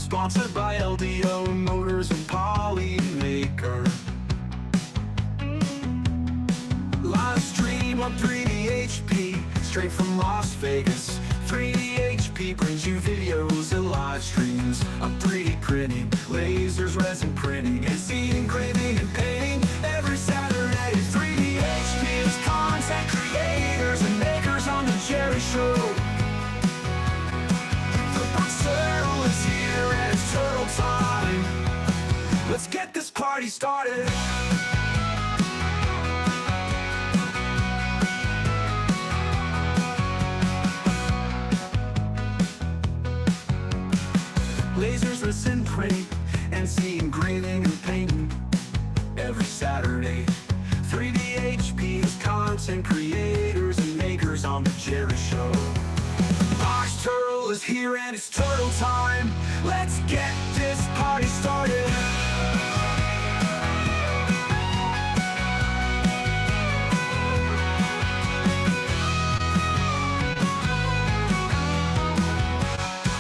Sponsored by LDO Motors and PolyMaker. Live stream on 3D straight from Las Vegas. 3D brings you videos and live streams of 3D printing, lasers, resin printing, and seed engraving and painting. Every Saturday, 3D is content creators and makers on the Jerry Show. The box turtle is here and it's turtle time. Let's get this party started. Lasers, resin printing, and seed engraving and painting. Every Saturday, 3D is content creators and makers on the Jerry Show. Box Turtle is here and it's turtle time. Let's get this party started.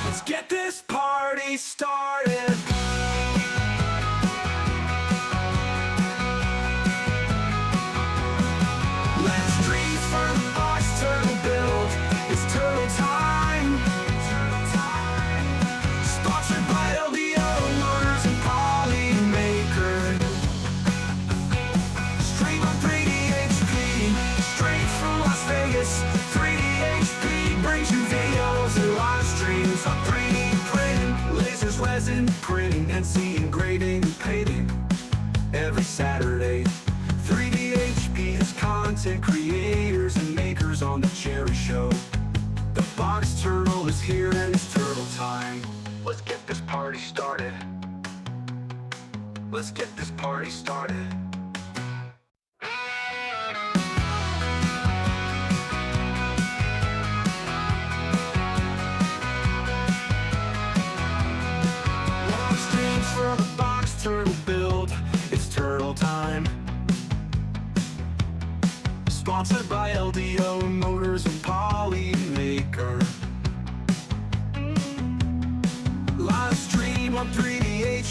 Let's get this party started. Let's dream for the Box Turtle build. It's turtle time. Sponsored by LDO Motors and PolyMaker. Stream on 3D straight from Las Vegas. 3D brings you videos and live streams on 3D printing, lasers, resin printing, and seed engraving and painting. Every Saturday, 3D is content creators and makers on the Jerry Show. The Box Turtle is here and it's turtle time. Let's get this party started. Let's get this party started. Live streams for the Box Turtle build. It's turtle time. Sponsored by LDO Motors and PolyMaker. Live stream on 3D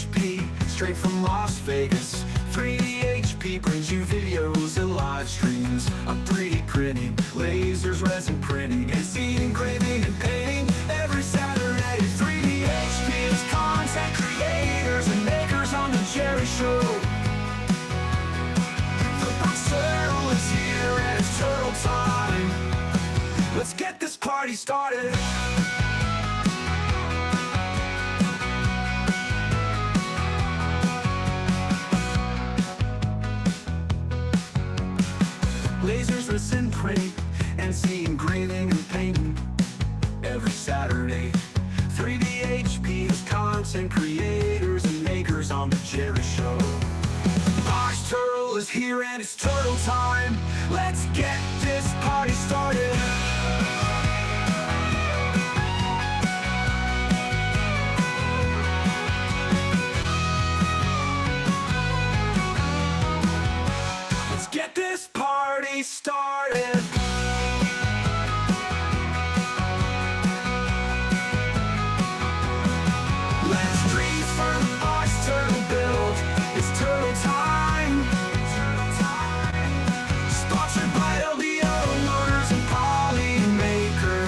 straight from Las Vegas. 3D brings you videos and live streams of 3D printing, lasers, resin printing, and seed engraving and painting. Every Saturday, 3D is content creators and makers on the Jerry Show. The Box Turtle is here and it's turtle time. Let's get this party started. Lasers, resin printing, and seed engraving and painting. Every Saturday, 3D is content creators and makers on the Jerry Show. Box Turtle is here and it's turtle time. Let's get this party started. Let's get this party started. Let's dream for the Box Turtle build. It's turtle time. Sponsored by LDO Motors and PolyMaker.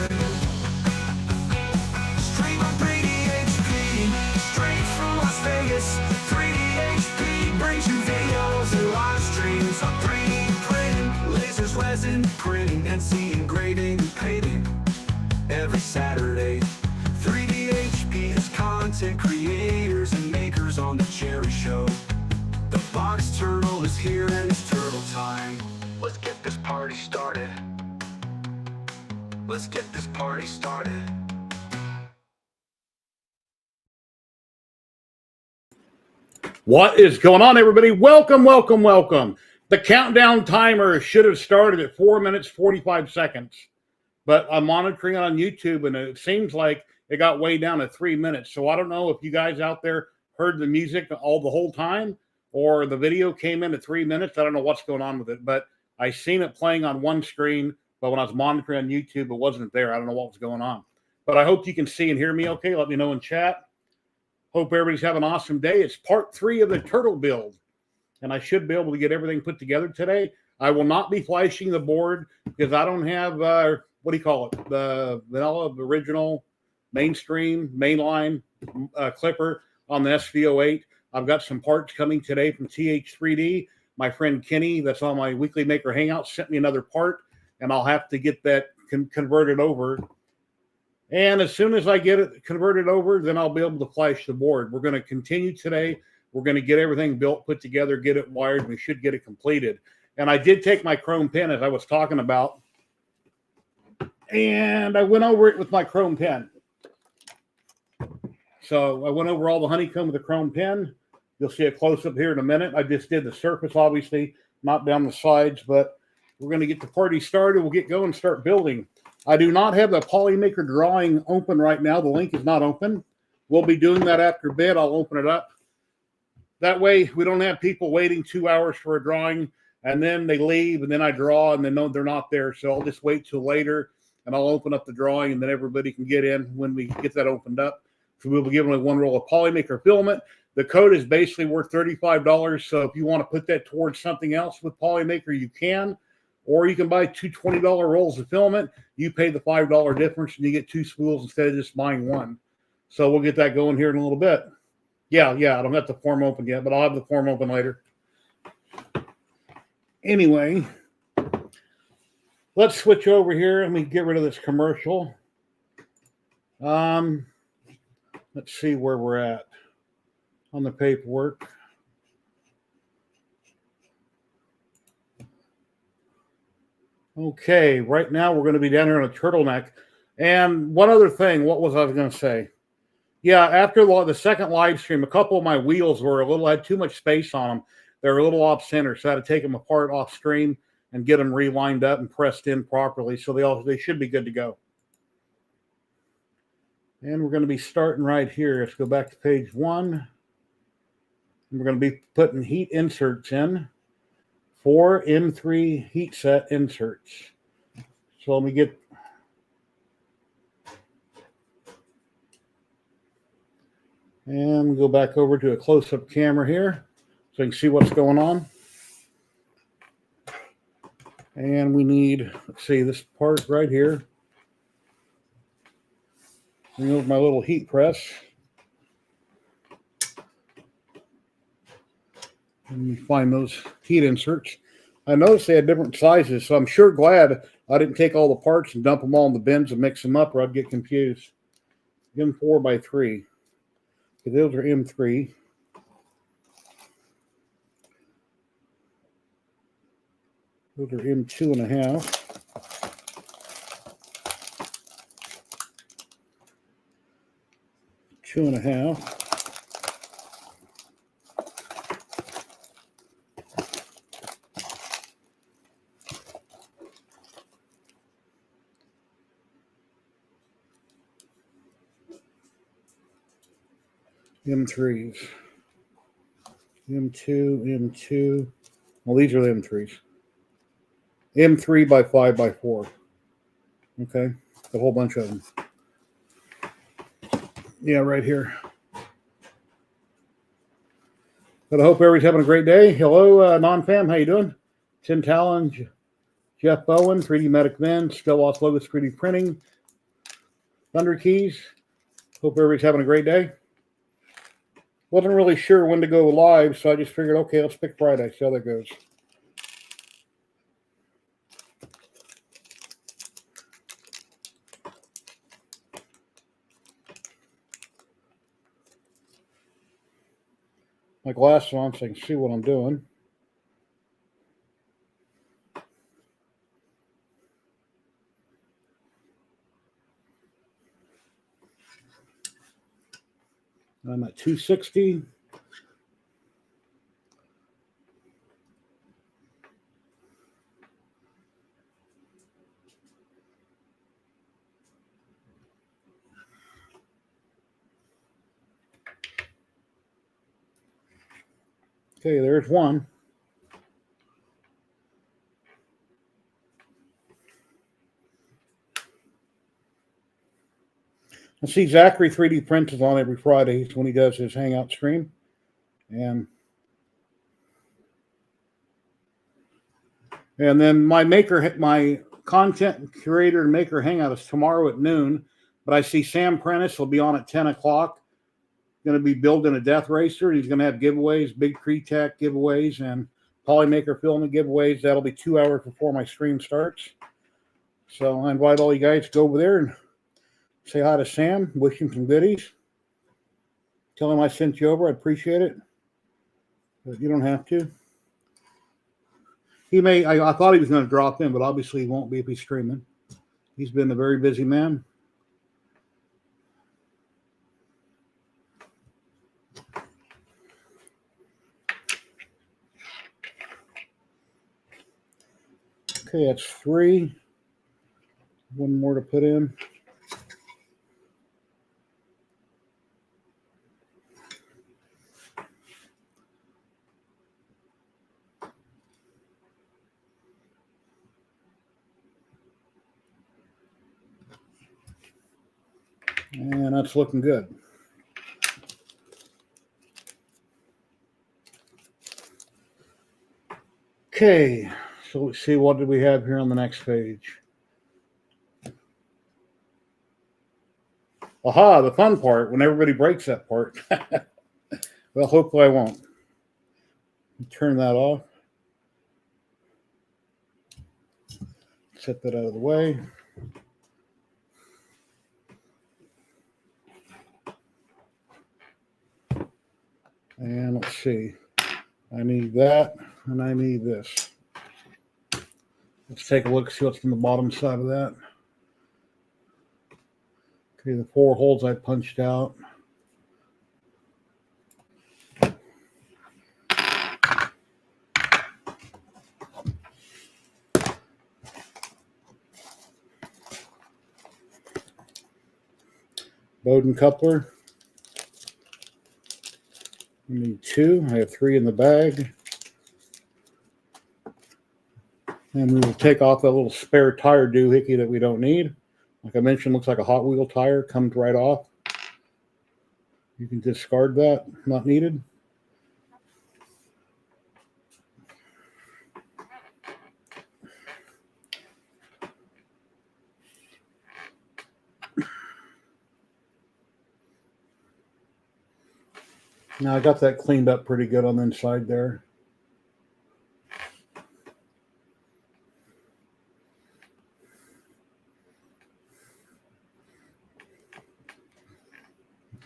Stream on 3D straight from Las Vegas. 3D brings you videos and live streams on 3D printing, lasers, resin printing, and seed engraving and painting. Every Saturday, 3D is content creators and makers on the Jerry Show. The Box Turtle is here and it's turtle time. Let's get this party started. Let's get this party started. What is going on, everybody? Welcome, welcome, welcome. The countdown timer should have started at 4 minutes, 45 seconds. But I'm monitoring it on YouTube, and it seems like it got way down to 3 minutes. So I don't know if you guys out there heard the music the whole time, or the video came in at 3 minutes. I don't know what's going on with it, but I seen it playing on one screen, but when I was monitoring on YouTube, it wasn't there. I don't know what was going on. But I hope you can see and hear me okay. Let me know in chat. Hope everybody's having an awesome day. It's part 3 of the turtle build, and I should be able to get everything put together today. I will not be flashing the board because I don't have, what do you call it, the vanilla original mainstream mainline clipper on the SV08. I've got some parts coming today from TH3D. My friend Kenny, that's on my weekly Maker Hangout, sent me another part, and I'll have to get that converted over. And as soon as I get it converted over, then I'll be able to flash the board. We're going to continue today. We're going to get everything built, put together, get it wired. We should get it completed. And I did take my chrome pen, as I was talking about, and I went over it with my chrome pen. So I went over all the honeycomb with the chrome pen. You'll see a close-up here in a minute. I just did the surface, obviously, not down the sides, but we're going to get the party started. We'll get going and start building. I do not have the PolyMaker drawing open right now. The link is not open. We'll be doing that after bid. I'll open it up. That way, we don't have people waiting 2 hours for a drawing, and then they leave, and then I draw, and then no, they're not there. So I'll just wait till later, and I'll open up the drawing, and then everybody can get in when we get that opened up. So we'll be giving away 1 roll of PolyMaker filament. The code is basically worth $35. So if you want to put that towards something else with PolyMaker, you can. Or you can buy 2 $20 rolls of filament. You pay the $5 difference, and you get 2 spools instead of just buying 1. So we'll get that going here in a little bit. Yeah, I don't have the form open yet, but I'll have the form open later. Anyway, let's switch over here. Let me get rid of this commercial. Let's see where we're at on the paperwork. Okay, right now we're going to be down here on a turtleneck. And one other thing, what was I going to say? Yeah, after the second live stream, a couple of my wheels were had too much space on them. They're a little off center, so I had to take them apart off stream and get them relined up and pressed in properly. So they should be good to go. And we're going to be starting right here. Let's go back to page 1. We're going to be putting heat inserts in. 4 M3 heat set inserts. So let me get and go back over to a close-up camera here so you can see what's going on. And we need, let's see, this part right here. Bring over my little heat press. Let me find those heat inserts. I noticed they had different sizes, so I'm sure glad I didn't take all the parts and dump them all in the bins and mix them up, or I'd get confused. M4 by 3. Okay, those are M3. Those are M2.5. Two and a half. M3s. M2, M2. Well, these are the M3s. M3 by 5 by 4. Okay, a whole bunch of them. Yeah, right here. But I hope everybody's having a great day. Hello, non-fam. How you doing? Tim Talon, Jeff Bowen, 3D Medic Men, Stelos Logos 3D Printing, Thunder Keys. Hope everybody's having a great day. Wasn't really sure when to go live, so I just figured, okay, let's pick Friday, see how that goes. My glasses on so I can see what I'm doing. I'm at 260. Okay, there's one. I see Zachary 3D Prints is on every Friday when he does his Hangout stream. And then my content curator and maker hangout is tomorrow at noon. But I see Sam Prentice will be on at 10 o'clock. Going to be building a Death Racer. He's going to have giveaways, big Creetech giveaways, and PolyMaker filament giveaways. That'll be 2 hours before my stream starts. So I invite all you guys to go over there and say hi to Sam. Wish him some goodies. Tell him I sent you over. I appreciate it. But you don't have to. He may. I thought he was going to drop in, but obviously he won't be if he's streaming. He's been a very busy man. Okay, that's 3. One more to put in. And that's looking good. Okay, so let's see, what do we have here on the next page? Aha, the fun part, when everybody breaks that part. Well, hopefully I won't. Turn that off. Set that out of the way. And let's see. I need that, and I need this. Let's take a look, see what's on the bottom side of that. Okay, the 4 holes I punched out. Bowden coupler. I need 2. I have 3 in the bag. And we will take off that little spare tire doohickey that we don't need. Like I mentioned, looks like a Hot Wheel tire, comes right off. You can discard that, not needed. Now I got that cleaned up pretty good on the inside there.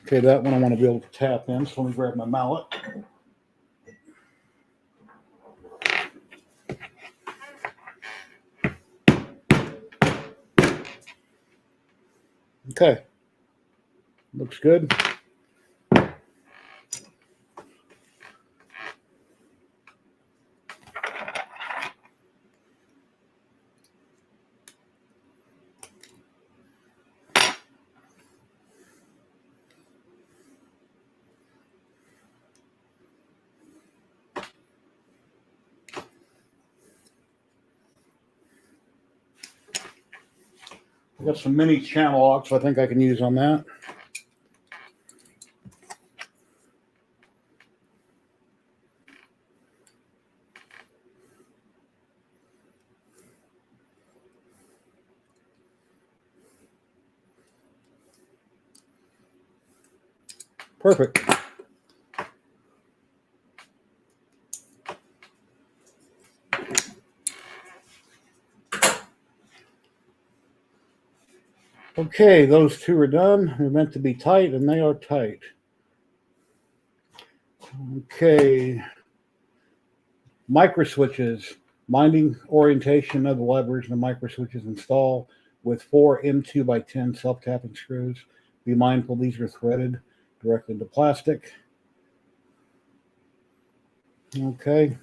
Okay, that one I want to be able to tap in, so let me grab my mallet. Okay, looks good. I got some mini channel locks I think I can use on that. Perfect. Okay, those 2 are done. They're meant to be tight, and they are tight. Okay. Micro switches. Minding orientation of the levers and the micro switches install with 4 M2 by 10 self-tapping screws. Be mindful these are threaded directly into plastic. Okay.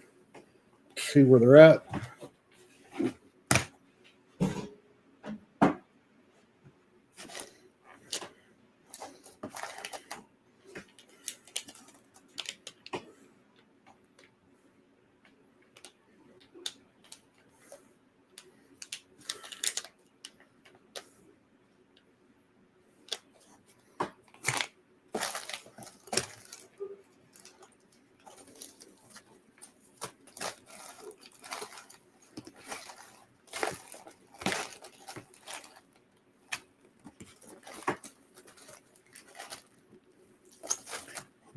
Let's see where they're at.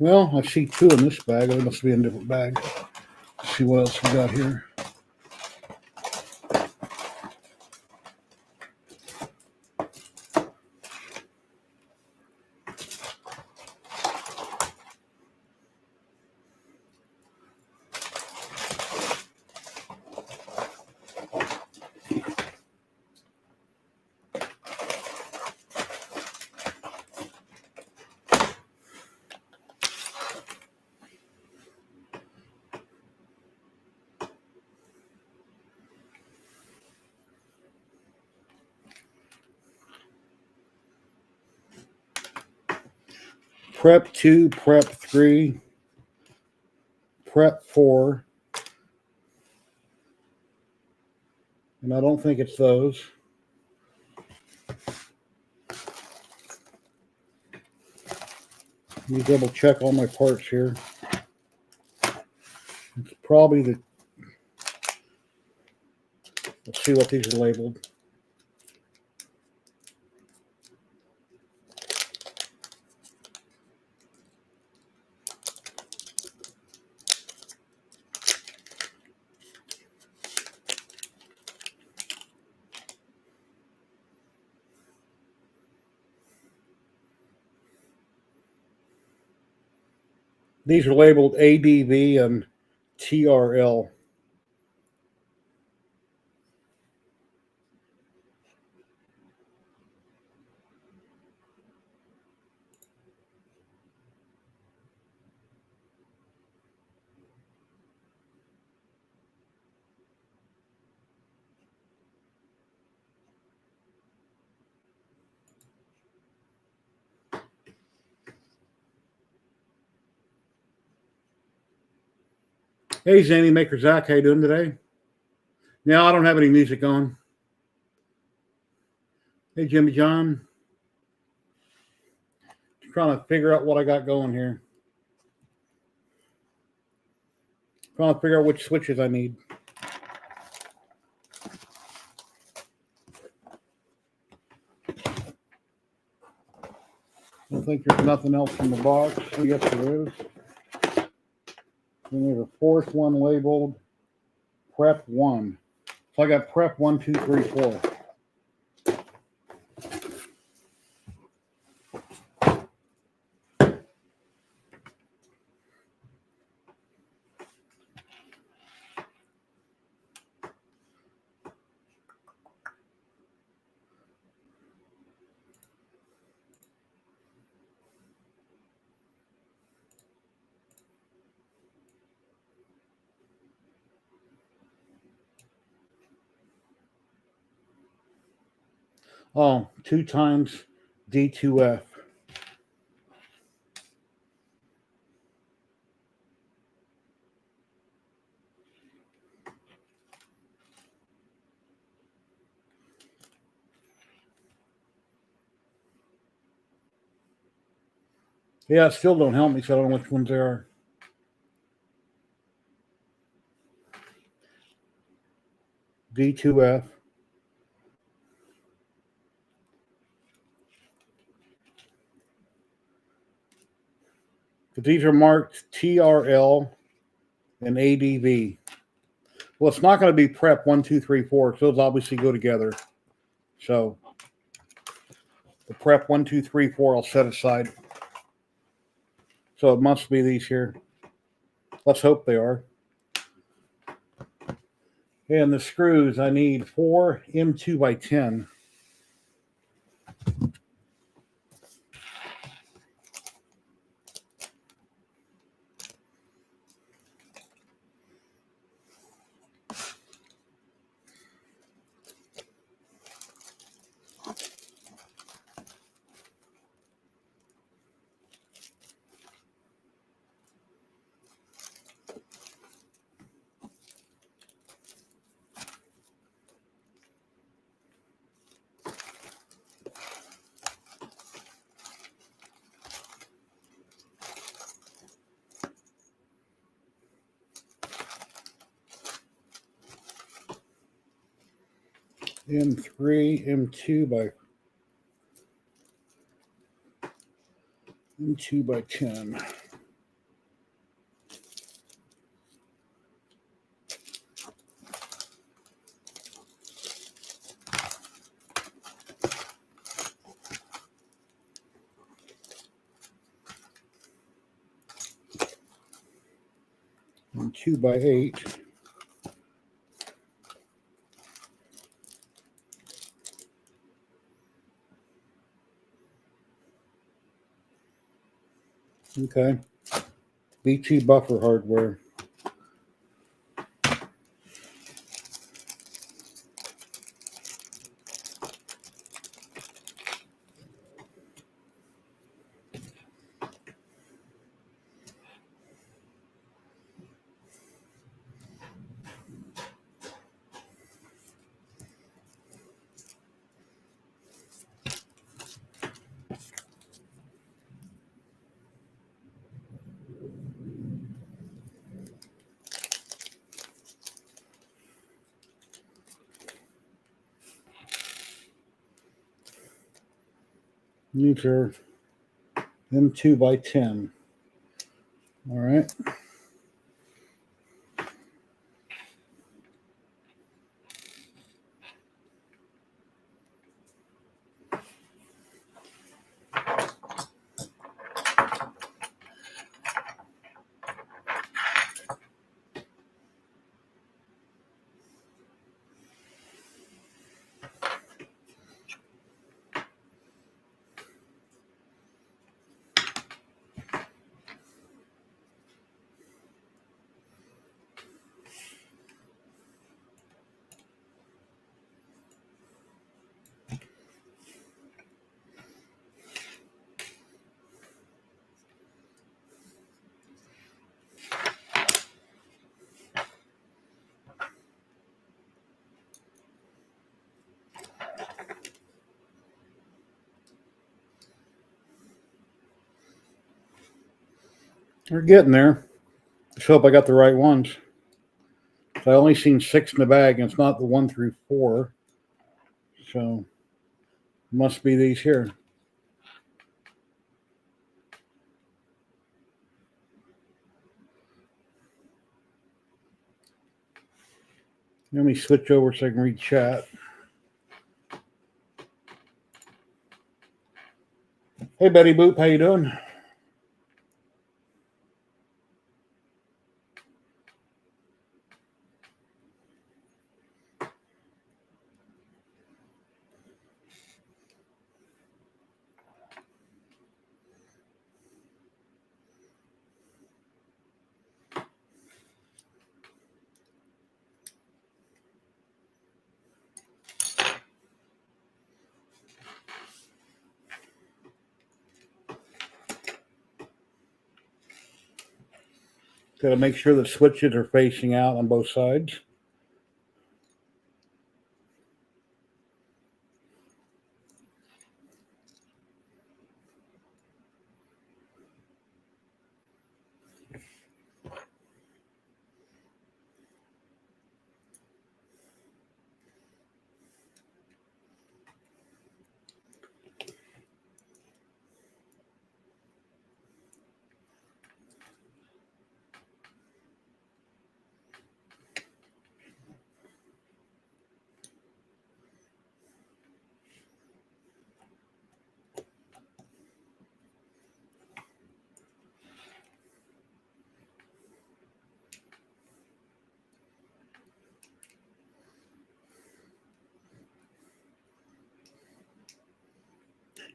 Well, I see 2 in this bag. It must be in a different bag. Let's see what else we got here. Prep 2, Prep 3, Prep 4. And I don't think it's those. Let me double check all my parts here. It's probably the... Let's see what these are labeled. These are labeled ADV and TRL. Hey, Zany Maker Zach, how you doing today? Now I don't have any music on. Hey, Jimmy John. Trying to figure out what I got going here. Trying to figure out which switches I need. I think there's nothing else in the box. Yes, there is. Then there's a 4th one labeled Prep 1. So I got Prep 1, 2, 3, 4. Oh, 2 times D2F. Yeah, it still don't help me, so I don't know which ones they are. D2F. But these are marked TRL and ADV. Well, it's not going to be Prep 1, 2, 3, 4, because those obviously go together. So the Prep 1, 2, 3, 4 I'll set aside. So it must be these here. Let's hope they are. And the screws, I need 4 M2 by 10. M3, M2 by 10. 2x8. Okay. BT buffer hardware. These are M2x10. All right. We're getting there. Let's hope I got the right ones. I only seen 6 in the bag, and it's not the 1 through 4. So must be these here. Let me switch over so I can read chat. Hey, Betty Boop, how you doing? Got to make sure the switches are facing out on both sides.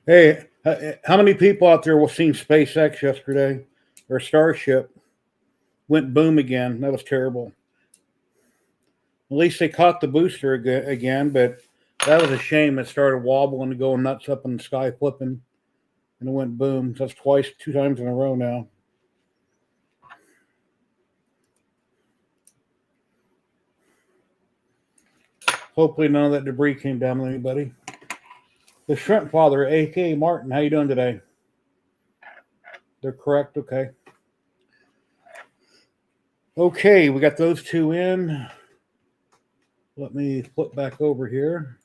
Hey, how many people out there will seen SpaceX yesterday, or Starship went boom again? That was terrible. At least they caught the booster again, but that was a shame. It started wobbling and going nuts up in the sky, flipping, and it went boom. That's 2 times in a row now. Hopefully none of that debris came down with anybody. The Shrimp Father, A.K. Martin, how you doing today? They're correct, okay. Okay, we got those 2 in. Let me flip back over here.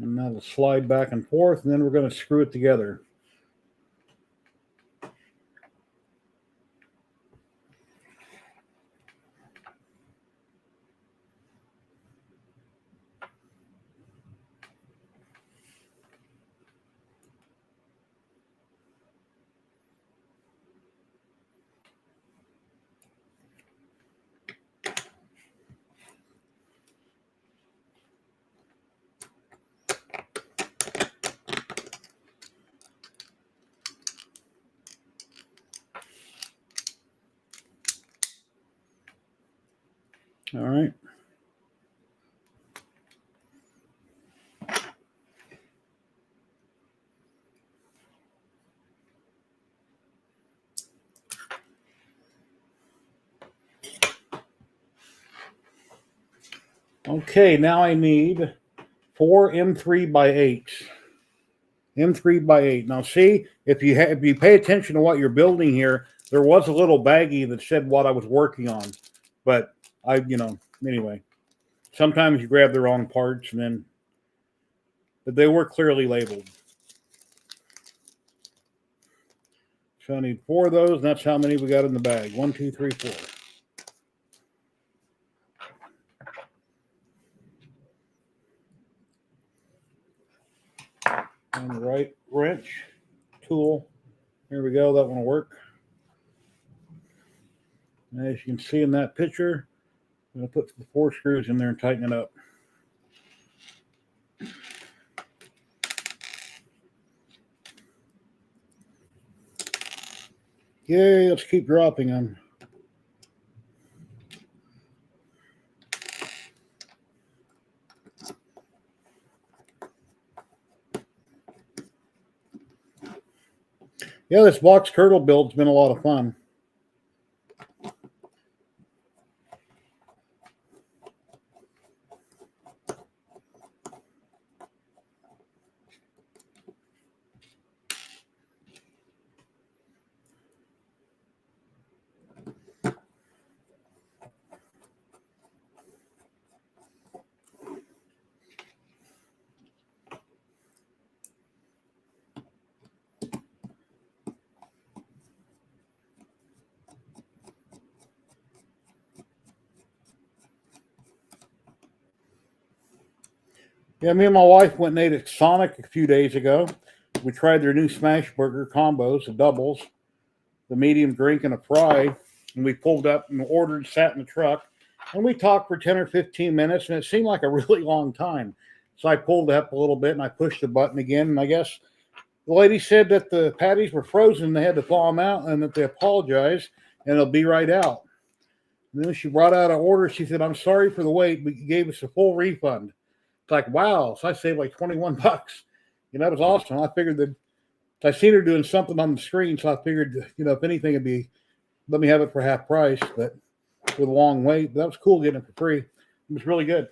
And that'll slide back and forth, and then we're going to screw it together. All right. Okay, now I need 4 M3 by 8s. M3 by 8. Now see, if you pay attention to what you're building here, there was a little baggie that said what I was working on. But anyway, sometimes you grab the wrong parts but they were clearly labeled. So I need 4 of those, and that's how many we got in the bag. 1, 2, 3, 4. And the right wrench tool. Here we go. That one will work. And as you can see in that picture, I'm going to put the 4 screws in there and tighten it up. Yay, let's keep dropping them. Yeah, this box turtle build's been a lot of fun. Yeah, me and my wife went and ate at Sonic a few days ago. We tried their new smash burger combos, the doubles, the medium drink, and a fry. And we pulled up and ordered, sat in the truck, and we talked for 10 or 15 minutes, and it seemed like a really long time. So I pulled up a little bit, and I pushed the button again, and I guess the lady said that the patties were frozen, they had to thaw them out, and that they apologized, and it'll be right out. And then she brought out an order. She said, "I'm sorry for the wait, but you gave us a full refund." It's like, wow. So I saved like 21 bucks. That was awesome. I figured that I seen her doing something on the screen. So I figured, if anything, it'd be, let me have it for half price, but with a long wait. But that was cool getting it for free. It was really good.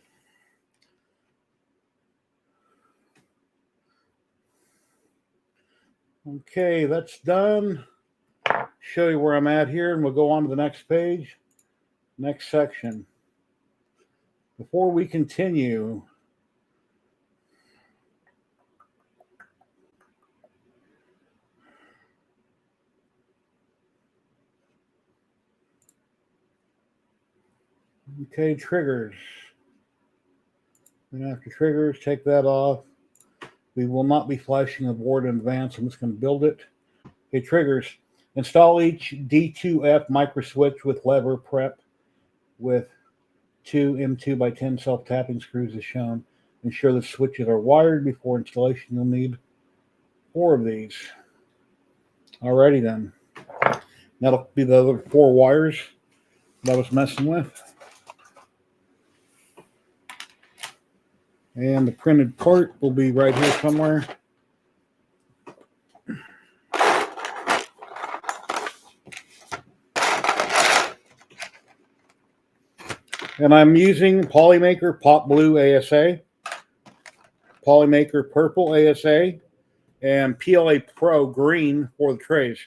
Okay, that's done. Show you where I'm at here, and we'll go on to the next page, next section. Before we continue, okay, triggers. And after triggers, take that off. We will not be flashing the board in advance. I'm just going to build it. Okay, triggers. Install each D2F micro switch with lever prep with 2 M2 by 10 self-tapping screws as shown. Ensure the switches are wired before installation. You'll need 4 of these. Alrighty then. That'll be the other 4 wires that I was messing with. And the printed part will be right here somewhere. And I'm using PolyMaker Pop Blue ASA, PolyMaker Purple ASA, and PLA Pro Green for the trays.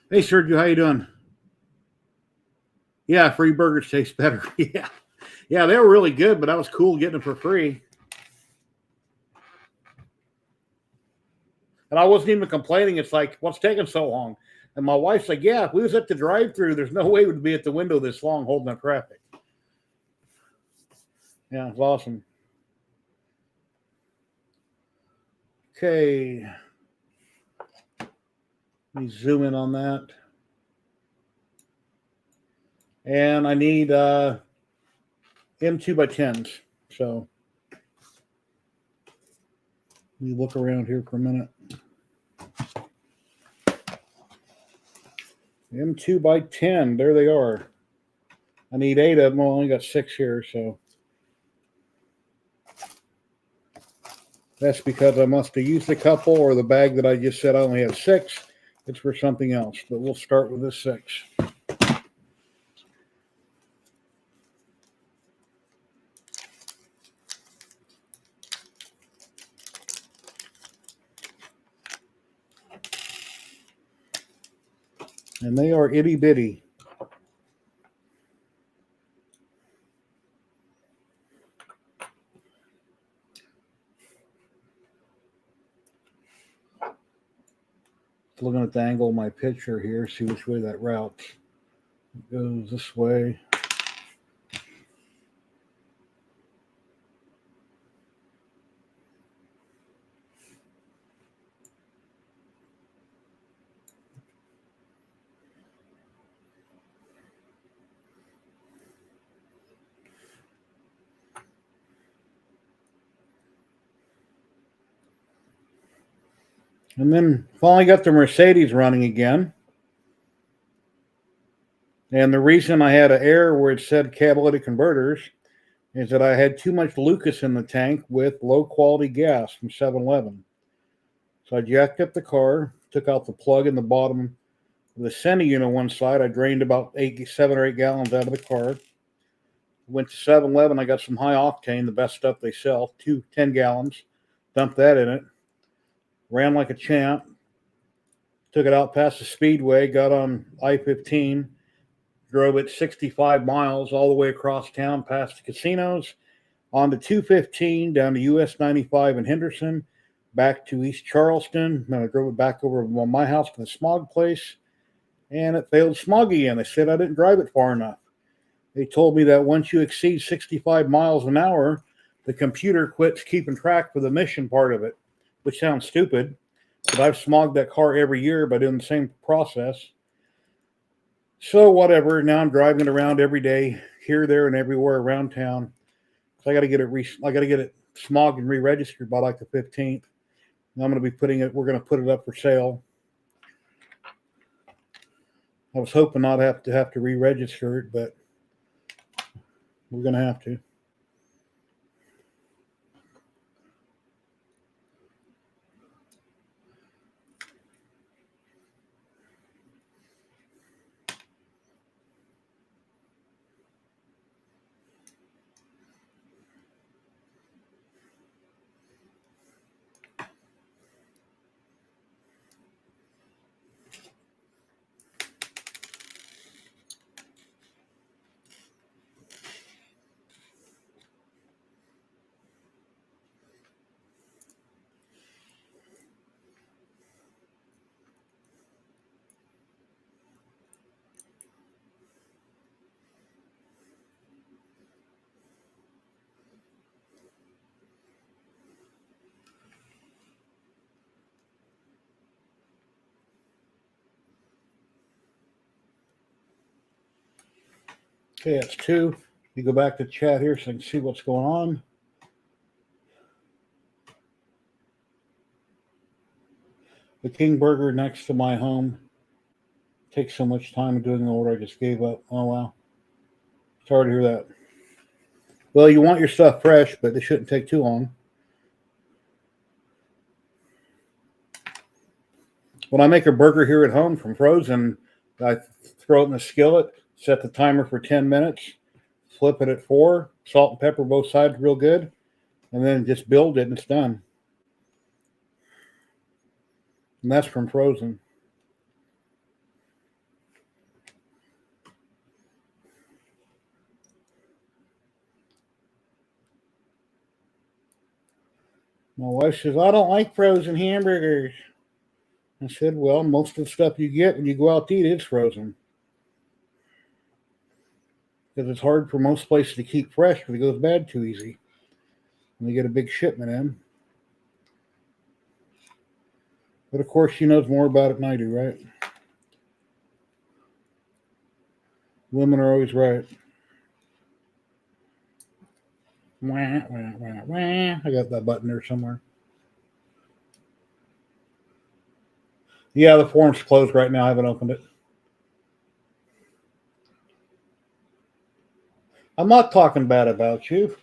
Hey, Sergio, how you doing? Yeah, free burgers taste better. Yeah. Yeah, they were really good, but that was cool getting them for free. And I wasn't even complaining. It's like, what's taking so long? And my wife's like, yeah, if we was at the drive-thru, there's no way we'd be at the window this long holding up traffic. Yeah, it's awesome. Okay. Let me zoom in on that. And I need M2 by 10s. So let me look around here for a minute. M2 by 10. There they are. I need 8 of them. I only got 6 here, so that's because I must have used a couple, or the bag that I just said I only have 6. It's for something else, but we'll start with this 6. And they are itty bitty. Looking at the angle of my picture here, see which way that route goes. This way. And then finally got the Mercedes running again. And the reason I had an error where it said catalytic converters is that I had too much Lucas in the tank with low quality gas from 7-Eleven. So I jacked up the car, took out the plug in the bottom of the center unit on one side. I drained about 7 or 8 gallons out of the car. Went to 7-Eleven. I got some high octane, the best stuff they sell, 10 gallons. Dumped that in it. Ran like a champ. Took it out past the speedway, got on I-15, drove it 65 miles all the way across town past the casinos, on to 215, down to US 95 in Henderson, back to East Charleston. Then I drove it back over to my house to the smog place, and it failed smog again. They said I didn't drive it far enough. They told me that once you exceed 65 miles an hour, the computer quits keeping track for the emission part of it, which sounds stupid, but I've smogged that car every year by doing the same process. So whatever, now I'm driving it around every day, here, there, and everywhere around town. So I got to get it smogged and re-registered by like the 15th. And I'm going to be we're going to put it up for sale. I was hoping not have to re-register it, but we're going to have to. Okay, that's 2. You go back to chat here so I can see what's going on. The King Burger next to my home takes so much time doing the order, I just gave up. Oh, wow. Sorry to hear that. Well, you want your stuff fresh, but it shouldn't take too long. When I make a burger here at home from frozen, I throw it in the skillet, set the timer for 10 minutes, flip it at 4, salt and pepper both sides real good, and then just build it and it's done. And that's from frozen. My wife says, I don't like frozen hamburgers. I said, well, most of the stuff you get when you go out to eat is frozen. Because it's hard for most places to keep fresh because it goes bad too easy. When they get a big shipment in. But of course, she knows more about it than I do, right? Women are always right. Wah, wah, wah, wah. I got that button there somewhere. Yeah, the forum's closed right now. I haven't opened it. I'm not talking bad about you.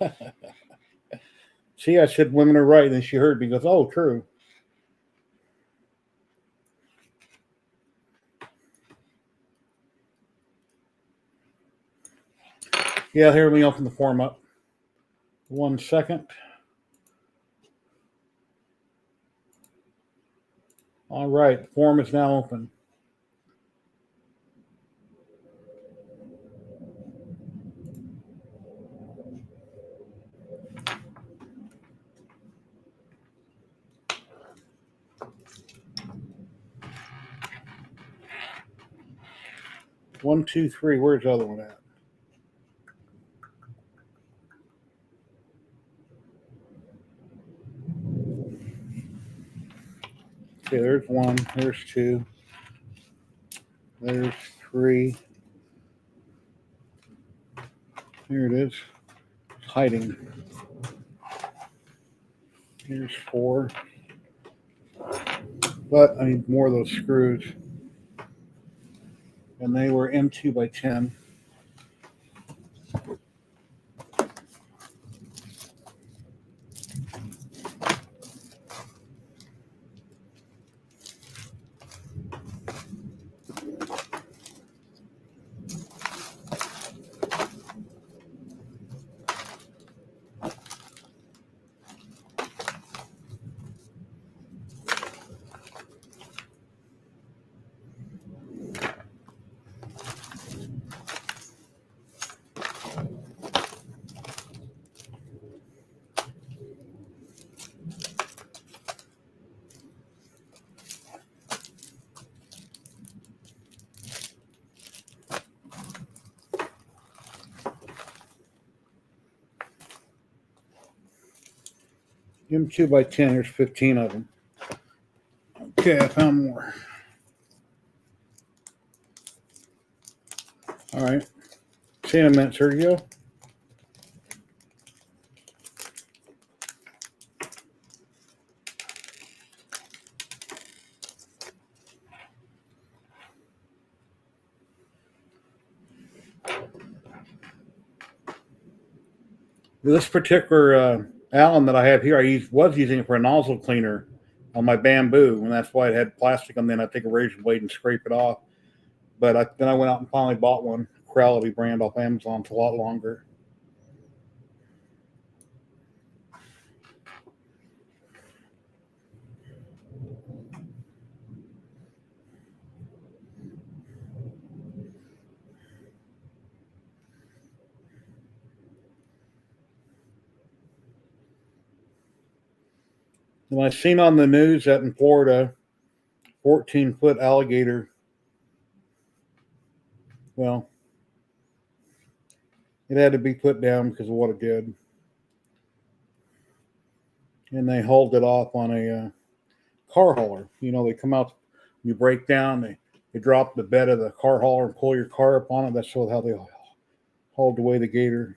See, I said women are right, and then she heard me. Goes, oh, true. Yeah, here, let me open the forum up. 1 second. All right, the forum is now open. One, two, three. Where's the other one at? Okay, there's one. There's two. There's three. Here it is. It's hiding. Here's four. But I need more of those screws. And they were M2 by 10. M2 by 10. There's 15 of them. Okay, I found more. All right. See you in a minute, Sergio. This particular Allen that I have here, I was using it for a nozzle cleaner on my bamboo, and that's why it had plastic on. Then I take a razor blade and scrape it off. But then I went out and finally bought one, Quality brand off Amazon. It's a lot longer. And I seen on the news that in Florida, 14-foot alligator. Well, it had to be put down because of what it did. And they hauled it off on a car hauler. You know, they come out, you break down, they drop the bed of the car hauler and pull your car up on it. That's how they hauled away the gator.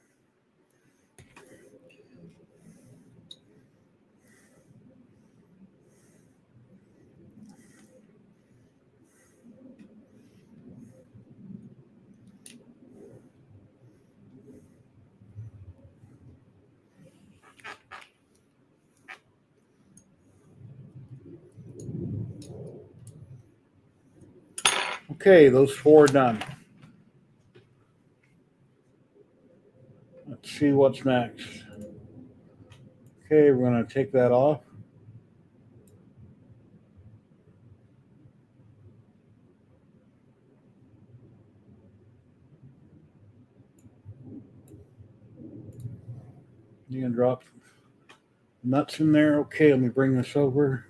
Okay, those four are done. Let's see what's next. Okay, we're going to take that off. You can drop nuts in there. Okay, let me bring this over.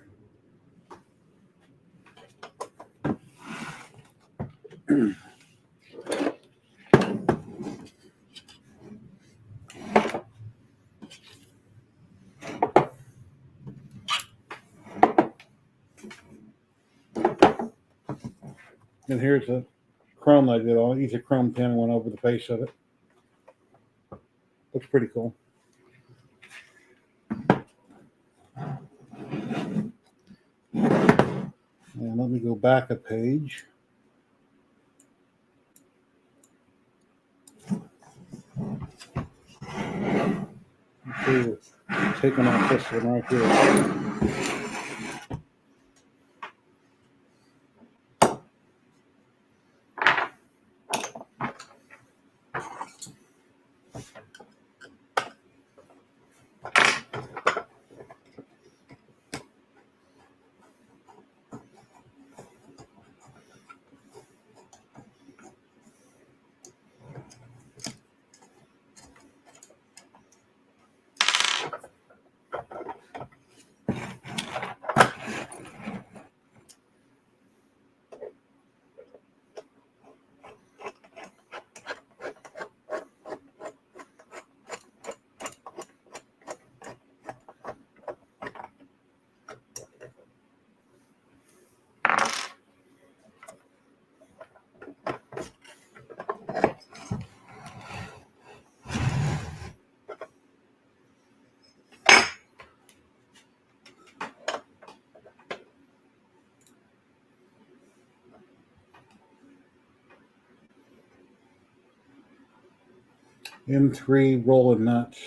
And here's the chrome I did on it. Use a chrome pen and went over the face of it. Looks pretty cool. And let me go back a page. Okay, taking off this one right here. M3 rolling nuts.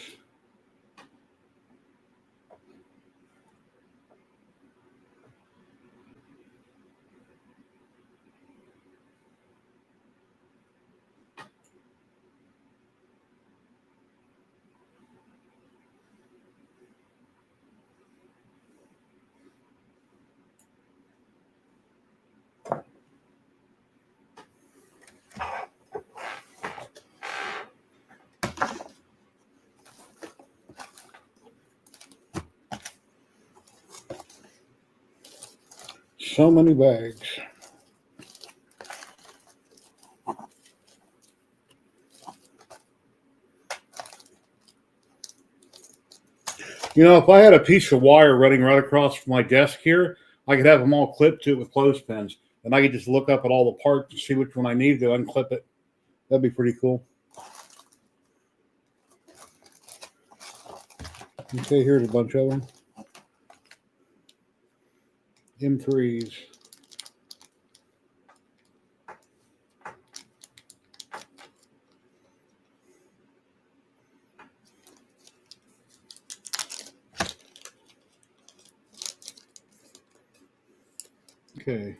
So many bags. You know, if I had a piece of wire running right across my desk here, I could have them all clipped to it with clothespins. And I could just look up at all the parts and see which one I need to unclip it. That'd be pretty cool. Okay, here's a bunch of them. M3s. Okay.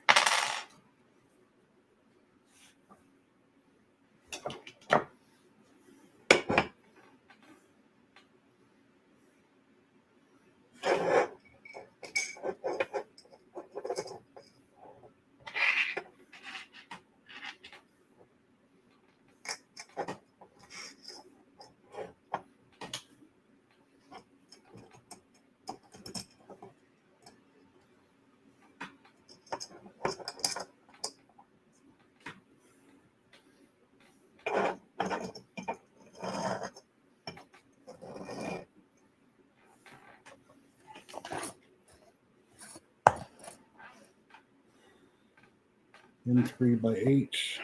M3x8s.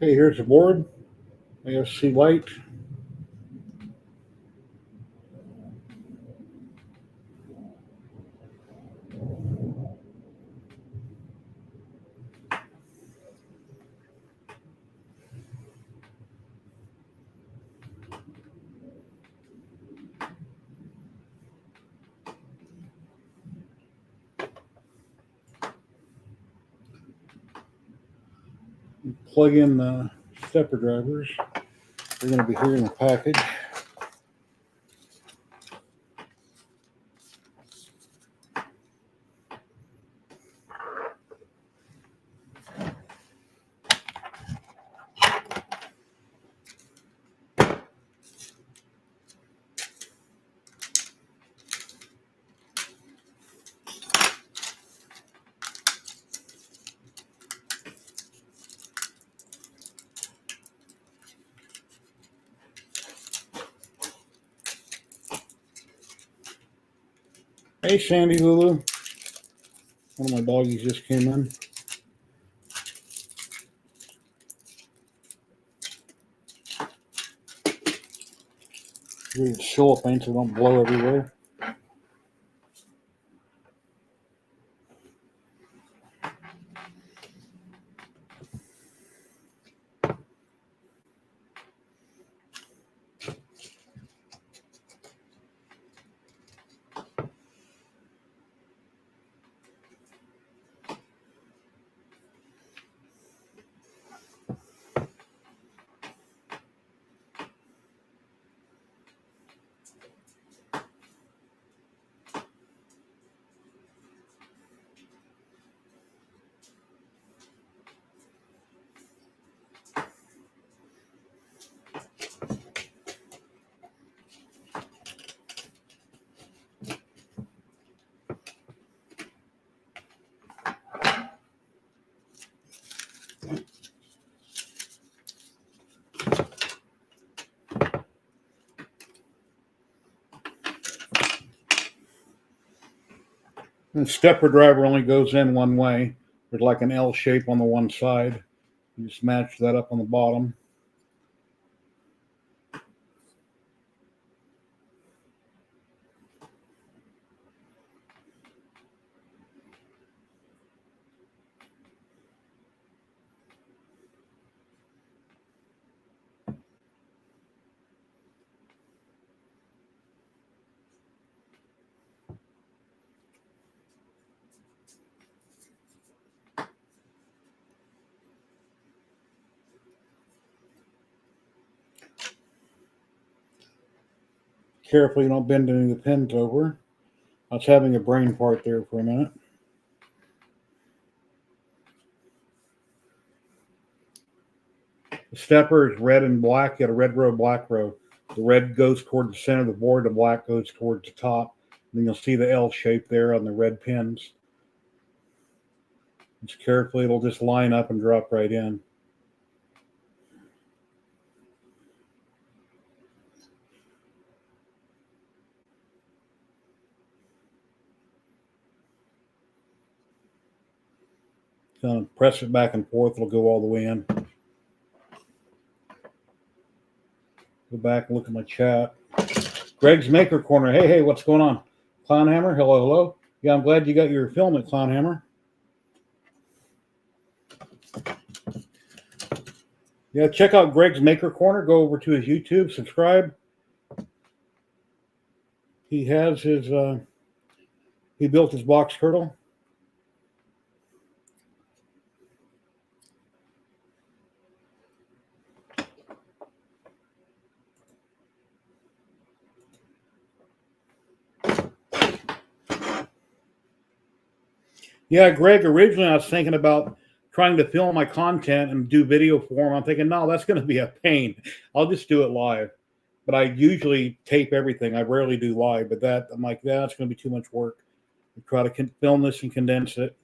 Okay, here's the board. AFC light. Plug in the stepper drivers. They're going to be here in the package. Hey, Sandy Lulu. One of my doggies just came in. Read cellophane so it don't blow everywhere. The stepper driver only goes in one way. There's like an L shape on the one side. You just match that up on the bottom. Carefully, don't bend any of the pins over. I was having a brain fart there for a minute. The stepper is red and black. You got a red row, black row. The red goes toward the center of the board. The black goes towards the top. And then you'll see the L shape there on the red pins. Just carefully, it'll just line up and drop right in. Kind of press it back and forth. It'll go all the way in. Go back and look at my chat. Greg's Maker Corner. Hey, what's going on? Clownhammer, hello. Yeah, I'm glad you got your filament, Clownhammer. Yeah, check out Greg's Maker Corner. Go over to his YouTube, subscribe. He has his, he built his box turtle. Yeah, Greg, originally I was thinking about trying to film my content and do video form. I'm thinking, no, that's going to be a pain. I'll just do it live. But I usually tape everything. I rarely do live, but that I'm like, that's going to be too much work. I try to film this and condense it.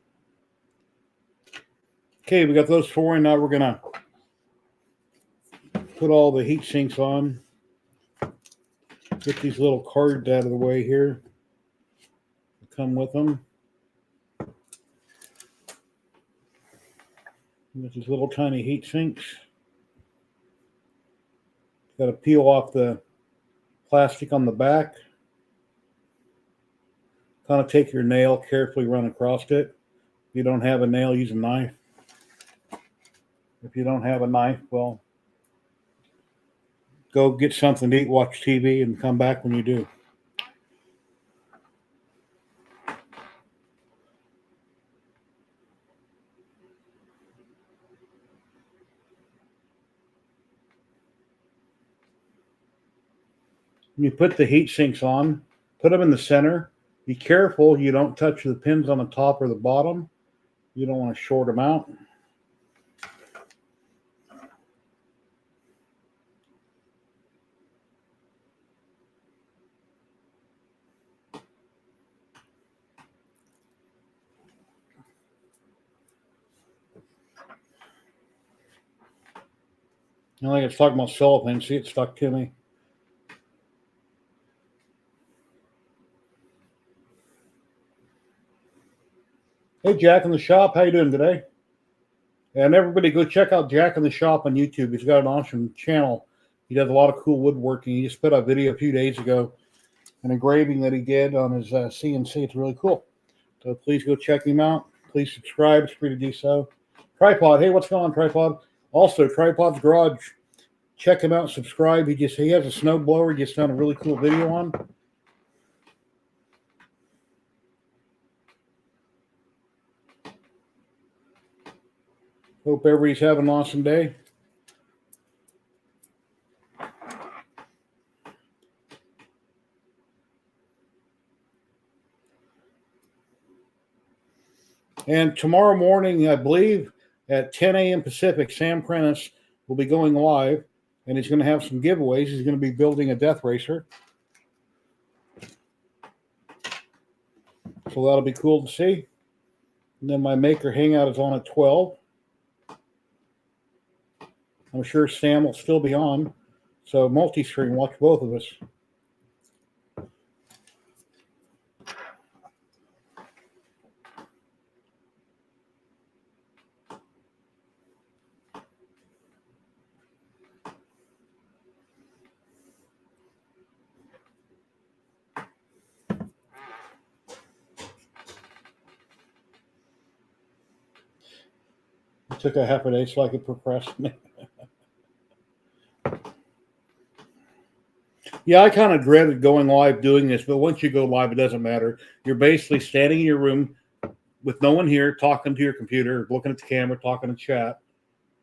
Okay, we got those four, and now we're going to put all the heat sinks on. Get these little cards out of the way here. Come with them. With these little tiny heat sinks. Got to peel off the plastic on the back. Kind of take your nail, carefully run across it. If you don't have a nail, use a knife. If you don't have a knife, well, go get something to eat, watch TV, and come back when you do. When you put the heat sinks on, put them in the center. Be careful you don't touch the pins on the top or the bottom. You don't want to short them out. I think it's talking about cellophane. See, it stuck to me. Hey, Jack in the Shop. How you doing today? And everybody go check out Jack in the Shop on YouTube. He's got an awesome channel. He does a lot of cool woodworking. He just put out a video a few days ago, an engraving that he did on his CNC. It's really cool. So please go check him out. Please subscribe. It's free to do so. Tripod. Hey, what's going on, Tripod? Also, Tripod's Garage. Check him out. Subscribe. He has a snow blower. He just done a really cool video on. Hope everybody's having an awesome day. And tomorrow morning, I believe, at 10 a.m. Pacific, Sam Prentice will be going live, and he's going to have some giveaways. He's going to be building a death racer. So that'll be cool to see. And then my maker hangout is on at 12. I'm sure Sam will still be on. So multi-stream, watch both of us. It took a half a day so I could procrastinate. Yeah, I kind of dreaded going live doing this, but once you go live, it doesn't matter. You're basically standing in your room with no one here, talking to your computer, looking at the camera, talking to chat.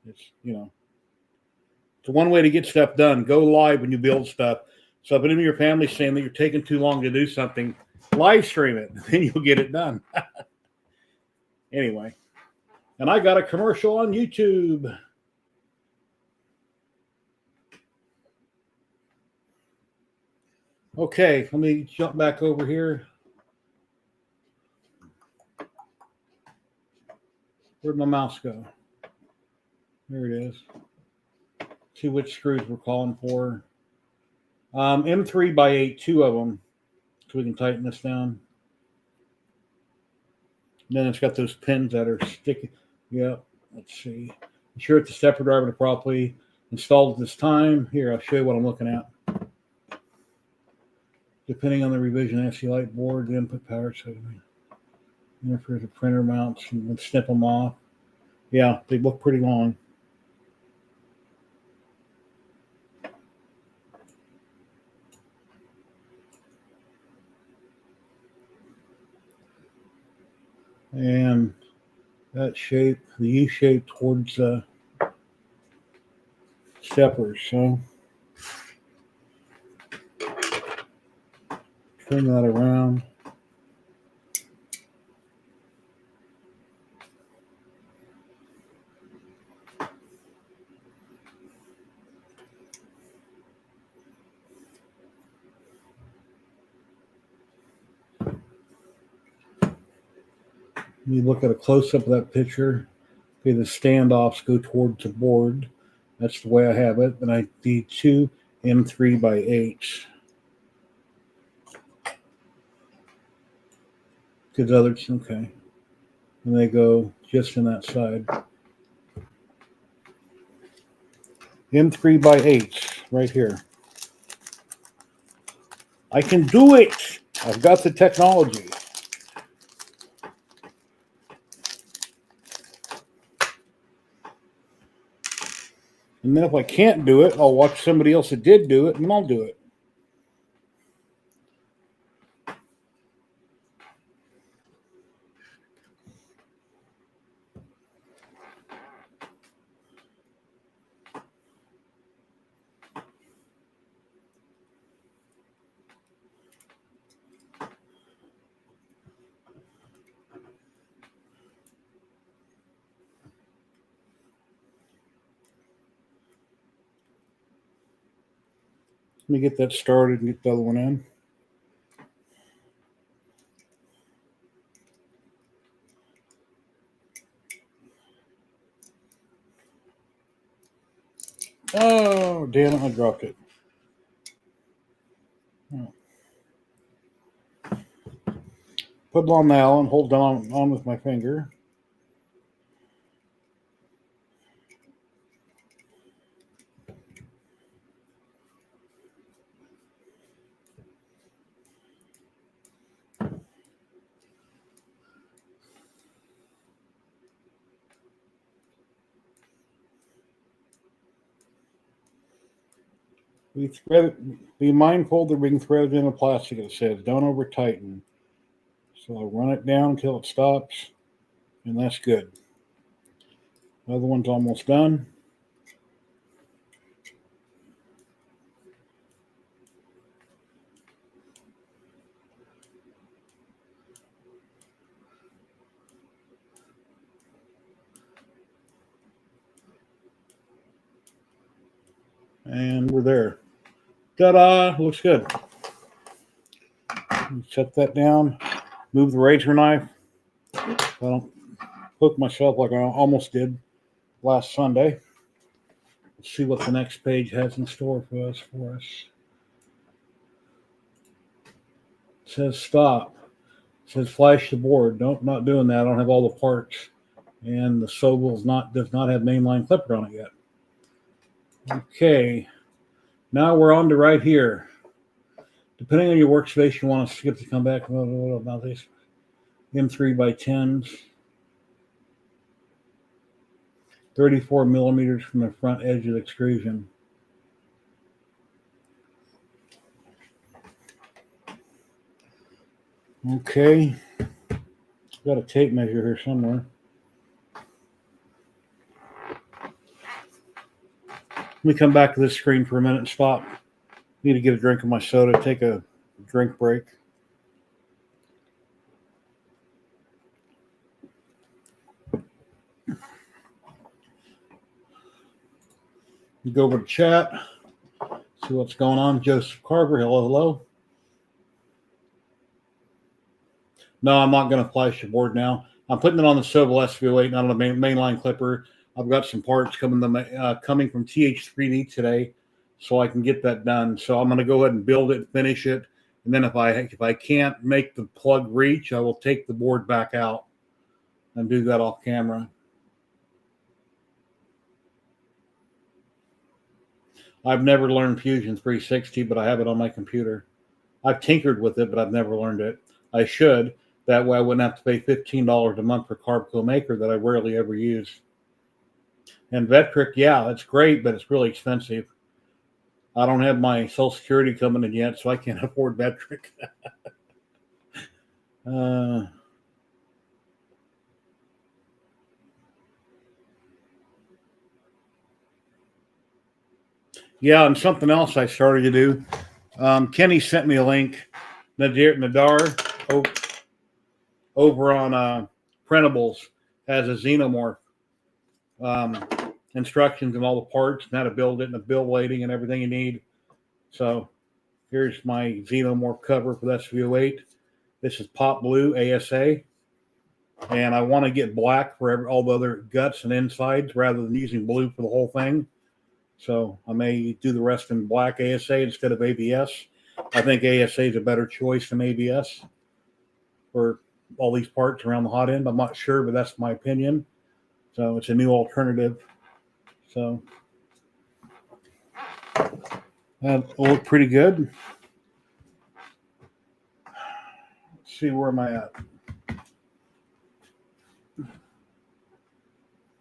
It's, it's one way to get stuff done. Go live when you build stuff. So if any of your family's saying that you're taking too long to do something, live stream it, and you'll get it done. Anyway, and I got a commercial on YouTube. Okay, let me jump back over here. Where'd my mouse go? There it is. See which screws we're calling for. M3 by 8, 2 of them. So we can tighten this down. And then it's got those pins that are sticky. Yep, let's see. Ensure that the stepper driver is properly installed at this time. Here, I'll show you what I'm looking at. Depending on the revision AFC light board, the input power segment. Interface the printer mounts and snip them off. Yeah, they look pretty long. And that shape, the U shape towards the steppers. So turn that around. You look at a close-up of that picture. Okay, the standoffs go towards the board. That's the way I have it. And I need 2 M3 by 8s. Because others, okay. And they go just in that side. M3 by 8s. right here. I can do it. I've got the technology. And then if I can't do it, I'll watch somebody else that did do it, and I'll do it. Let me get that started and get the other one in. Oh, damn it, I dropped it. Oh. Put it on the Allen, hold down on with my finger. Be mindful they're being threaded in a plastic, it says. Don't over tighten. So I'll run it down until it stops, and that's good. The other one's almost done. And we're there. Ta-da! Looks good. Set that down. Move the razor knife. I don't hook myself like I almost did last Sunday. Let's see what the next page has in store for us. It says stop. It says flash the board. Nope, not doing that. I don't have all the parts. And the Sobel does not have mainline clipper on it yet. Okay. Now we're on to right here. Depending on your workspace, you want to skip to come back about this. M3x10s. 34 millimeters from the front edge of the extrusion. Okay. Got a tape measure here somewhere. Let me come back to this screen for a minute and stop. Need to get a drink of my soda, take a drink break. Go over to chat, see what's going on. Joseph Carver, hello. No, I'm not going to flash the board now. I'm putting it on the Sobel SV08, not on a mainline clipper. I've got some parts coming from TH3D today, so I can get that done. So I'm going to go ahead and build it, finish it, and then if I can't make the plug reach, I will take the board back out and do that off camera. I've never learned Fusion 360, but I have it on my computer. I've tinkered with it, but I've never learned it. I should. That way I wouldn't have to pay $15 a month for PolyMaker that I rarely ever use. And Vectric, yeah, that's great, but it's really expensive. I don't have my Social Security coming in yet, so I can't afford Vectric. Yeah, and something else I started to do. Kenny sent me a link. Nadar over on Printables has a xenomorph instructions and all the parts and how to build it and the build weighting and everything you need. So here's my xenomorph cover for the SV08. This is pop blue ASA. And I want to get black for all the other guts and insides rather than using blue for the whole thing. So I may do the rest in black ASA instead of ABS. I think ASA is a better choice than ABS for all these parts around the hot end. I'm not sure, but that's my opinion. So it's a new alternative. So That will look pretty good. Let's see, where am I at?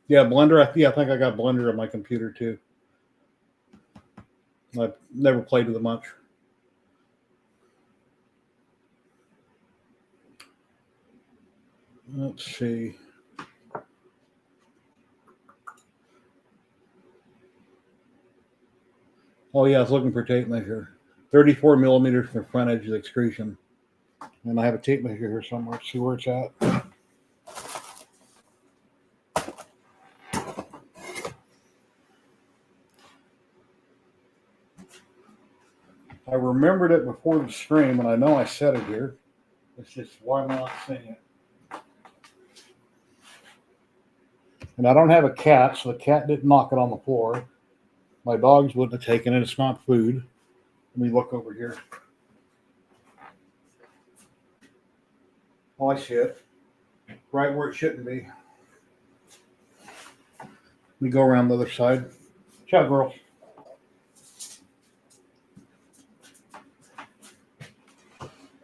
Yeah, Blender. I think I got Blender on my computer too. I've never played with it much. Let's see. Oh yeah, I was looking for tape measure. 34 millimeters from the front edge of the extrusion. And I have a tape measure here somewhere. Let's see where it's at. I remembered it before the stream, and I know I said it here. It's just, why am I not saying it? And I don't have a cat, so the cat didn't knock it on the floor. My dogs wouldn't have taken it. It's not food. Let me look over here. Oh, I see it. Right where it shouldn't be. Let me go around the other side. Ciao, girls.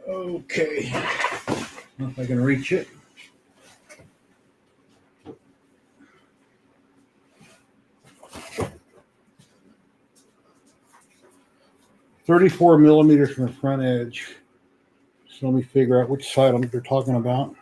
Okay. If I can reach it. .34 millimeters from the front edge. So let me figure out which side they're talking about.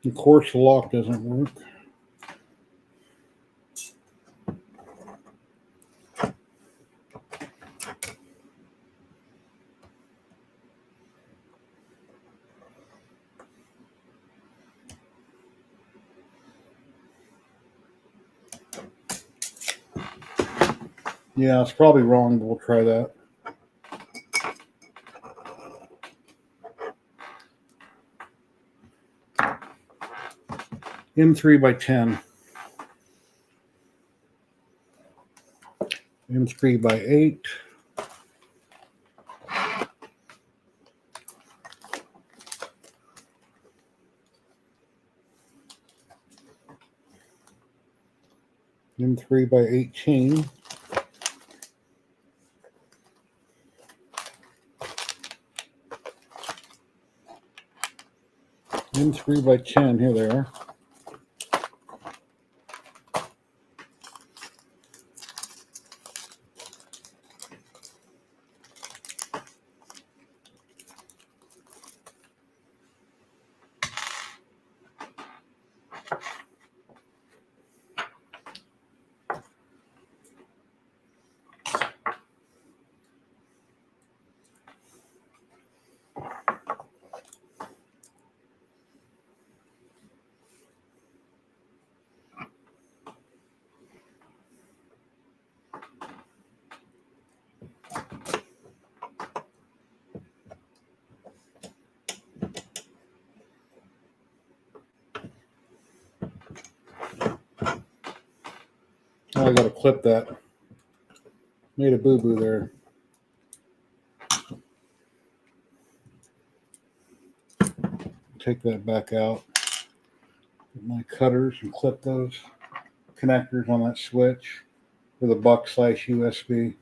Of course, the lock doesn't work. Yeah, it's probably wrong, but we'll try that. M3 by 10. M3 by 8. M3 by 18. M3 by 10. Here they are. Oh, I got to clip that. Made a boo-boo there. Take that back out. Get my cutters and clip those connectors on that switch for the buck/USB.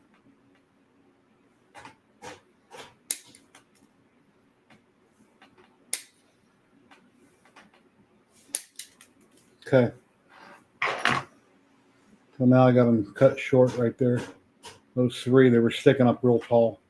Okay. So now I got them cut short right there. Those three, they were sticking up real tall.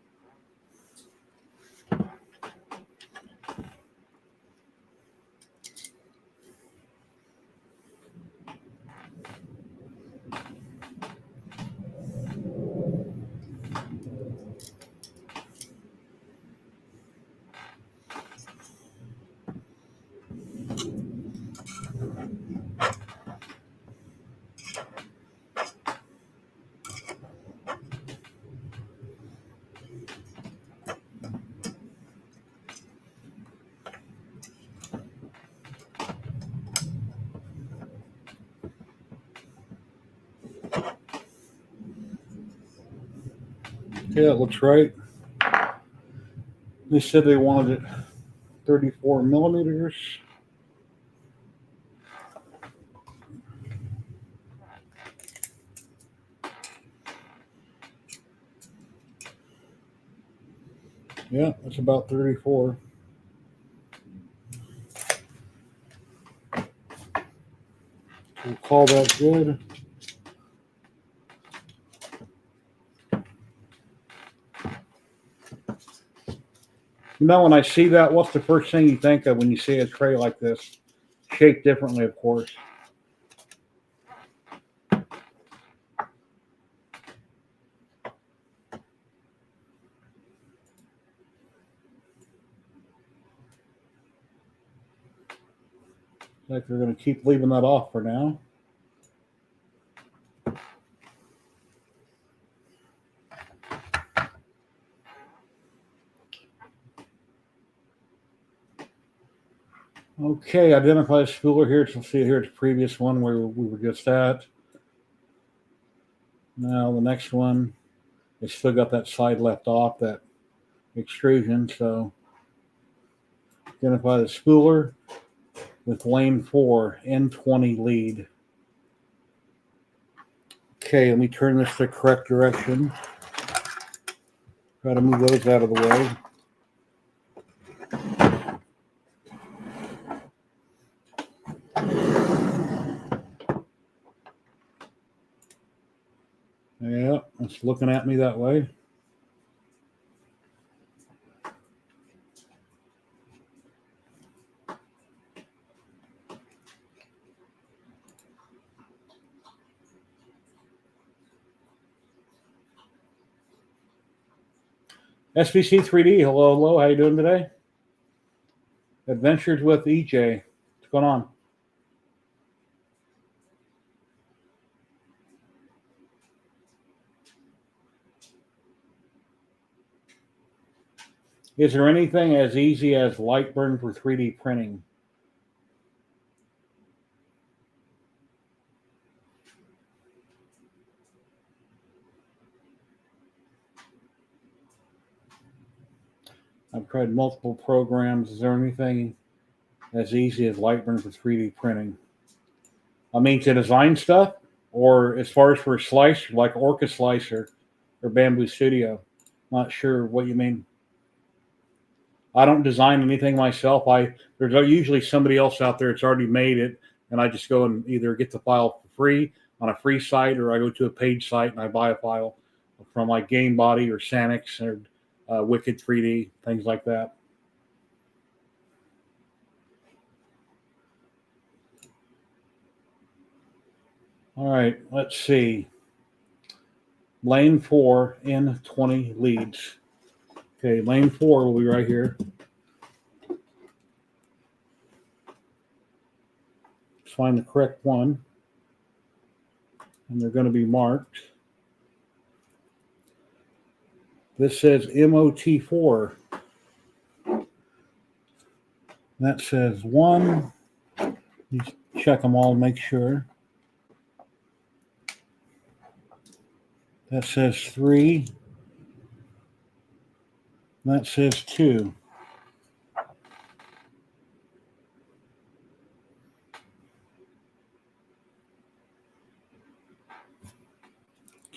Yeah, it looks right. They said they wanted it 34 millimeters. Yeah, that's about 34. We'll call that good. You know, when I see that, what's the first thing you think of when you see a tray like this? Shaped differently, of course. Like they're going to keep leaving that off for now. Okay, identify the spooler here. So see it here, it's the previous one where we were just at. Now the next one, they still got that side left off, that extrusion. So identify the spooler with lane 4, N20 lead. Okay, let me turn this the correct direction. Try to move those out of the way. Yeah, it's looking at me that way. SBC 3D, hello, hello. How you doing today? Adventures with EJ. What's going on? Is there anything as easy as Lightburn for 3D printing? I've tried multiple programs. Is there anything as easy as Lightburn for 3D printing? I mean, to design stuff, or as far as for a slice, like Orca Slicer or Bamboo Studio? Not sure what you mean. I don't design anything myself. There's usually somebody else out there that's already made it, and I just go and either get the file for free on a free site, or I go to a paid site and I buy a file from like Game Body or Sanix or Wicked 3D, things like that. All right, let's see. Lane 4 in 20 leads. Okay, lane 4 will be right here. Let's find the correct one. And they're going to be marked. This says MOT4. That says 1. Just check them all, make sure. That says 3. That says 2.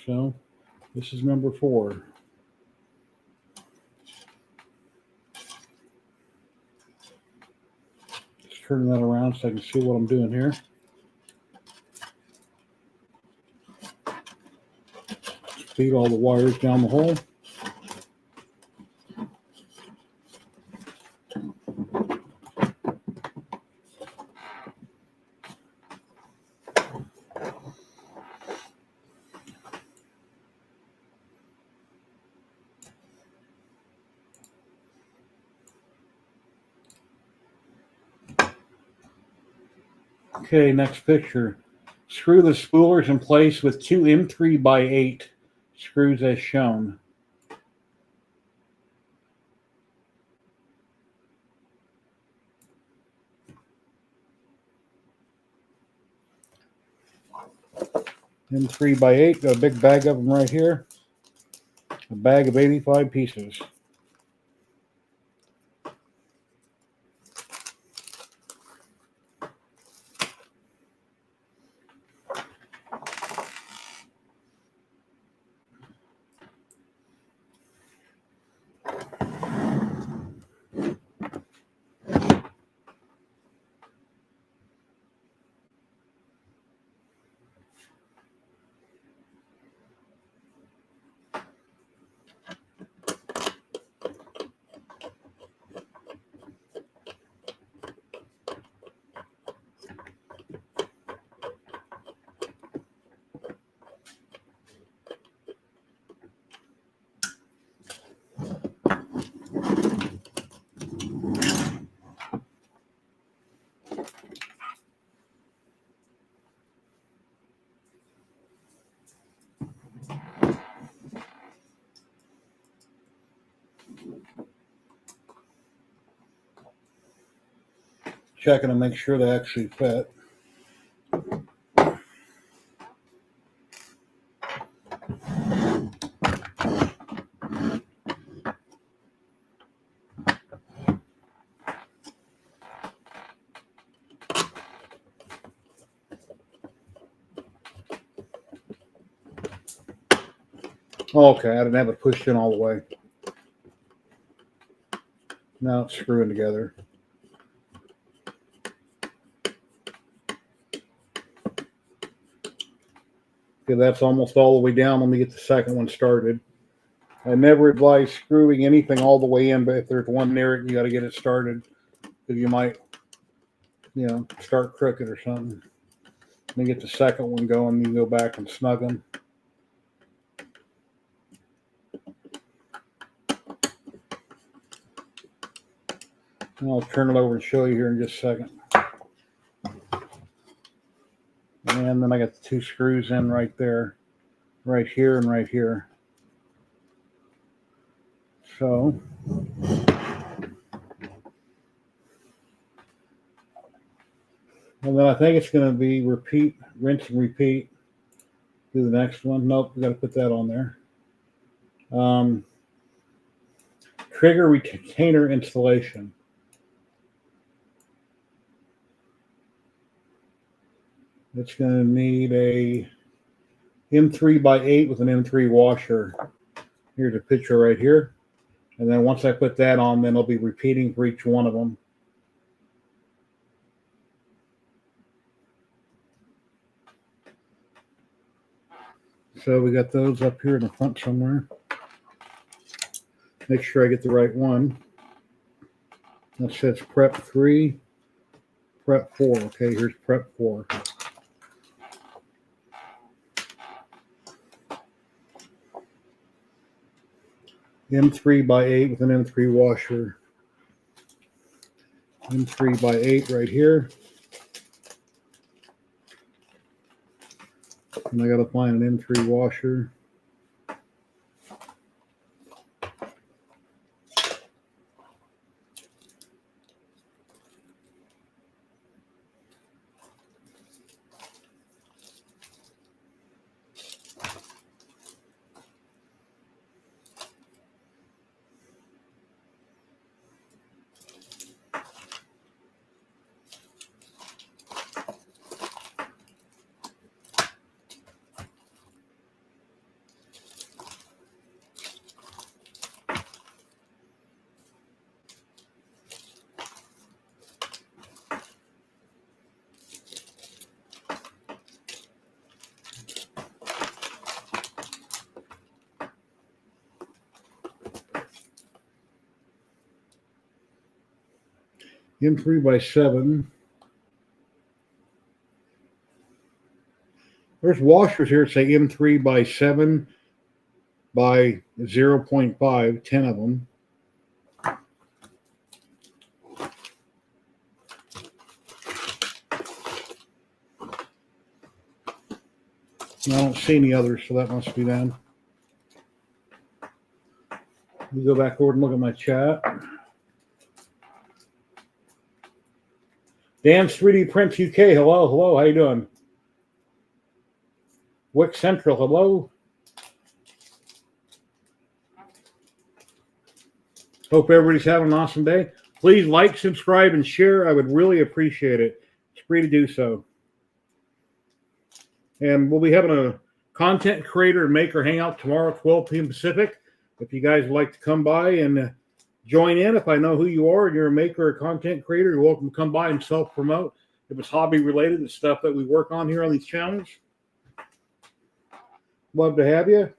So this is number 4. Just turn that around so I can see what I'm doing here. Feed all the wires down the hole. Okay, next picture. Screw the spoolers in place with 2 M3x8 screws as shown. M3x8, got a big bag of them right here. A bag of 85 pieces. Checking to make sure they actually fit. Okay, I didn't have it pushed in all the way. Now it's screwing together. Okay, that's almost all the way down. Let me get the second one started. I never advise screwing anything all the way in, but if there's one near it, you got to get it started because you might, start crooked or something. Let me get the second one going. You can go back and snug them. And I'll turn it over and show you here in just a second. And then I got the two screws in right there, right here and right here. So and then I think it's going to be repeat, rinse and repeat. Do the next one. Nope, we got to put that on there. Trigger retainer installation. It's going to need a M3x8 with an M3 washer. Here's a picture right here. And then once I put that on, then I'll be repeating for each one of them. So we got those up here in the front somewhere. Make sure I get the right one. That says prep 3, prep 4. Okay, here's prep 4. M3x8 with an M3 washer. M3x8 right here. And I got to find an M3 washer. M3x7. There's washers here that say M3x7 by 0.5, 10 of them. I don't see any others, so that must be them. Let me go back over and look at my chat. Dan's 3D Prints UK, hello, hello, how you doing? Wick Central, hello. Hope everybody's having an awesome day. Please like, subscribe, and share. I would really appreciate it. It's free to do so. And we'll be having a content creator and maker hangout tomorrow at 12 p.m. Pacific. If you guys would like to come by and join in, if I know who you are and you're a maker or content creator, you're welcome to come by and self-promote. If it's hobby related, the stuff that we work on here on these channels. Love to have you.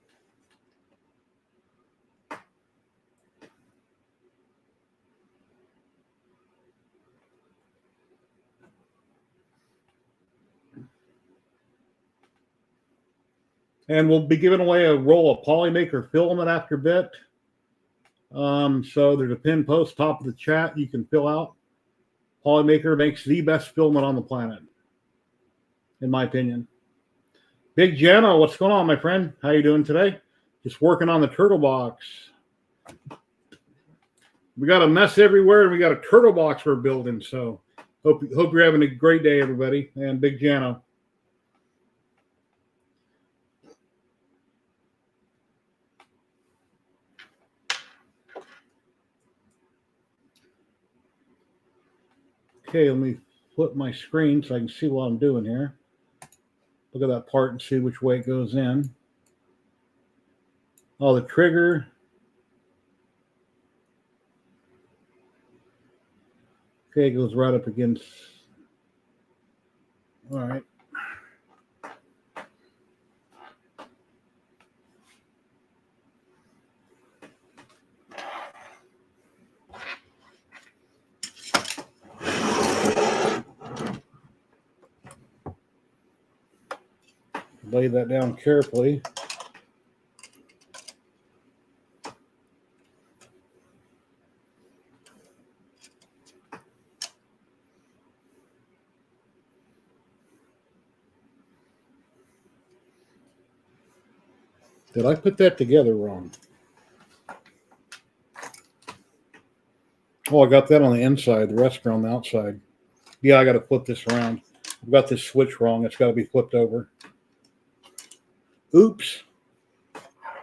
And we'll be giving away a roll of PolyMaker filament after a bit. So there's a pin post top of the chat you can fill out. PolyMaker makes the best filament on the planet, in my opinion. Big Jenna, what's going on, my friend? How you doing today? Just working on the turtle box. We got a mess everywhere, and we got a turtle box we're building. So hope you're having a great day, everybody. And Big Jenna. Okay, let me flip my screen so I can see what I'm doing here. Look at that part and see which way it goes in. Oh, the trigger. Okay, it goes right up against. All right. Lay that down carefully. Did I put that together wrong? Oh, I got that on the inside. The rest are on the outside. Yeah, I got to flip this around. I've got this switch wrong. It's got to be flipped over. Oops.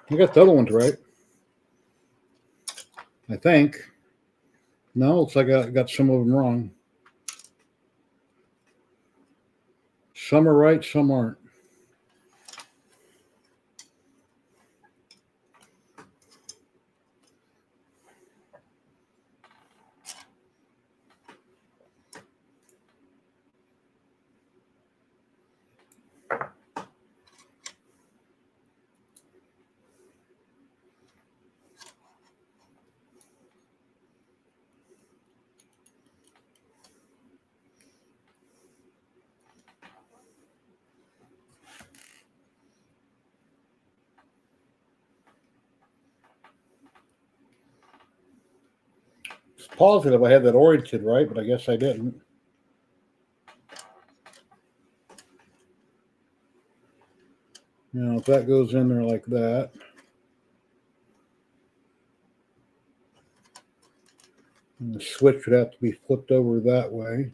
I got the other ones right. I think. No, looks like I got some of them wrong. Some are right, some aren't. It's positive I had that oriented right, but I guess I didn't. Now, if that goes in there like that, and the switch would have to be flipped over that way.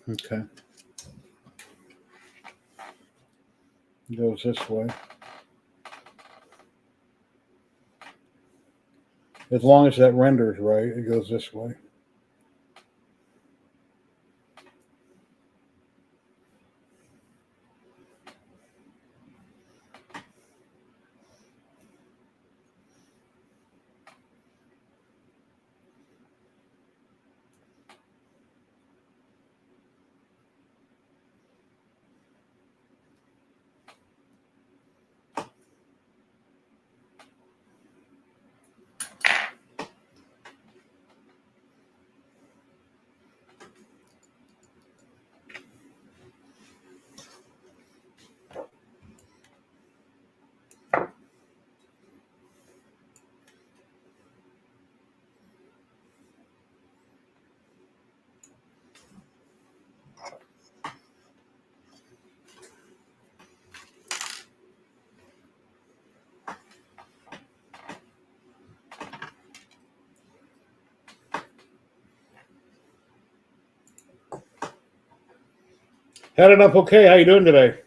Okay. It goes this way. As long as that renders right, it goes this way. Had enough. Okay, how you doing today?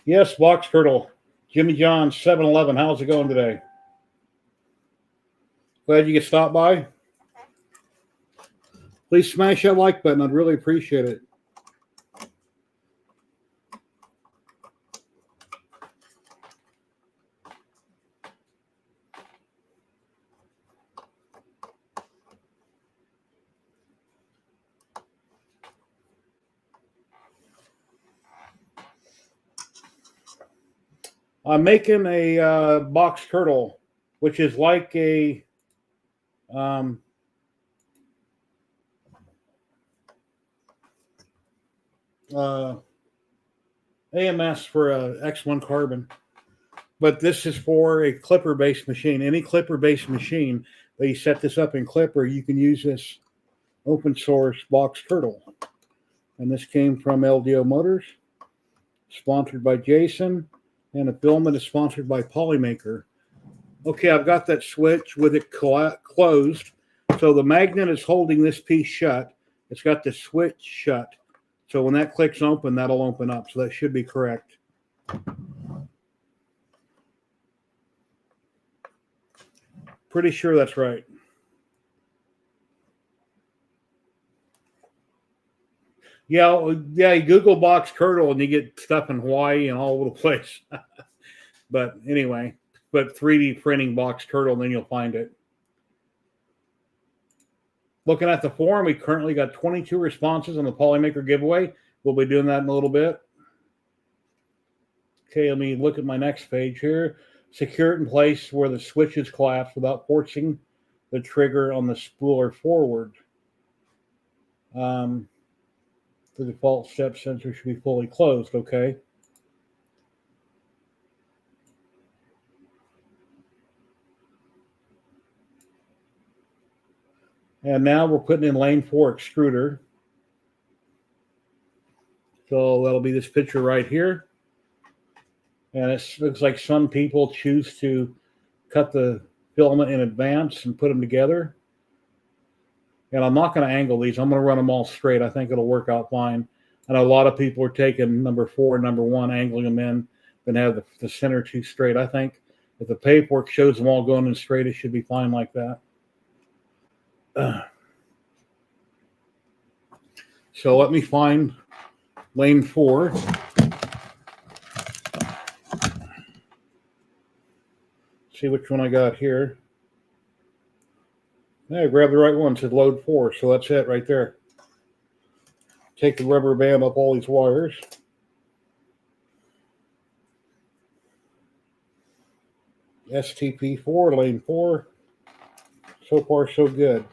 Yes, Box Turtle. Jimmy John's 7-Eleven. How's it going today? Glad you could stop by. Please smash that like button. I'd really appreciate it. I'm making a box turtle, which is like a AMS for a X1 carbon. But this is for a Clipper-based machine. Any Clipper-based machine that you set this up in Clipper, you can use this open source box turtle. And this came from LDO Motors, sponsored by Jason, and the Filament is sponsored by PolyMaker. Okay, I've got that switch with it closed. So the magnet is holding this piece shut. It's got the switch shut. So when that clicks open, that'll open up. So that should be correct. Pretty sure that's right. Yeah, you Google box turtle and you get stuff in Hawaii and all over the place. But anyway, but 3D printing box turtle, and then you'll find it. Looking at the forum, we currently got 22 responses on the PolyMaker giveaway. We'll be doing that in a little bit. Okay, let me look at my next page here. Secure it in place where the switches collapse without forcing the trigger on the spooler forward. The default step sensor should be fully closed, okay? And now we're putting in lane 4 extruder. So that'll be this picture right here. And it looks like some people choose to cut the filament in advance and put them together. And I'm not going to angle these. I'm going to run them all straight. I think it'll work out fine. I know a lot of people are taking number 4 and number 1, angling them in, then have the center 2 straight. I think if the paperwork shows them all going in straight, it should be fine like that. So let me find lane 4. See which one I got here. Yeah, I grabbed the right one. It said load 4, so that's it right there. Take the rubber band up all these wires. STP4, lane 4. So far, so good.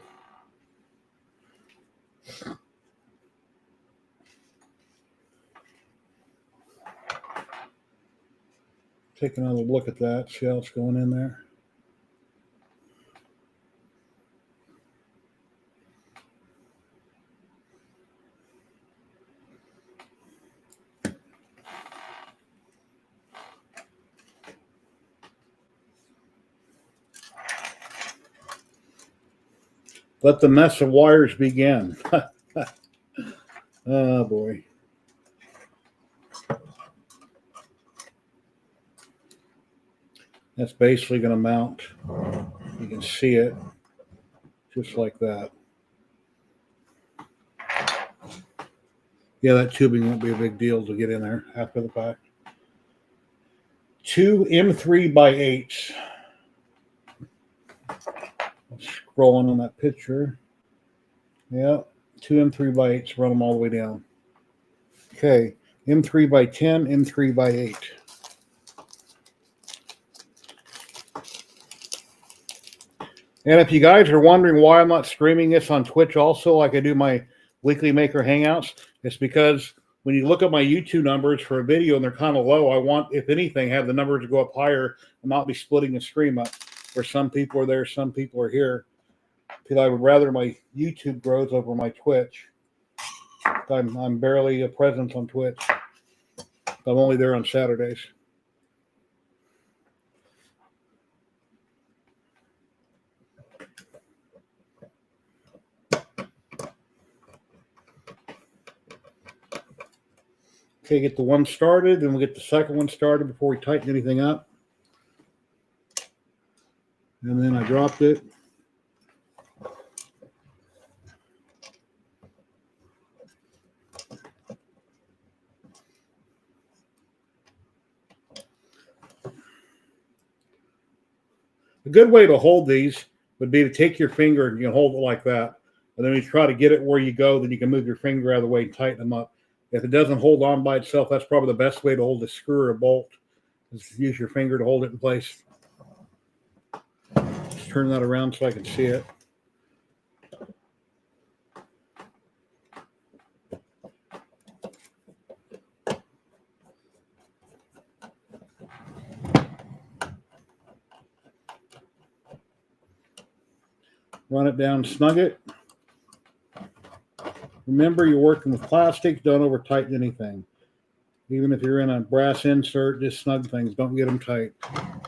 Take another look at that, see how it's going in there. Let the mess of wires begin. Oh boy. That's basically going to mount. You can see it just like that. Yeah, that tubing won't be a big deal to get in there after the fact. 2 M3x8s. Scrolling on that picture. Yeah, 2 M3x8s. Run them all the way down. Okay, M3x10, M3x8. And if you guys are wondering why I'm not streaming this on Twitch also, like I do my weekly Maker Hangouts, it's because when you look at my YouTube numbers for a video and they're kind of low, I want, if anything, have the numbers to go up higher and not be splitting the stream up, where some people are there, some people are here. Because I would rather my YouTube grows over my Twitch. I'm barely a presence on Twitch. I'm only there on Saturdays. Okay, get the one started, then we'll get the second one started before we tighten anything up. And then I dropped it. A good way to hold these would be to take your finger and hold it like that. And then you try to get it where you go, then you can move your finger out of the way and tighten them up. If it doesn't hold on by itself, that's probably the best way to hold a screw or a bolt, is to use your finger to hold it in place. Just turn that around so I can see it. Run it down, snug it. Remember, you're working with plastics. Don't over tighten anything. Even if you're in a brass insert, just snug things. Don't get them tight.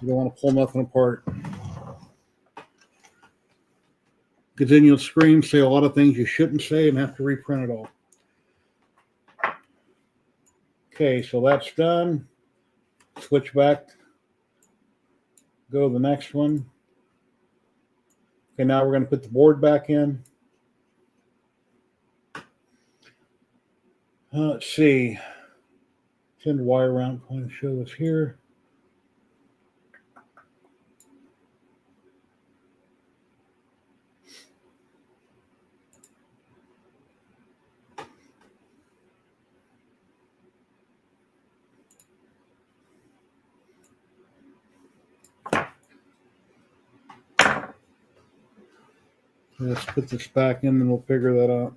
You don't want to pull nothing apart. Because then you'll scream, say a lot of things you shouldn't say, and have to reprint it all. Okay, so that's done. Switch back. Go to the next one. Okay, now we're going to put the board back in. Let's see. Send wire around. I'm going to show us here. Let's put this back in, and we'll figure that out.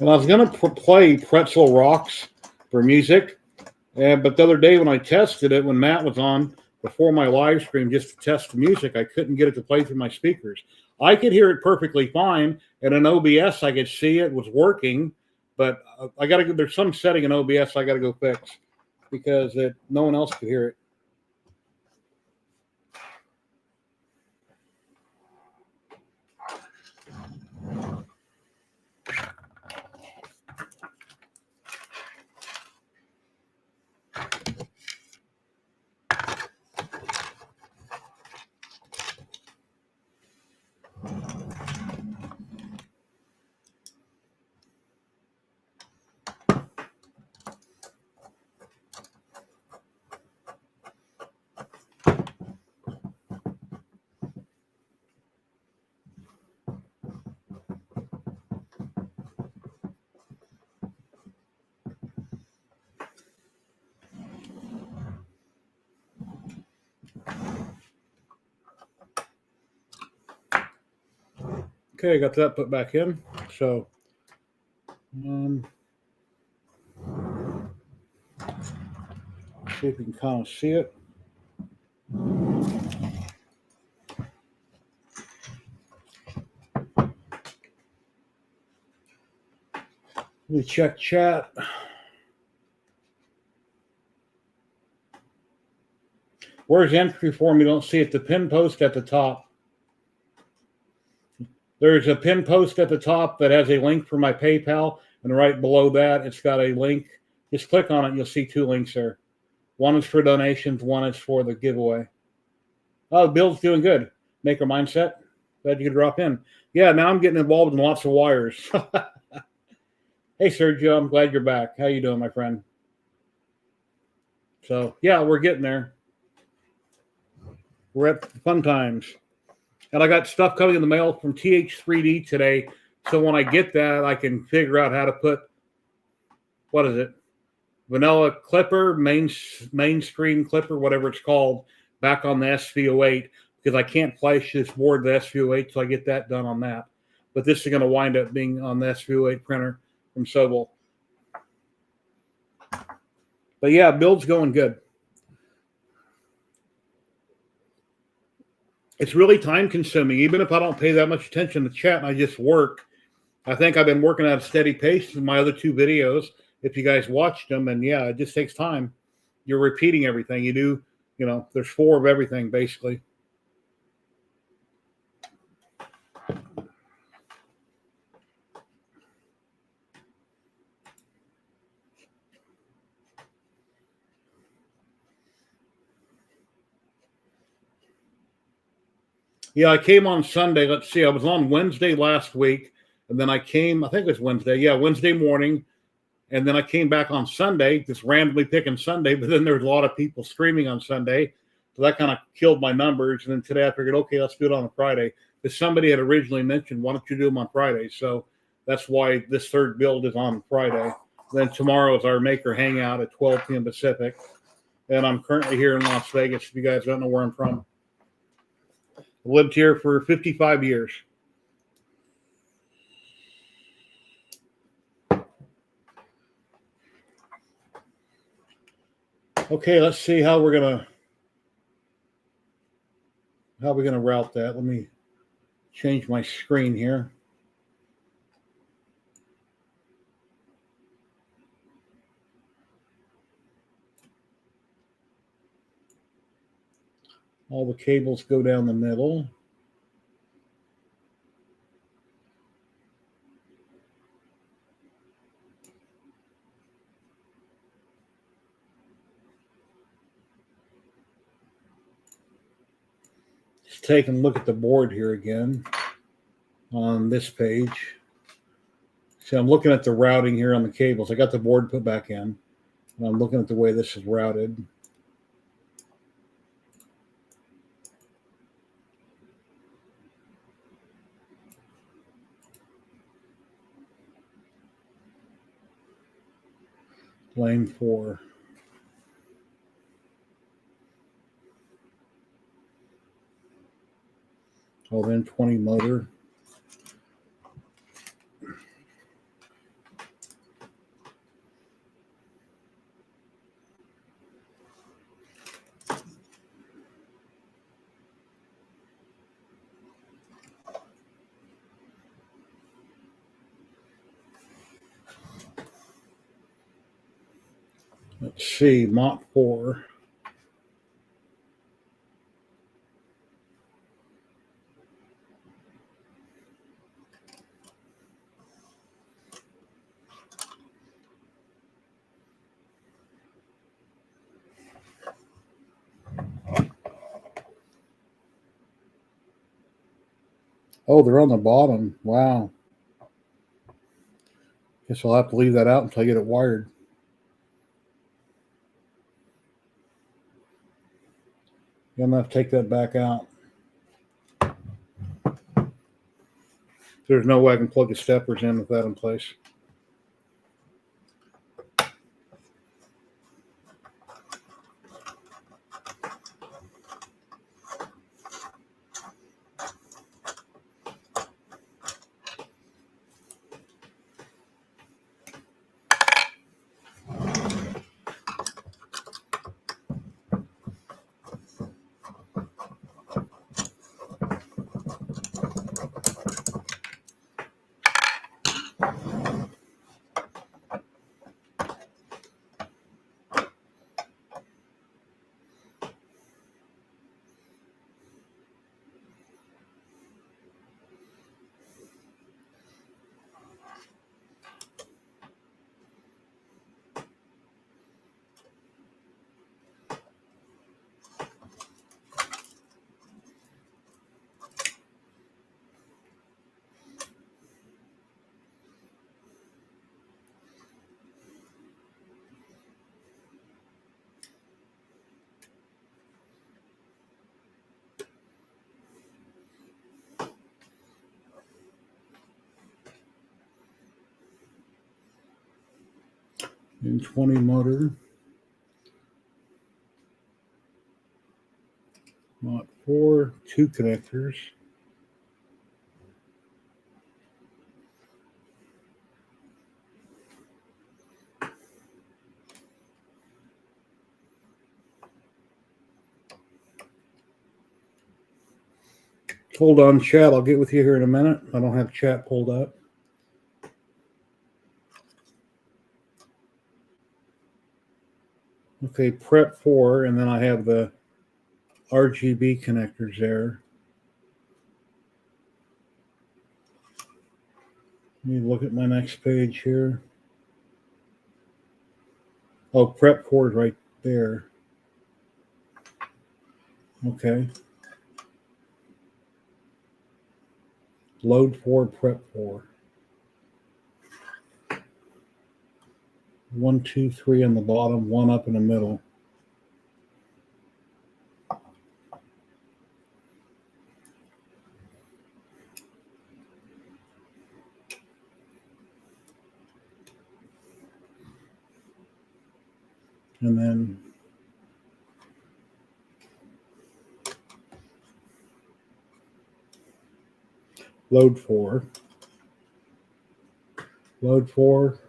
And I was going to play Pretzel Rocks for music, but the other day when I tested it, when Matt was on before my live stream just to test the music, I couldn't get it to play through my speakers. I could hear it perfectly fine, and in OBS I could see it was working, but I got to. There's some setting in OBS I got to go fix because no one else could hear it. Okay, I got that put back in. So, see if you can kind of see it. Let me check chat. Where's entry form? You don't see it. The pin post at the top. There's a pin post at the top that has a link for my PayPal, and right below that, it's got a link. Just click on it, and you'll see two links there. One is for donations, one is for the giveaway. Oh, Bill's doing good. Maker Mindset. Glad you could drop in. Yeah, now I'm getting involved in lots of wires. Hey, Sergio, I'm glad you're back. How you doing, my friend? So, yeah, we're getting there. We're at fun times. And I got stuff coming in the mail from TH3D today. So when I get that, I can figure out how to put, what is it? Vanilla clipper, main screen clipper, whatever it's called, back on the SV08. Because I can't flash this board to the SV08, so I get that done on that. But this is going to wind up being on the SV08 printer from Sobel. But yeah, build's going good. it's really time consuming. Even if I don't pay that much attention to chat and I just work, I think I've been working at a steady pace in my other two videos. If you guys watched them, and yeah, it just takes time. You're repeating everything you do. You know, there's 4 of everything basically. Yeah, I came on Sunday. Let's see, I was on Wednesday last week, and then I came, I think it was Wednesday. Yeah, Wednesday morning. And then I came back on Sunday, just randomly picking Sunday, but then there was a lot of people streaming on Sunday. So that kind of killed my numbers. And then today I figured, okay, let's do it on a Friday. Because somebody had originally mentioned, why don't you do them on Friday? So that's why this third build is on Friday. Then tomorrow is our Maker Hangout at 12 p.m. Pacific. And I'm currently here in Las Vegas. If you guys don't know where I'm from, I've lived here for 55 years. Okay, let's see how we're gonna route that. Let me change my screen here. All the cables go down the middle. Just take a look at the board here again on this page. See, I'm looking at the routing here on the cables. I got the board put back in, and I'm looking at the way this is routed. Lane 4. Oh, then 20 motor. Let's see, Mach 4. Oh, they're on the bottom. Wow. Guess I'll have to leave that out until I get it wired. I'm going to have to take that back out. There's no way I can plug the steppers in with that in place. And 20 motor. Mach 4, 2 connectors. Hold on, chat. I'll get with you here in a minute. I don't have chat pulled up. Okay, prep 4, and then I have the RGB connectors there. Let me look at my next page here. Oh, prep 4 is right there. Okay. Load 4, prep 4. 1, 2, 3 on the bottom, 1 up in the middle. And then load 4. Load 4.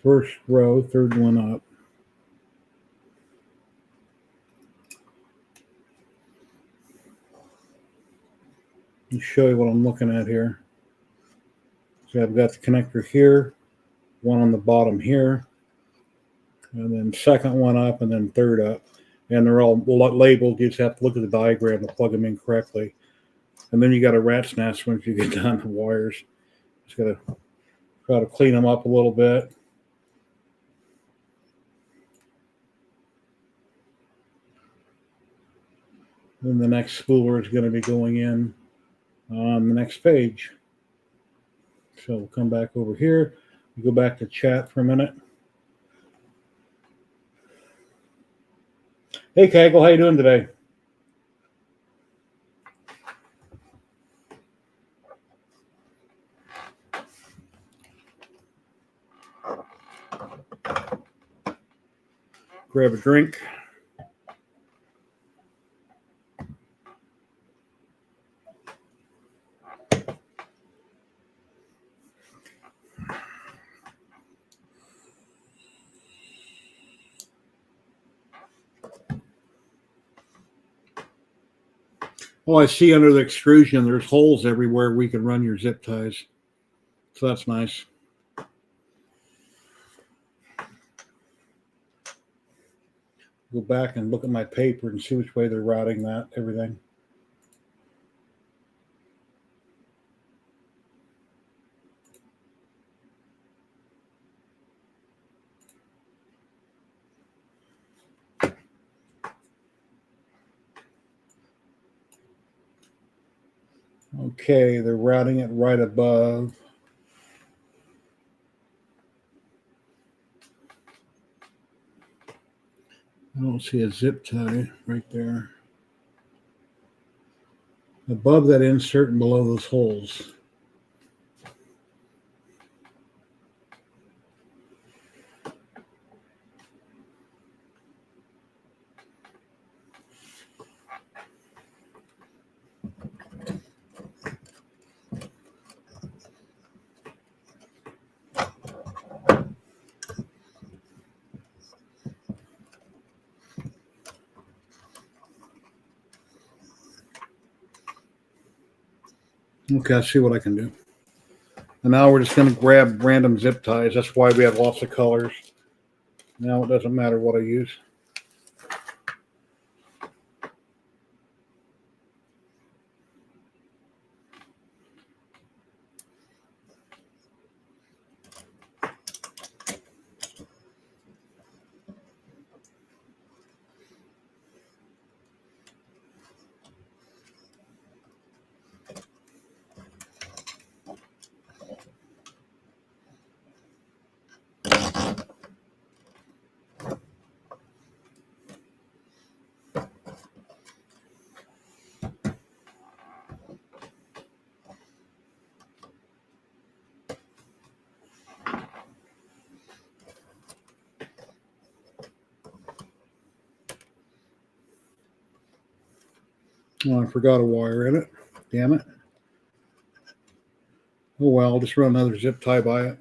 First row, third one up. Let me show you what I'm looking at here. So I've got the connector here, one on the bottom here, and then second one up, and then third up. And they're all labeled. You just have to look at the diagram to plug them in correctly. And then you got a rat's nest once you get done the wires. Just got to try to clean them up a little bit. Then the next spooler is going to be going in on the next page. So we'll come back over here. We'll go back to chat for a minute. Hey, Kegel, how you doing today? Grab a drink. Oh, I see under the extrusion, there's holes everywhere we can run your zip ties. So that's nice. Go back and look at my paper and see which way they're routing that, everything. Okay, they're routing it right above. I don't see a zip tie right there. Above that insert and below those holes. Okay, I see what I can do. And now we're just going to grab random zip ties. That's why we have lots of colors. Now it doesn't matter what I use. Oh, I forgot a wire in it. Damn it. Oh well, I'll just run another zip tie by it.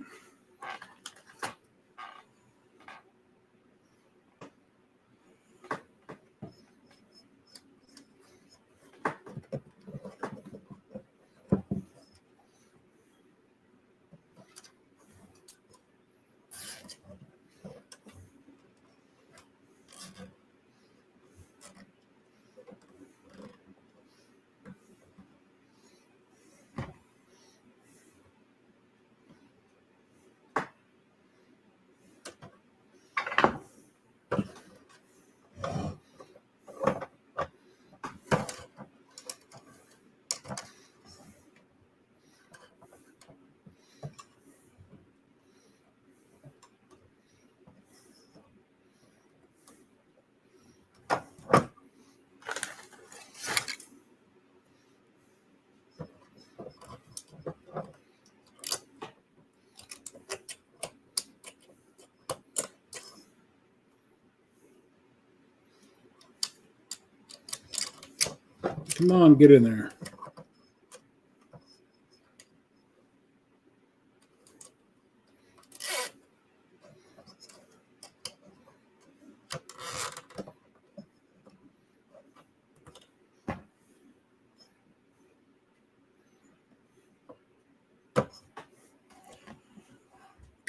Come on, get in there.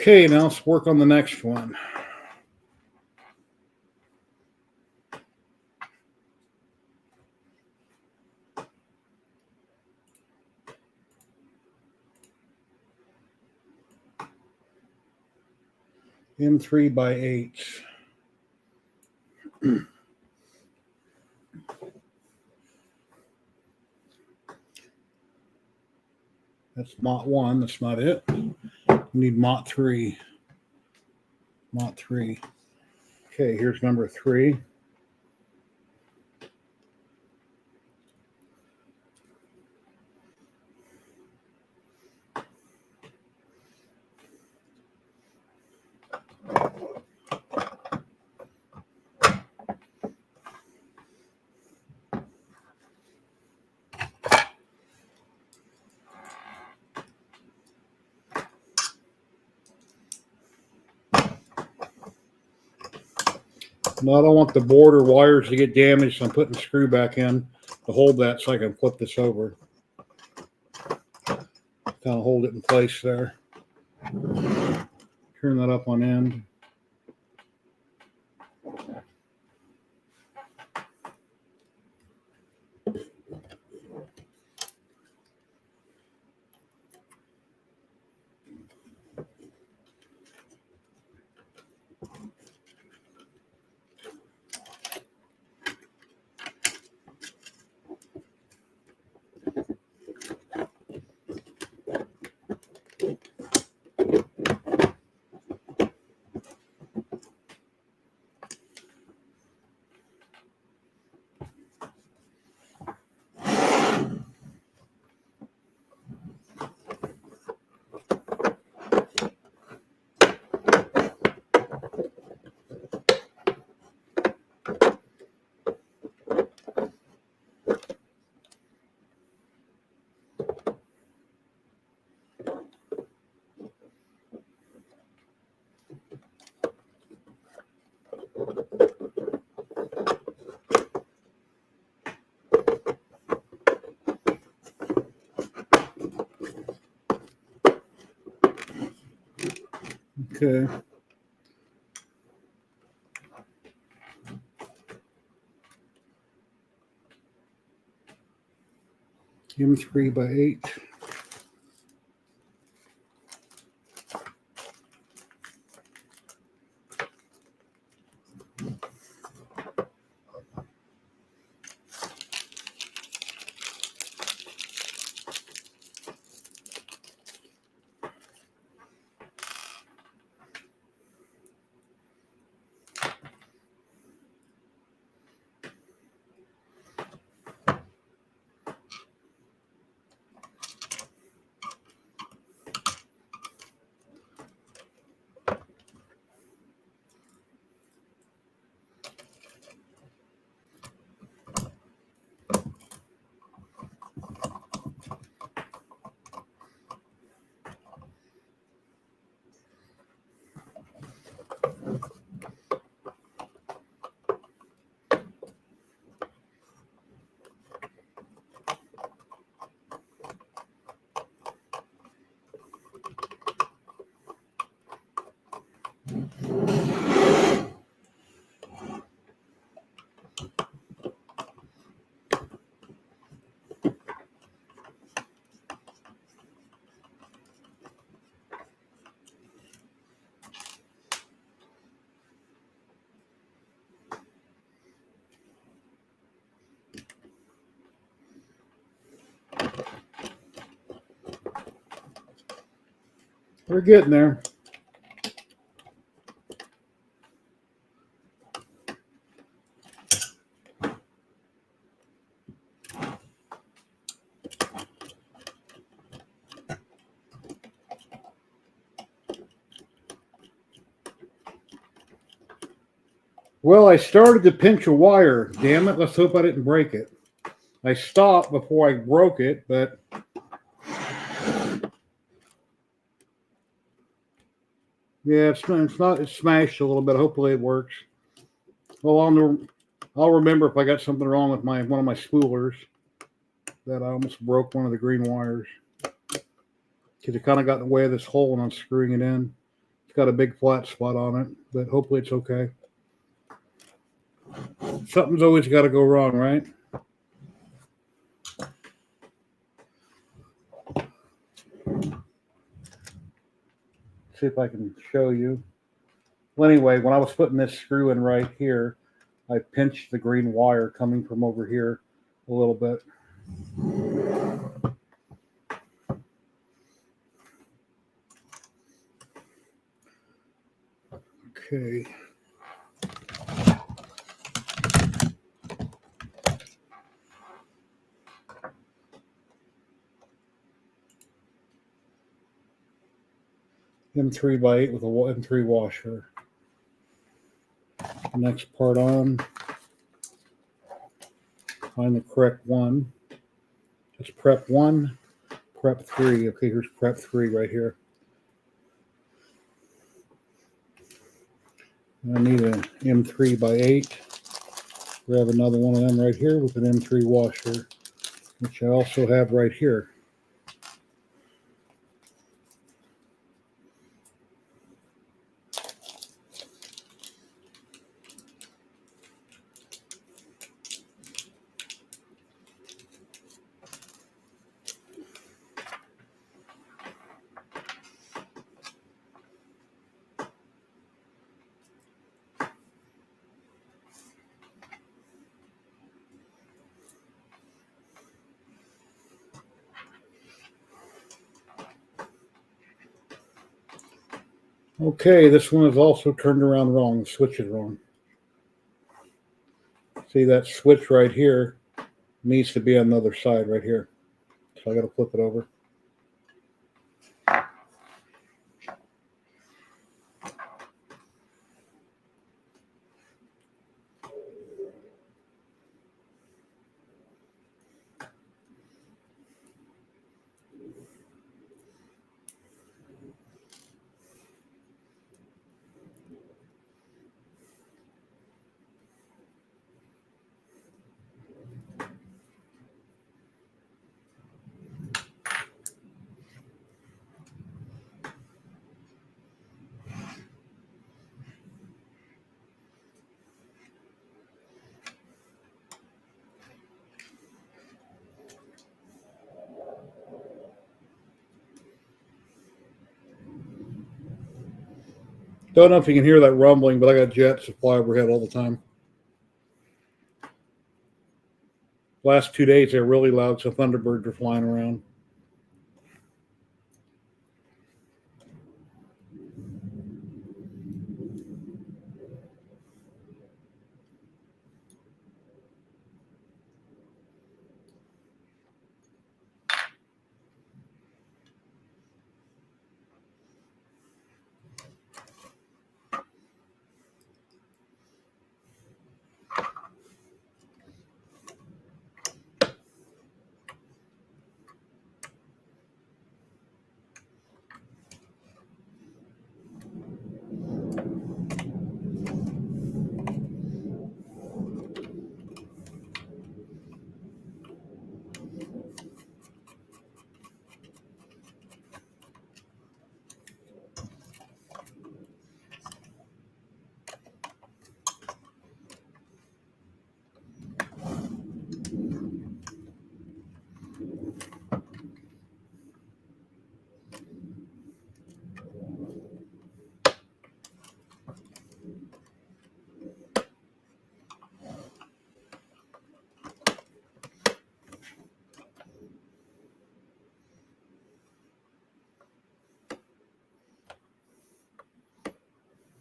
Okay, now let's work on the next one. M3 by 8. That's Mott 1. That's not it. We need Mott 3. Mott 3. Okay, here's number 3. Now I don't want the board or wires to get damaged, so I'm putting the screw back in to hold that so I can flip this over. Kind of hold it in place there. Turn that up on end. Okay. M3 by 8. We're getting there. Well, I started to pinch a wire. Damn it. Let's hope I didn't break it. I stopped before I broke it, but yeah, it's smashed a little bit. Hopefully it works. Well, I'll remember if I got something wrong with one of my spoolers that I almost broke one of the green wires because it kind of got in the way of this hole when I'm screwing it in. It's got a big flat spot on it, but hopefully it's okay. Something's always got to go wrong, right? See if I can show you. Well, anyway, when I was putting this screw in right here, I pinched the green wire coming from over here a little bit. Okay. M3x8 with a M3 washer. Next part on. Find the correct one. It's prep 1, prep 3. Okay, here's prep 3 right here. I need an M3x8. Grab another one of them right here with an M3 washer, which I also have right here. Okay, this one is also turned around wrong. The switch is wrong. See that switch right here needs to be on the other side right here. So I got to flip it over. Don't know if you can hear that rumbling, but I got jets that fly overhead all the time. Last 2 days they're really loud, so Thunderbirds are flying around.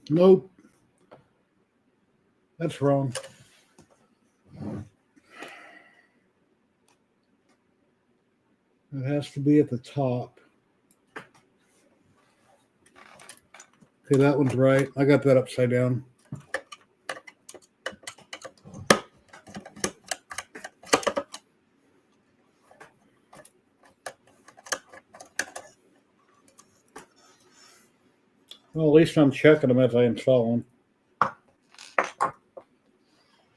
Nope. That's wrong. It has to be at the top. Okay, that one's right. I got that upside down. Well, at least I'm checking them as I install them.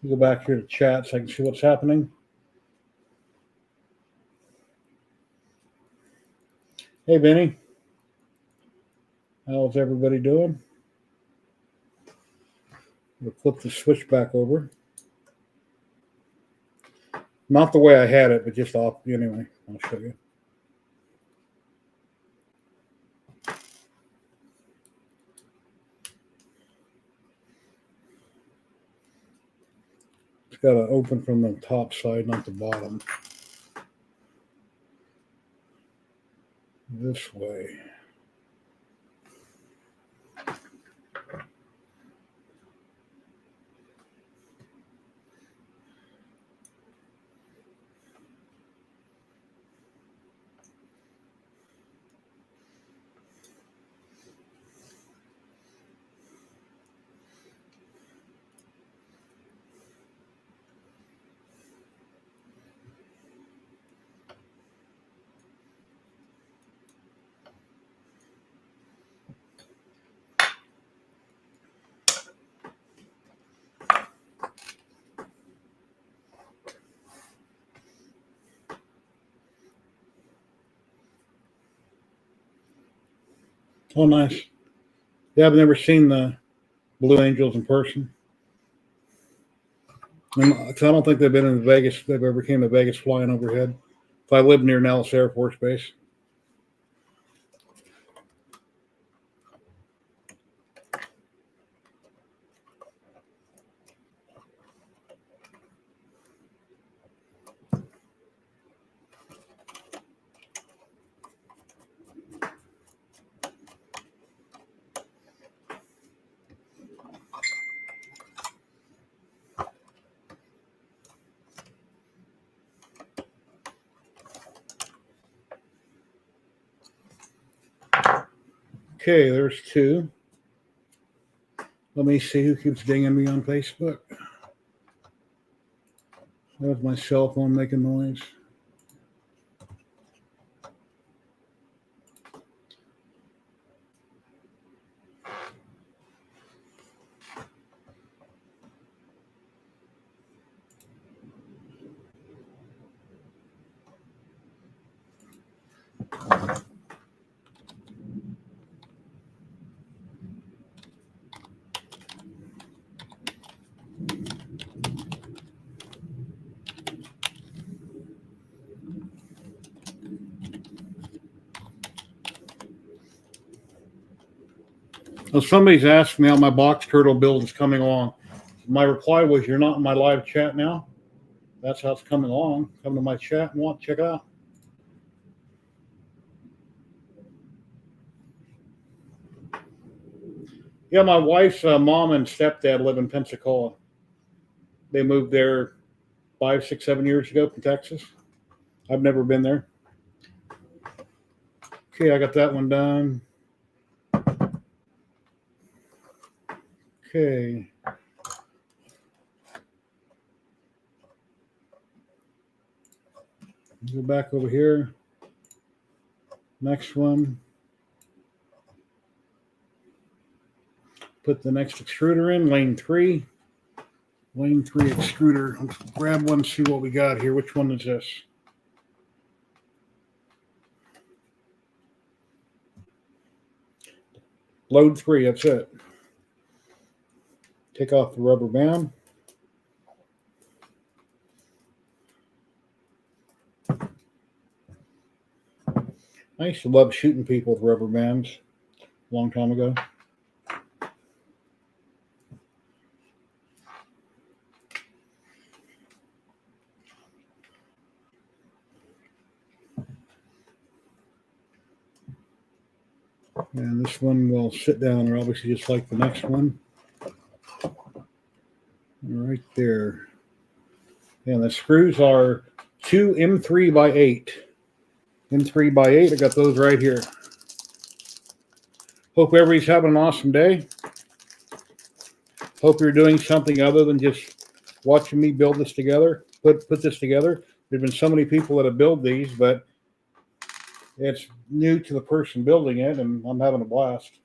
Go back here to chat so I can see what's happening. Hey, Benny. How's everybody doing? We'll flip the switch back over. Not the way I had it, but just off. Anyway, I'll show you. It's got to open from the top side, not the bottom. This way. Oh, nice. Yeah, I've never seen the Blue Angels in person. I don't think they've been in Vegas. They've ever came to Vegas flying overhead. If I live near Nellis Air Force Base. Okay, there's two. Let me see who keeps dinging me on Facebook. That's my cell phone making noise. Well, somebody's asked me how my box turtle build is coming along. My reply was, "You're not in my live chat now." That's how it's coming along. Come to my chat and check it out. Yeah, my wife's mom and stepdad live in Pensacola. They moved there 5, 6, 7 years ago from Texas. I've never been there. Okay, I got that one done. Okay. Go back over here. Next one. Put the next extruder in, lane 3. Lane 3 extruder. Let's grab one, see what we got here. Which one is this? Load 3, that's it. Take off the rubber band. I used to love shooting people with rubber bands a long time ago. And this one will sit down there, obviously, just like the next one. Right there. And the screws are 2 M3 by 8. M3 by 8. I got those right here. Hope everybody's having an awesome day. Hope you're doing something other than just watching me build this together. Put this together. There's been so many people that have built these, but it's new to the person building it, and I'm having a blast.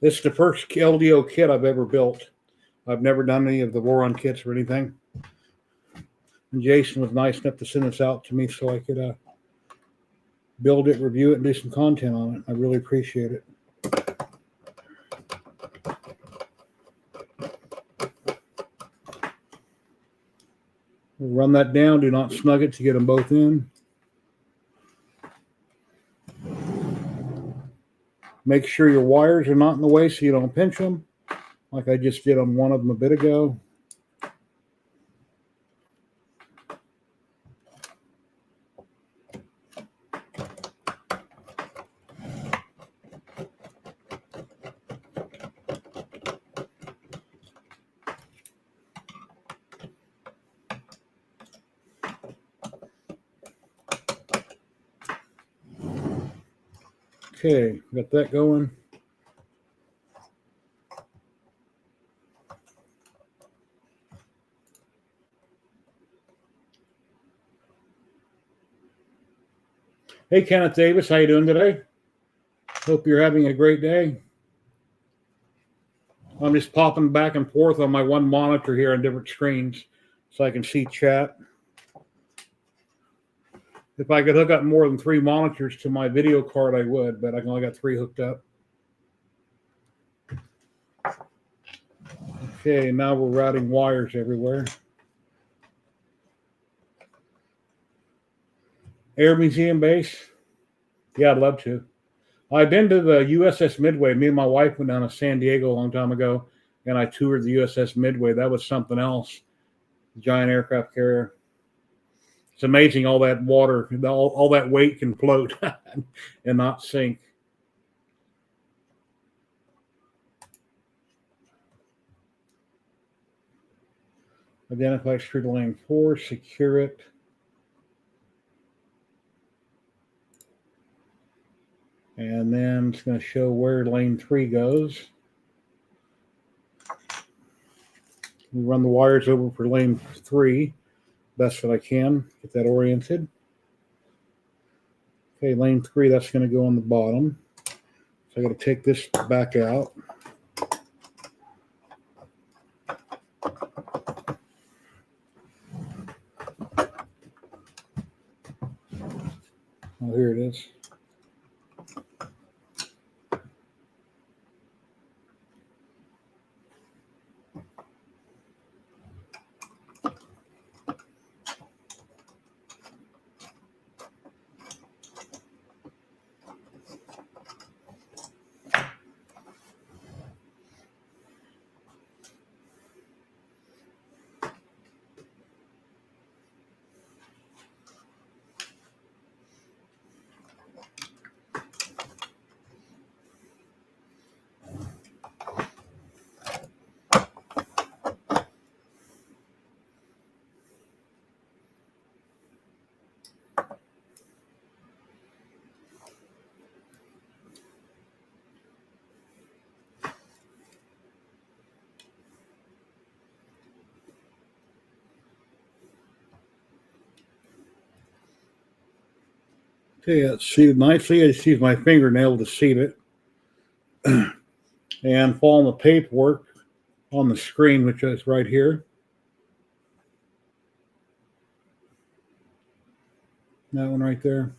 This is the first LDO kit I've ever built. I've never done any of the Voron kits or anything. And Jason was nice enough to send this out to me so I could build it, review it, and do some content on it. I really appreciate it. We'll run that down. Do not snug it to get them both in. Make sure your wires are not in the way so you don't pinch them, like I just did on one of them a bit ago. Okay, got that going. Hey, Kenneth Davis, how you doing today? Hope you're having a great day. I'm just popping back and forth on my one monitor here on different screens so I can see chat. If I could hook up more than 3 monitors to my video card, I would, but I only got 3 hooked up. Okay, now we're routing wires everywhere. Air Museum base? Yeah, I'd love to. I've been to the USS Midway. Me and my wife went down to San Diego a long time ago, and I toured the USS Midway. That was something else. Giant aircraft carrier. It's amazing all that water, all that weight can float and not sink. Identify street lane 4, secure it. And then it's going to show where lane 3 goes. We run the wires over for lane 3, best that I can, get that oriented. Okay, lane 3, that's going to go on the bottom. So I got to take this back out. Oh, here it is. Okay, it's seated nicely. I just use my fingernail to seat it. And following the paperwork on the screen, which is right here. That one right there.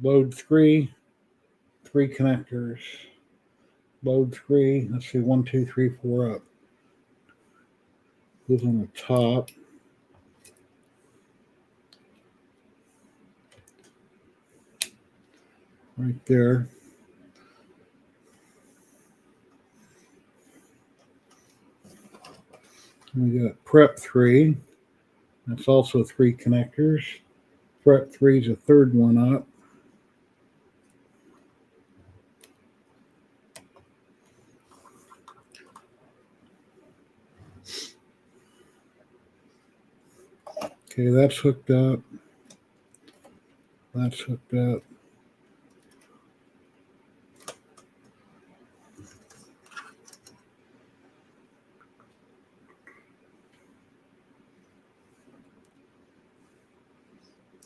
Load 3 connectors. Load 3. Let's see, 1, 2, 3, 4 up. Goes on the top. Right there. We got prep 3. That's also 3 connectors. Prep 3 is the third one up. Okay, that's hooked up. That's hooked up.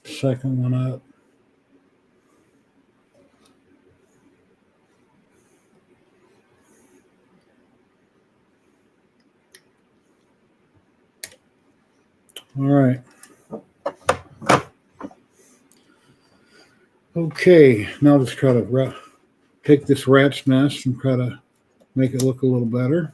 Second one up. All right. Okay, now let's try to take this rat's nest and try to make it look a little better.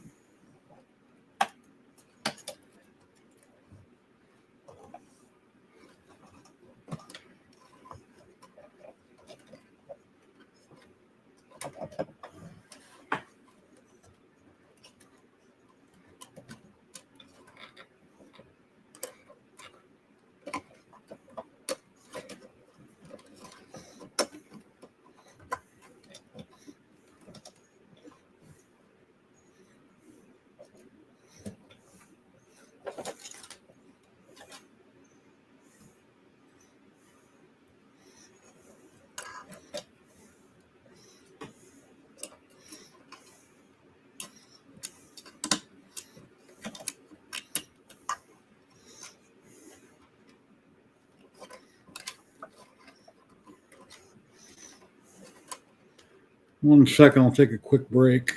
One second, I'll take a quick break.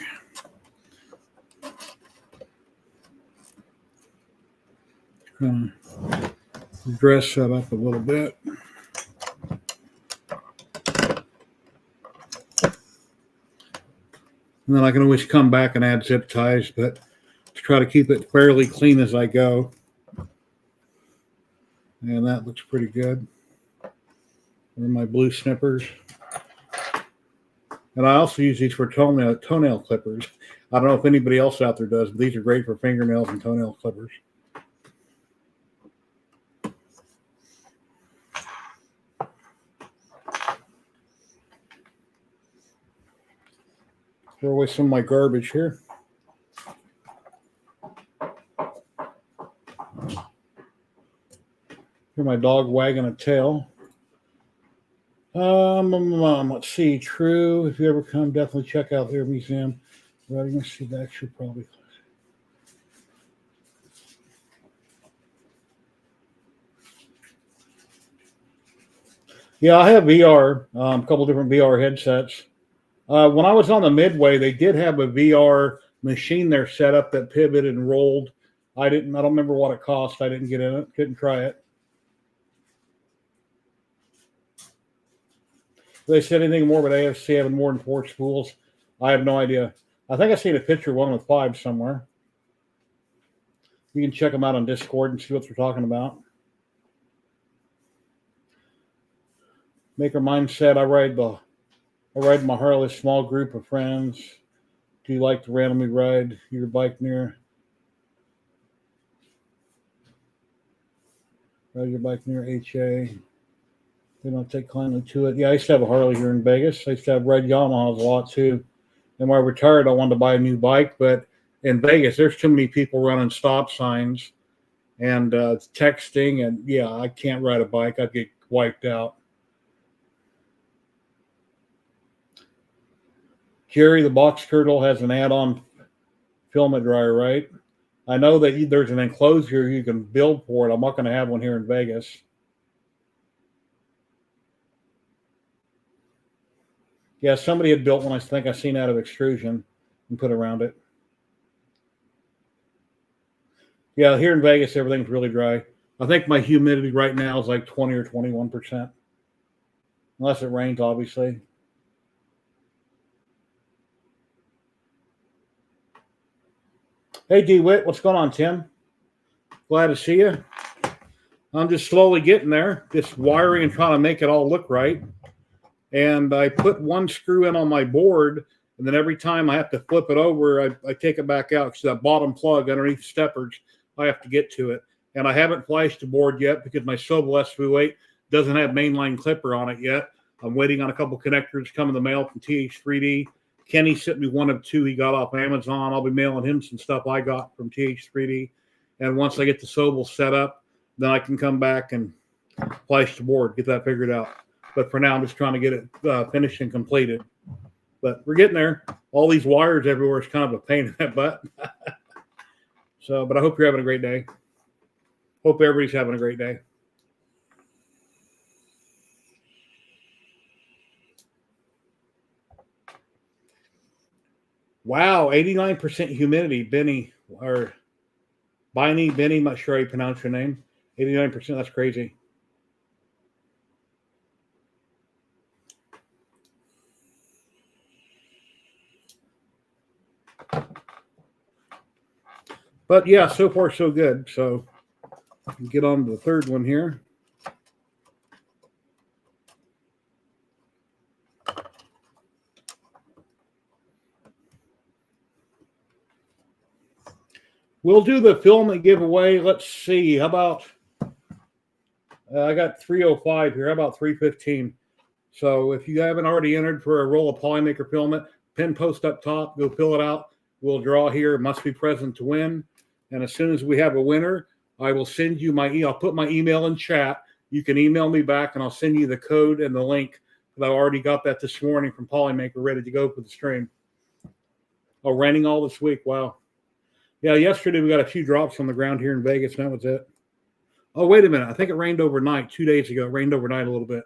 Kind of dress that up a little bit. And then I can always come back and add zip ties, but to try to keep it fairly clean as I go. And that looks pretty good. There are my blue snippers. And I also use these for toenail clippers. I don't know if anybody else out there does, but these are great for fingernails and toenail clippers. Throw away some of my garbage here. Hear my dog wagging a tail. Let's see. True. If you ever come, definitely check out their museum. Right, I'm gonna see that should probably. Yeah, I have VR. A couple different VR headsets. When I was on the Midway, they did have a VR machine there set up that pivoted and rolled. I don't remember what it cost. I didn't get in it. Couldn't try it. They said anything more about AFC having more than 4 spools? I have no idea. I think I seen a picture of one with 5 somewhere. You can check them out on Discord and see what they're talking about. Maker Mindset. I ride my Harley small group of friends. Do you like to randomly ride your bike near HA? They don't take kindly to it. Yeah, I used to have a Harley here in Vegas. I used to have red Yamahas a lot too. And when I retired, I wanted to buy a new bike, but in Vegas, there's too many people running stop signs and texting, and yeah, I can't ride a bike. I'd get wiped out. Jerry, the box turtle has an add-on filament dryer, right? I know that there's an enclosure you can build for it. I'm not going to have one here in Vegas. Yeah, somebody had built one, I think I seen out of extrusion and put around it. Yeah, here in Vegas, everything's really dry. I think my humidity right now is like 20 or 21%. Unless it rains, obviously. Hey, DeWitt, what's going on, Tim? Glad to see you. I'm just slowly getting there, just wiring and trying to make it all look right. And I put one screw in on my board, and then every time I have to flip it over, I take it back out because that bottom plug underneath steppers, I have to get to it. And I haven't flashed the board yet because my Sobel SV8 doesn't have mainline clipper on it yet. I'm waiting on a couple connectors to come in the mail from TH3D. Kenny sent me one of 2 he got off Amazon. I'll be mailing him some stuff I got from TH3D. And once I get the Sobel set up, then I can come back and flash the board, get that figured out. But for now, I'm just trying to get it finished and completed. But we're getting there. All these wires everywhere is kind of a pain in the butt. So, but I hope you're having a great day. Hope everybody's having a great day. Wow, 89% humidity, Benny, or Benny, I'm not sure how you pronounce your name. 89%, that's crazy. But yeah, so far so good. So get on to the third one here. We'll do the filament giveaway. Let's see. How about I got 305 here. How about 315? So if you haven't already entered for a roll of PolyMaker filament, pin post up top, go fill it out. We'll draw here. Must be present to win. And as soon as we have a winner, I will send you my I'll put my email in chat. You can email me back, and I'll send you the code and the link. But I already got that this morning from PolyMaker, ready to go for the stream. Oh, raining all this week. Wow. Yeah, yesterday we got a few drops on the ground here in Vegas, and that was it. Oh, wait a minute. I think it rained overnight 2 days ago. It rained overnight a little bit,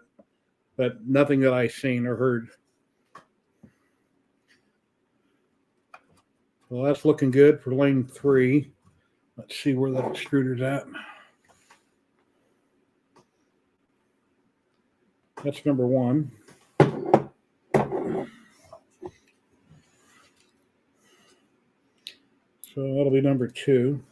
but nothing that I've seen or heard. Well, that's looking good for lane 3. Let's see where that extruder's at. That's number 1. So that'll be number 2.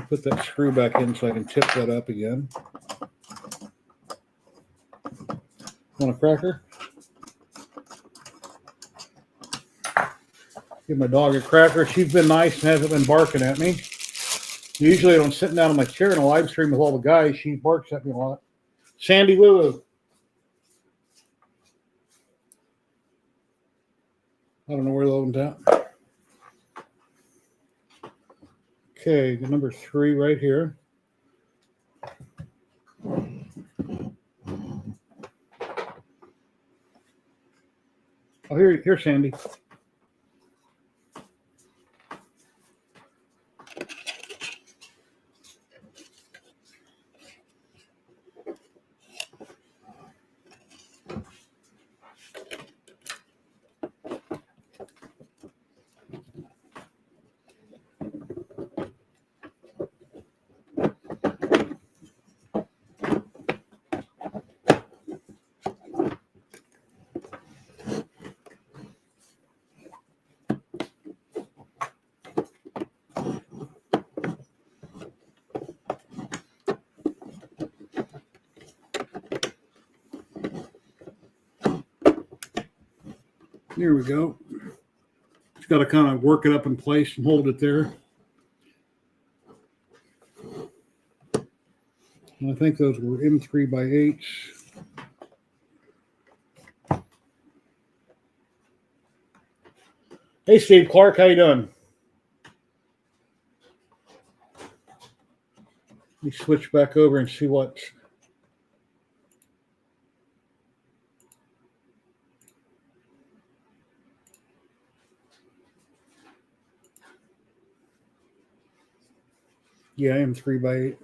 Put that screw back in so I can tip that up again. Want a cracker? Give my dog a cracker. She's been nice and hasn't been barking at me. Usually when I'm sitting down on my chair in a live stream with all the guys, she barks at me a lot. Sandy Lulu. I don't know where the oven's at. Okay, the number 3 right here. Oh, here's Sandy. Here we go. Just got to kind of work it up in place and hold it there. And I think those were M3x8s. Hey, Steve Clark, how you doing? Let me switch back over and see what. Yeah, I am 3x8.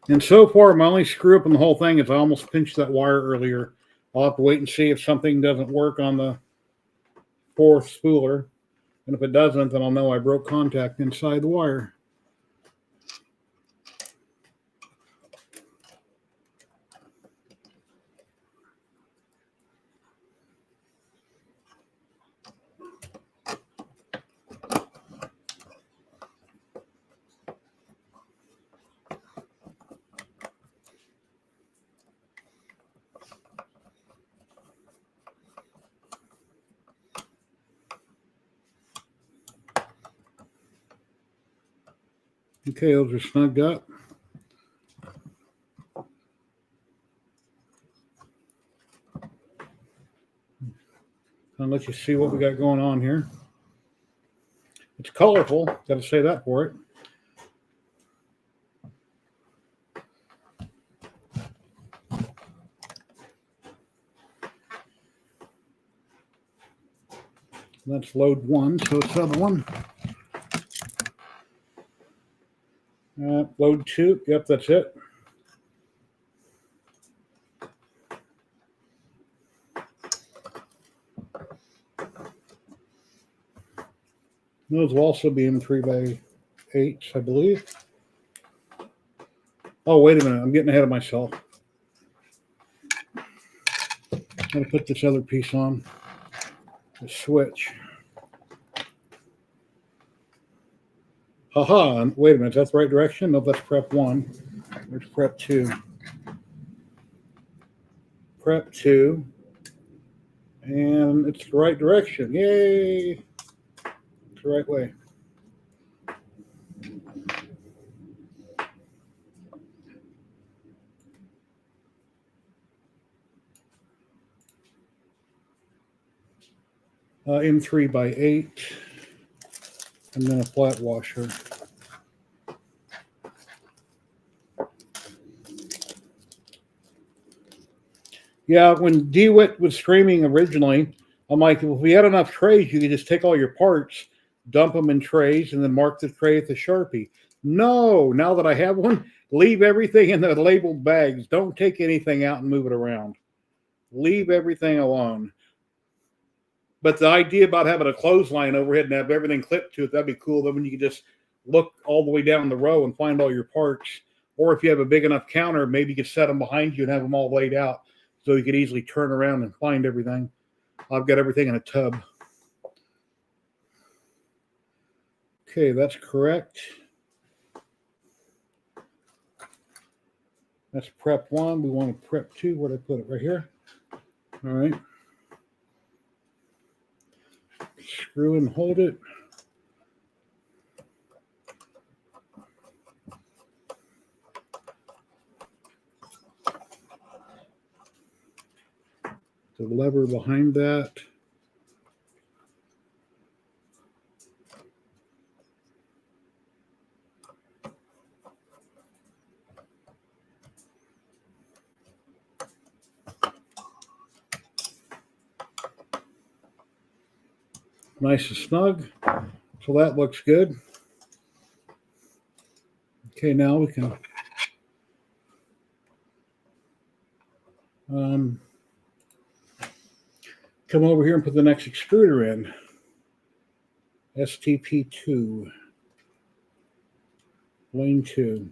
And so far, my only screw up in the whole thing is I almost pinched that wire earlier. I'll have to wait and see if something doesn't work on the 4th spooler. And if it doesn't, then I'll know I broke contact inside the wire. Okay, those are snugged up. I'll let you see what we got going on here. It's colorful, got to say that for it. That's load 1, so it's the other one. Load 2, yep, that's it. Those will also be in 3x8s, I believe. Oh, wait a minute, I'm getting ahead of myself. I'm going to put this other piece on the switch. Haha, wait a minute, that's the right direction? No, that's prep 1. There's prep 2. Prep 2. And it's the right direction. Yay! It's the right way. In 3x8. And then a flat washer. Yeah, when DeWitt was streaming originally, I'm like, well, if we had enough trays, you could just take all your parts, dump them in trays, and then mark the tray with a Sharpie. No, now that I have one, leave everything in the labeled bags. Don't take anything out and move it around. Leave everything alone. But the idea about having a clothesline overhead and have everything clipped to it, that'd be cool. Then when you can just look all the way down the row and find all your parts. Or if you have a big enough counter, maybe you could set them behind you and have them all laid out so you could easily turn around and find everything. I've got everything in a tub. Okay, that's correct. That's prep 1. We want to prep 2. Where'd I put it? Right here. All right. Screw and hold it. The lever behind that. Nice and snug. So that looks good. Okay, now we can come over here and put the next extruder in. STP2. Lane 2.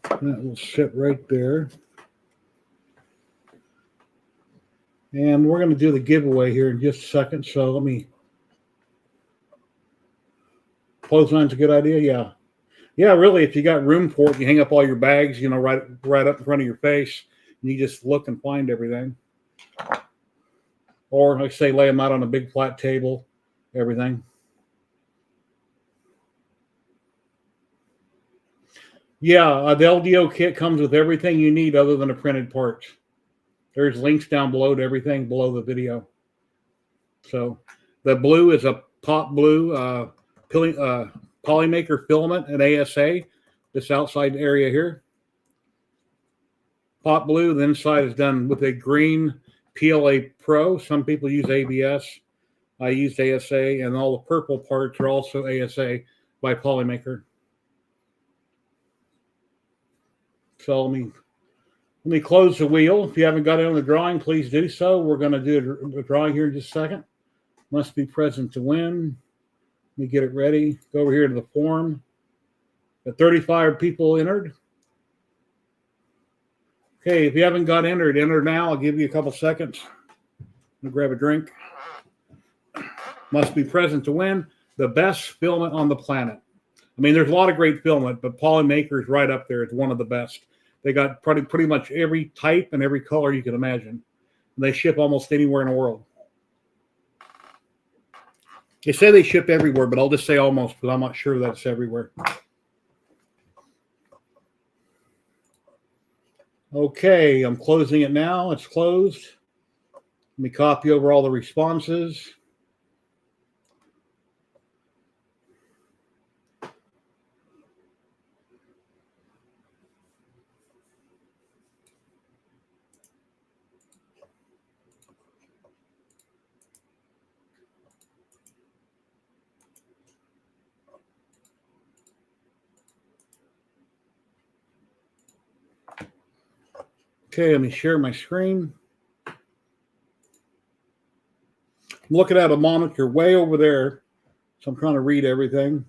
That will sit right there. And we're going to do the giveaway here in just a second. So let me. Clothesline's a good idea? Yeah. Yeah, really, if you got room for it, you hang up all your bags, you know, right up in front of your face. And you just look and find everything. Or, like I say, lay them out on a big flat table, everything. Yeah, the LDO kit comes with everything you need other than a printed parts. There's links down below to everything below the video. So the blue is a pop blue PolyMaker filament and ASA. This outside area here. Pop blue, the inside is done with a green PLA Pro. Some people use ABS. I used ASA, and all the purple parts are also ASA by PolyMaker. So let me close the wheel. If you haven't got it on the drawing, please do so. We're going to do a drawing here in just a second. Must be present to win. Let me get it ready. Go over here to the form. The 35 people entered. Okay, if you haven't got entered, enter now. I'll give you a couple seconds. I'm going to grab a drink. Must be present to win. The best filament on the planet. I mean, there's a lot of great filament, but PolyMaker is right up there. It's one of the best. They got pretty much every type and every color you can imagine. They ship almost anywhere in the world. They say they ship everywhere, but I'll just say almost because I'm not sure that it's everywhere. Okay, I'm closing it now. It's closed. Let me copy over all the responses. Okay, let me share my screen. I'm looking at a monitor way over there, so I'm trying to read everything.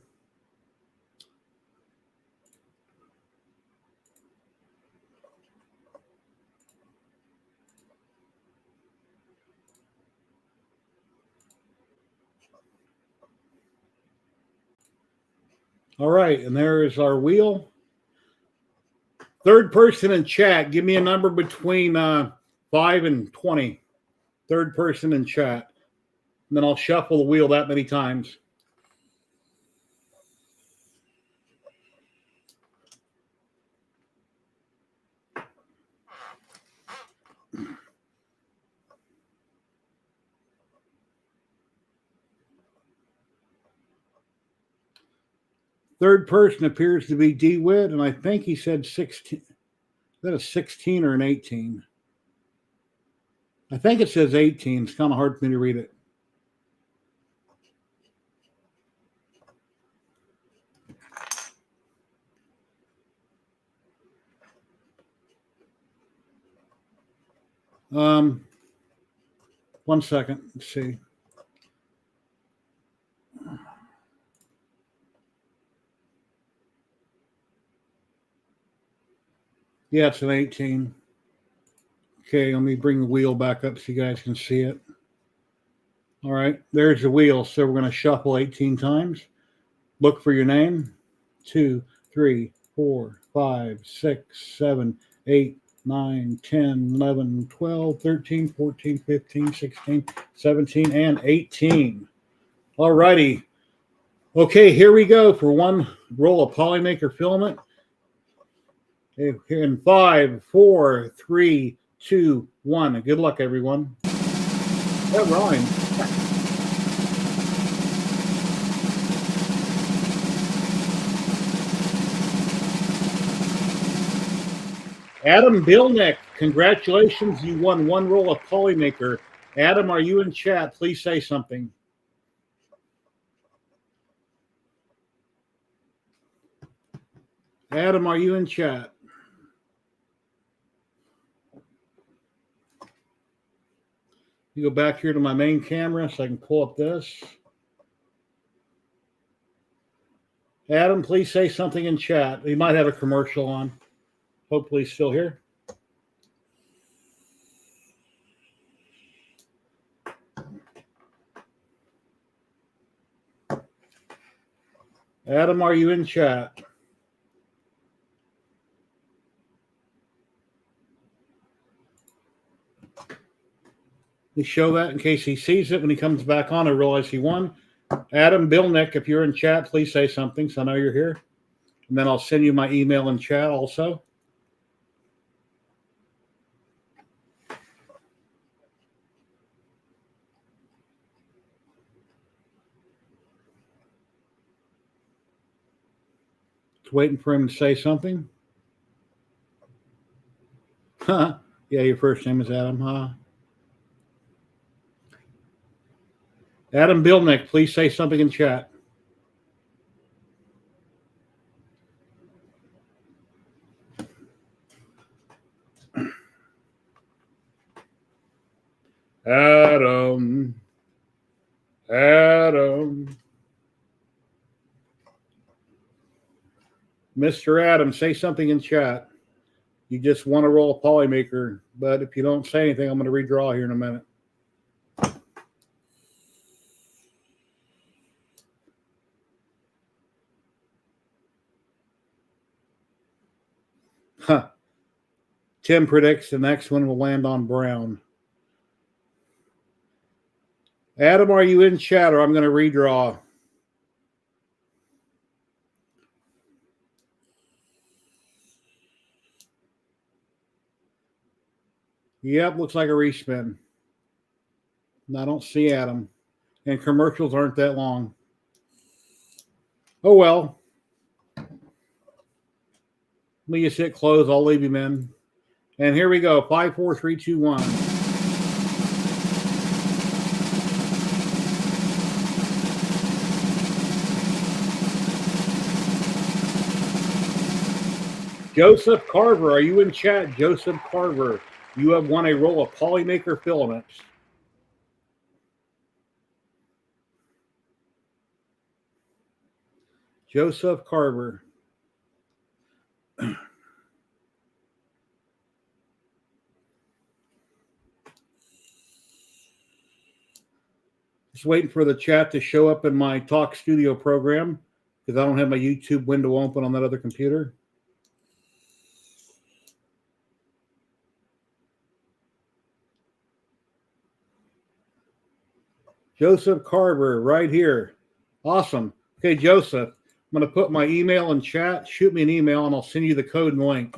All right, and there is our wheel. Third person in chat, give me a number between 5 and 20. Third person in chat. And then I'll shuffle the wheel that many times. Third person appears to be DeWitt, and I think he said 16. Is that a 16 or an 18? I think it says 18. It's kind of hard for me to read it. One second. Let's see. Yeah, it's an 18. Okay, let me bring the wheel back up so you guys can see it. All right, there's the wheel. So we're going to shuffle 18 times. Look for your name. 2, 3, 4, 5, 6, 7, 8, 9, 10, 11, 12, 13, 14, 15, 16, 17, and 18. All righty. Okay, here we go for one roll of PolyMaker filament. In 5, 4, 3, 2, 1. Good luck, everyone. That rhymed. Adam Bilnick, congratulations. You won one roll of PolyMaker. Adam, are you in chat? Please say something. Adam, are you in chat? You go back here to my main camera so I can pull up this. Adam, please say something in chat. He might have a commercial on. Hopefully he's still here. Adam, are you in chat? We show that in case he sees it when he comes back on. I realize he won. Adam Bilnick, if you're in chat, please say something so I know you're here. And then I'll send you my email in chat also. Just waiting for him to say something. Huh? Yeah, your first name is Adam, huh? Adam Bilnick, please say something in chat. Adam. Mr. Adam, say something in chat. You just want to roll a PolyMaker, but if you don't say anything, I'm going to redraw here in a minute. Huh. Tim predicts the next one will land on brown. Adam, are you in chat or I'm going to redraw? Yep, looks like a respin. I don't see Adam. And commercials aren't that long. Oh, well. Let me just hit close. I'll leave him in. And here we go. 5, 4, 3, 2, 1. Joseph Carver, are you in chat? Joseph Carver, you have won a roll of PolyMaker filaments. Joseph Carver. Just waiting for the chat to show up in my Talk Studio program because I don't have my YouTube window open on that other computer. Joseph Carver, right here. Awesome. Okay, Joseph, I'm going to put my email in chat. Shoot me an email and I'll send you the code and link.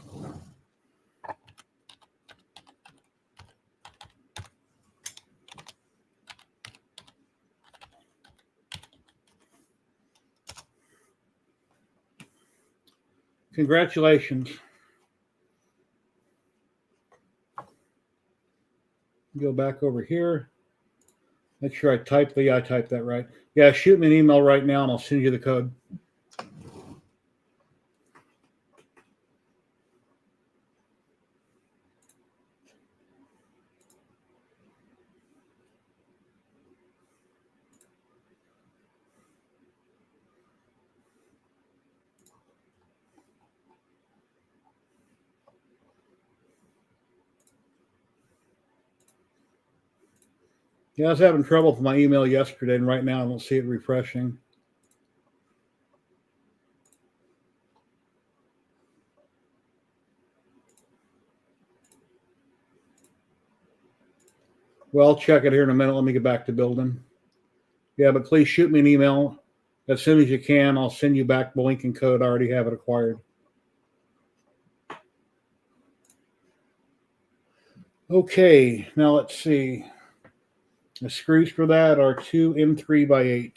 Congratulations. Go back over here. Make sure I typed that right. Yeah, shoot me an email right now and I'll send you the code. Yeah, I was having trouble with my email yesterday, and right now I don't see it refreshing. Well, I'll check it here in a minute. Let me get back to building. Yeah, but please shoot me an email as soon as you can. I'll send you back the link and code. I already have it acquired. Okay, now let's see. The screws for that are 2 M3x8s.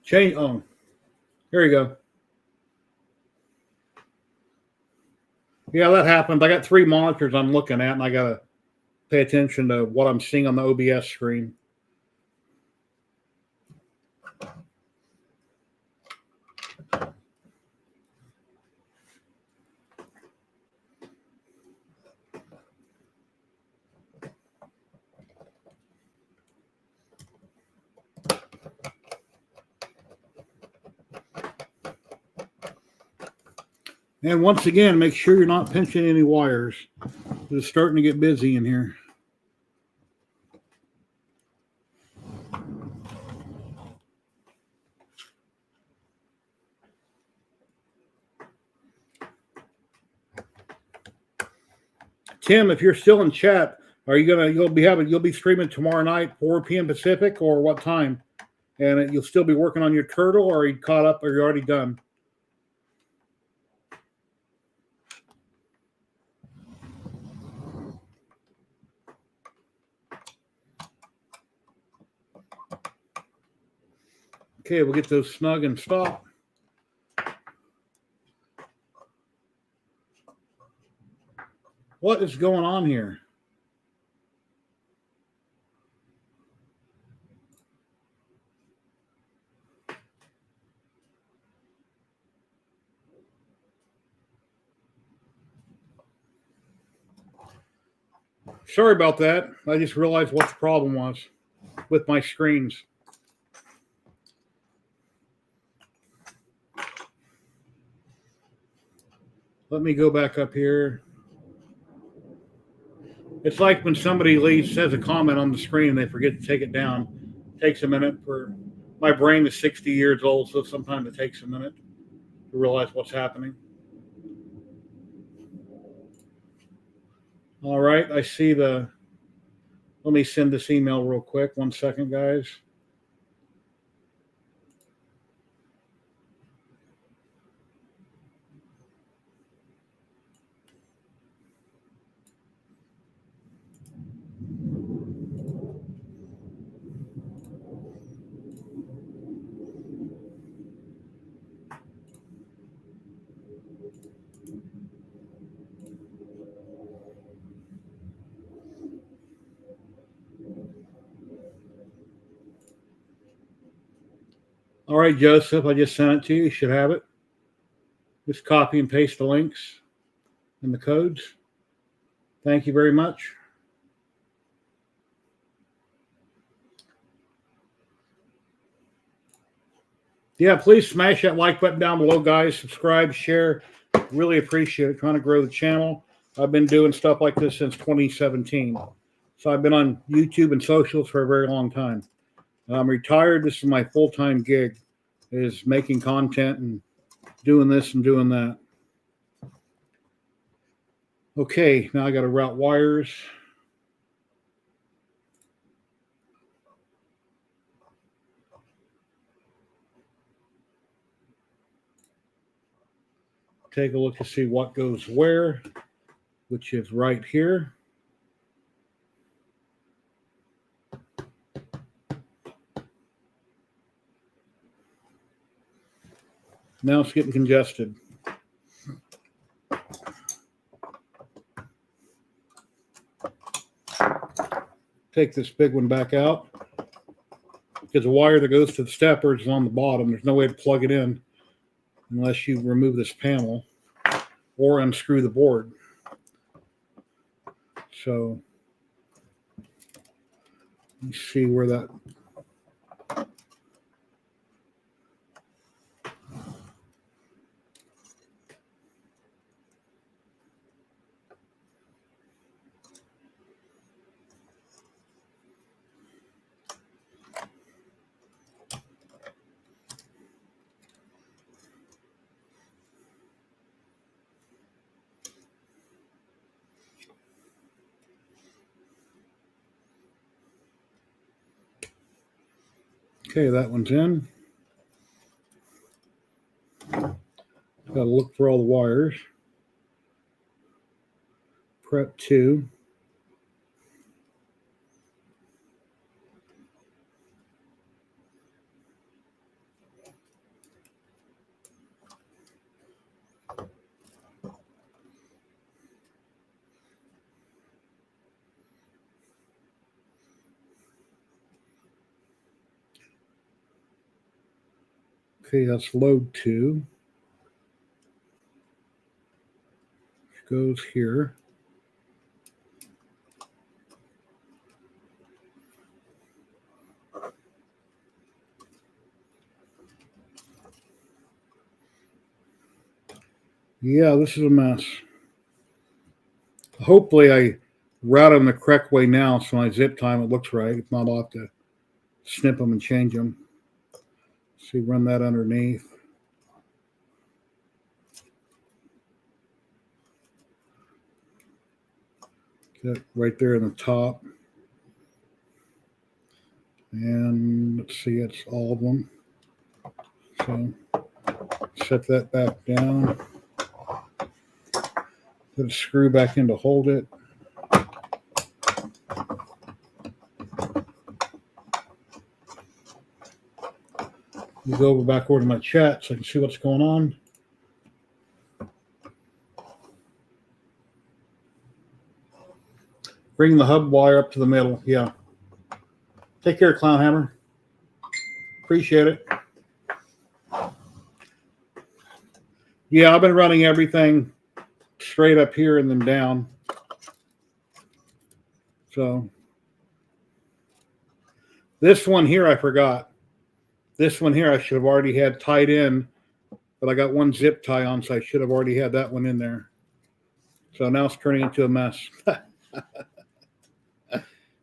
Change. Oh, here you go. Yeah, that happened. I got 3 monitors I'm looking at, and I got to pay attention to what I'm seeing on the OBS screen. And once again, make sure you're not pinching any wires. It's starting to get busy in here. Tim, if you're still in chat, you'll be streaming tomorrow night, 4 p.m. Pacific, or what time? And you'll still be working on your turtle, or are you caught up, or you're already done? Okay, we'll get those snug and stop. What is going on here? Sorry about that. I just realized what the problem was with my screens. Let me go back up here. It's like when somebody says a comment on the screen and they forget to take it down. It takes a minute for my brain is 60 years old, so sometimes it takes a minute to realize what's happening. All right, I see let me send this email real quick. 1 second, guys. All right, Joseph, I just sent it to you. You should have it. Just copy and paste the links and the codes. Thank you very much. Yeah, please smash that like button down below, guys. Subscribe, share. Really appreciate it. Trying to grow the channel. I've been doing stuff like this since 2017. So I've been on YouTube and socials for a very long time. I'm retired. This is my full-time gig, is making content and doing this and doing that. Okay, now I got to route wires. Take a look to see what goes where, which is right here. Now it's getting congested. Take this big one back out, because the wire that goes to the steppers is on the bottom. There's no way to plug it in unless you remove this panel or unscrew the board. So let's see where that. Okay, that one's in. Got to look for all the wires. Prep 2. Okay, that's load 2. Which goes here. Yeah, this is a mess. Hopefully I route them the correct way now, so when I zip time it looks right. If not, I'll have to snip them and change them. See, run that underneath. Get right there in the top. And let's see, it's all of them. So set that back down. Put a screw back in to hold it. You go back over to my chat so I can see what's going on. Bring the hub wire up to the middle. Yeah. Take care, Clown Hammer. Appreciate it. Yeah, I've been running everything straight up here and then down. So this one here I forgot. This one here I should have already had tied in, but I got one zip tie on, so I should have already had that one in there. So now it's turning into a mess.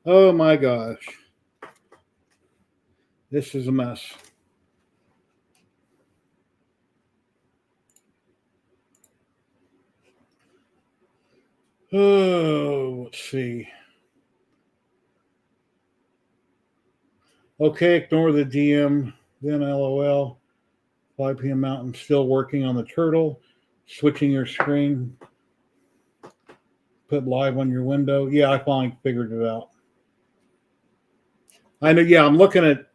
Oh my gosh. This is a mess. Oh, let's see. Okay, ignore the DM, then LOL. 5 p.m. Mountain, still working on the turtle. Switching your screen. Put live on your window. Yeah, I finally figured it out. I know, yeah, I'm looking at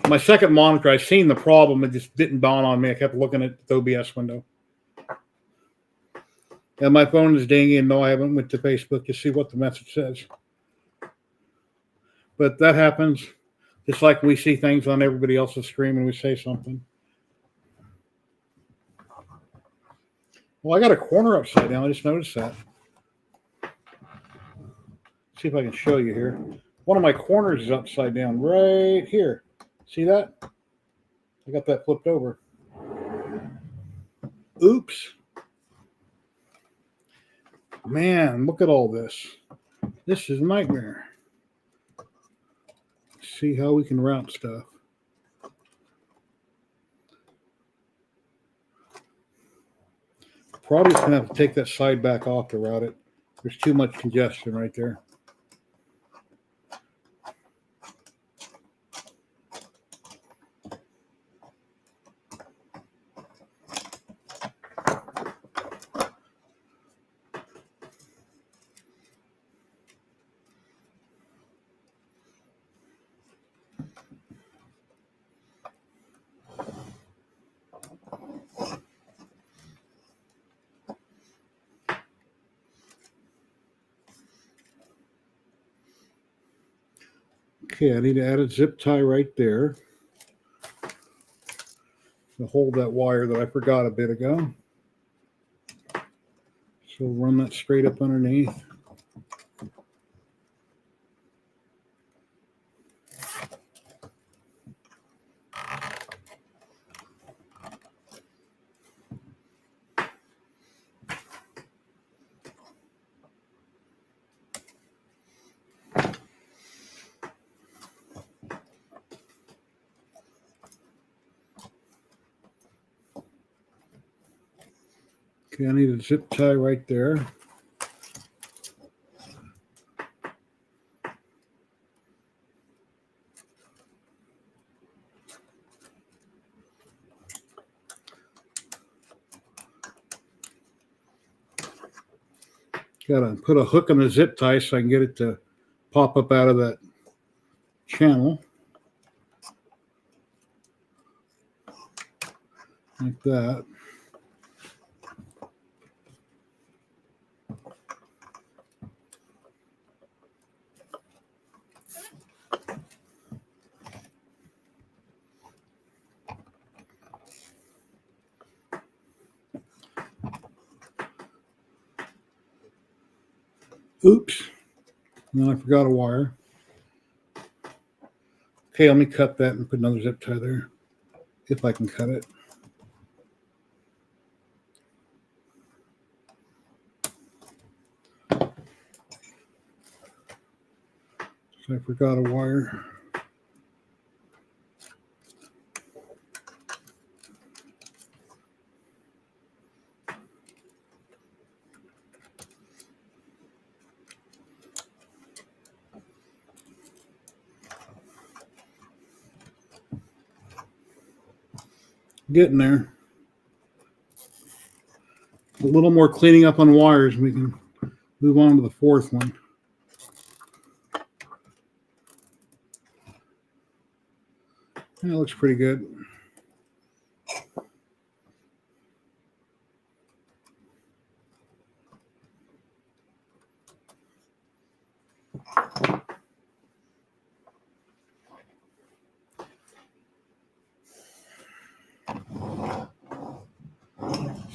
my second monitor. I've seen the problem. It just didn't dawn on me. I kept looking at the OBS window. And my phone is dinging. No, I haven't went to Facebook to see what the message says. But that happens. Just like we see things on everybody else's screen when we say something. Well, I got a corner upside down. I just noticed that. See if I can show you here. One of my corners is upside down right here. See that? I got that flipped over. Oops. Man, look at all this. This is a nightmare. See how we can route stuff. Probably just gonna have to take that side back off to route it. There's too much congestion right there. Okay, I need to add a zip tie right there to hold that wire that I forgot a bit ago. So run that straight up underneath. Okay, I need a zip tie right there. Got to put a hook on the zip tie so I can get it to pop up out of that channel. Like that. Oops. And then I forgot a wire. Okay, let me cut that and put another zip tie there, if I can cut it. So I forgot a wire. Getting there. A little more cleaning up on wires. We can move on to the fourth one. That looks pretty good.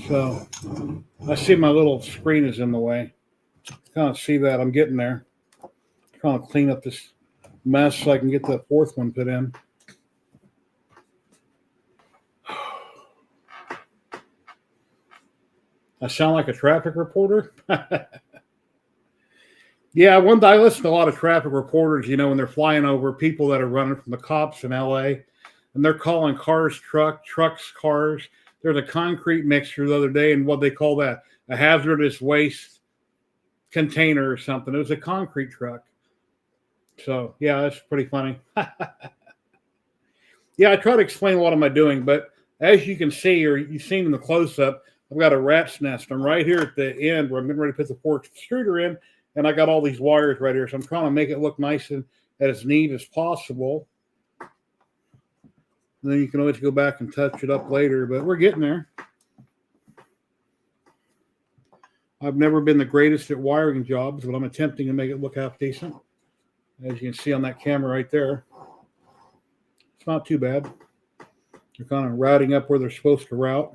So I see my little screen is in the way. Kind of see that. I'm getting there. Trying to clean up this mess so I can get that fourth one put in. I sound like a traffic reporter. Yeah, one day I listen to a lot of traffic reporters, you know, when they're flying over people that are running from the cops in LA, and they're calling cars trucks cars. There's a concrete mixture the other day, and what they call that, a hazardous waste container or something. It was a concrete truck. So yeah, that's pretty funny. Yeah, I try to explain what am I doing, but as you can see, or you've seen in the close-up, I've got a rat's nest. I'm right here at the end where I'm getting ready to put the fork extruder in, and I got all these wires right here. So I'm trying to make it look nice and as neat as possible. And then you can always go back and touch it up later, but we're getting there. I've never been the greatest at wiring jobs, but I'm attempting to make it look half decent. As you can see on that camera right there. It's not too bad. They're kind of routing up where they're supposed to route.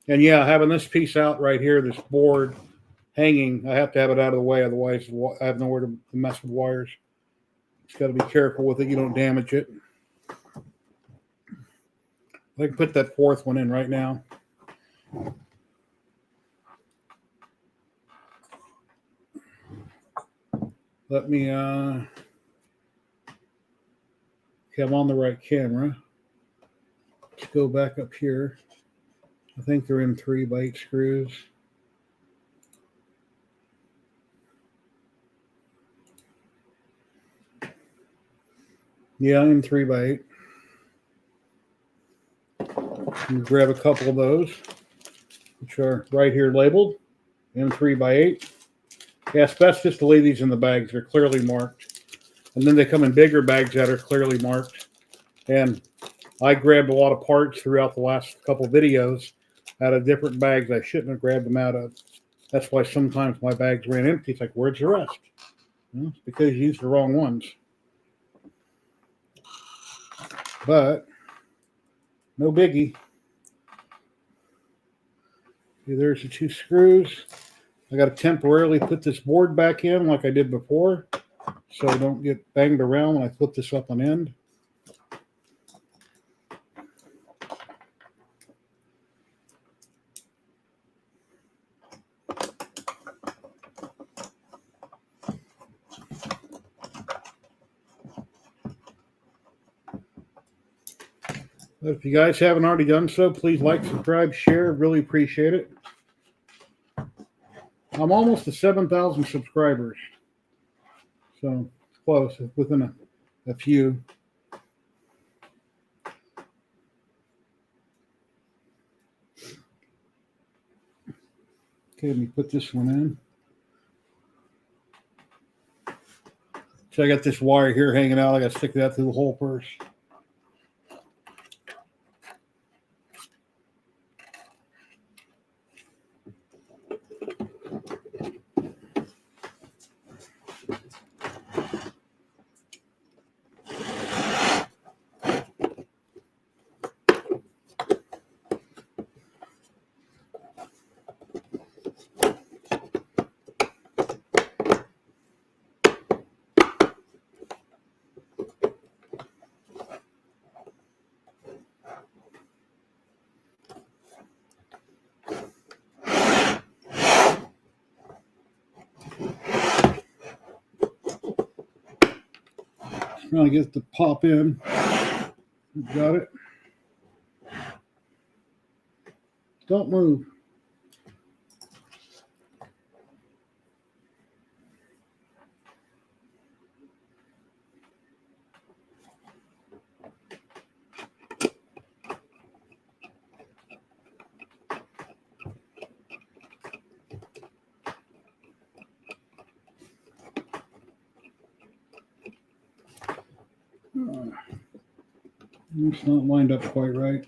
And yeah, having this piece out right here, this board hanging, I have to have it out of the way, otherwise I have nowhere to mess with wires. Just got to be careful with it, you don't damage it. I can put that fourth one in right now. Let me, okay, I'm on the right camera. Let's go back up here. I think they're in 3x8 screws. Yeah, in 3x8. Grab a couple of those, which are right here labeled in 3x8. Yeah, it's best just to leave these in the bags. They're clearly marked. And then they come in bigger bags that are clearly marked. And I grabbed a lot of parts throughout the last couple of videos out of different bags I shouldn't have grabbed them out of. That's why sometimes my bags ran empty. It's like, where's the rest? Well, it's because you used the wrong ones. But no biggie. Okay, there's the 2 screws. I got to temporarily put this board back in like I did before, so I don't get banged around when I flip this up on end. But if you guys haven't already done so, please like, subscribe, share. Really appreciate it. I'm almost to 7,000 subscribers. So it's close, it's within a few. Okay, let me put this one in. So I got this wire here hanging out. I got to stick that through the hole first. Trying to get it to pop in. Got it. Don't move. It's not lined up quite right.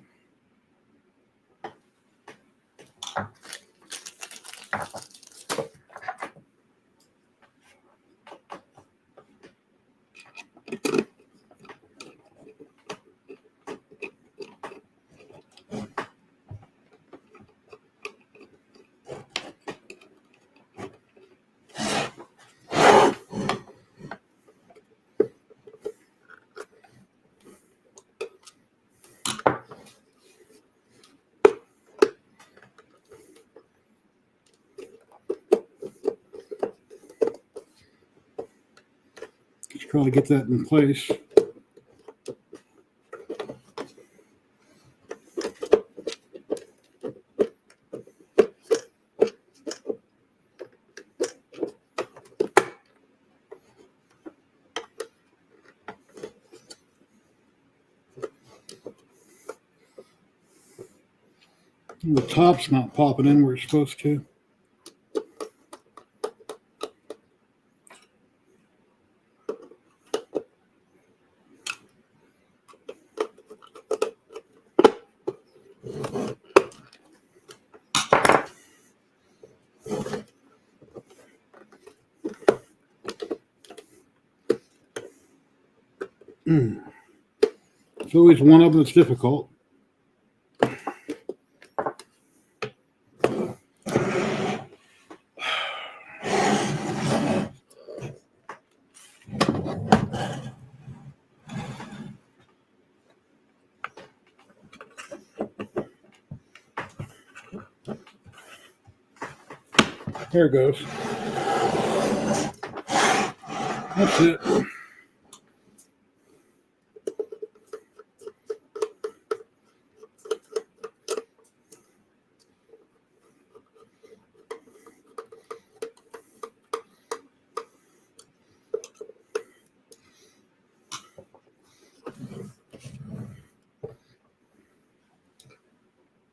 Just trying to get that in place. The top's not popping in where it's supposed to. It's always one of them that's difficult. There it goes. That's it.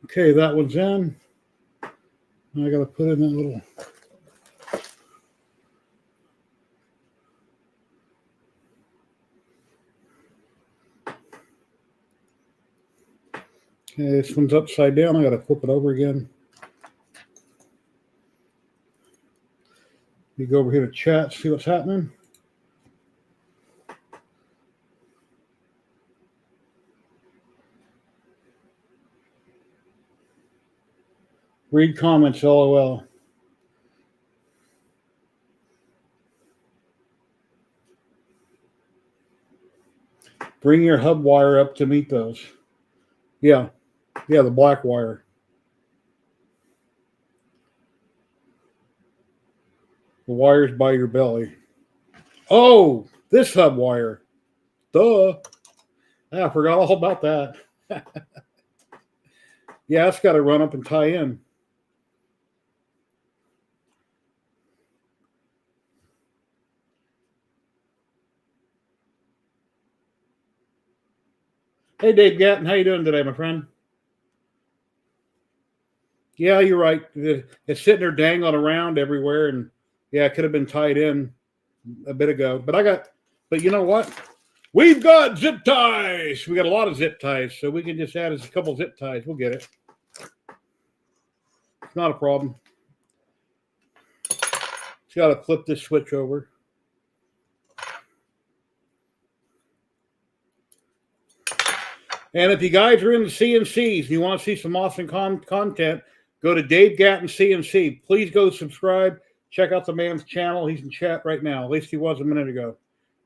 Okay, that one's in. I got to put in that little. Okay, this one's upside down. I got to flip it over again. You go over here to chat, see what's happening. Read comments, LOL. Bring your hub wire up to meet those. Yeah, the black wire. The wire's by your belly. Oh, this hub wire. Duh. I forgot all about that. Yeah, it's got to run up and tie in. Hey, Dave Gatton, how you doing today, my friend? Yeah, you're right. It's sitting there dangling around everywhere, and yeah, it could have been tied in a bit ago. But you know what? We've got zip ties. We got a lot of zip ties, so we can just add a couple zip ties. We'll get it. It's not a problem. Just got to flip this switch over. And if you guys are in the CNCs and you want to see some awesome content, go to Dave Gatton CNC. Please go subscribe. Check out the man's channel. He's in chat right now. At least he was a minute ago.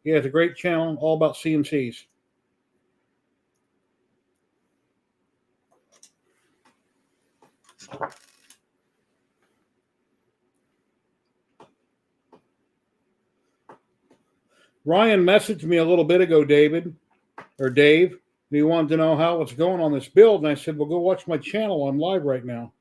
He has a great channel all about CNCs. Ryan messaged me a little bit ago, Dave. He wanted to know how it's going on this build. And I said, well, go watch my channel. I'm live right now.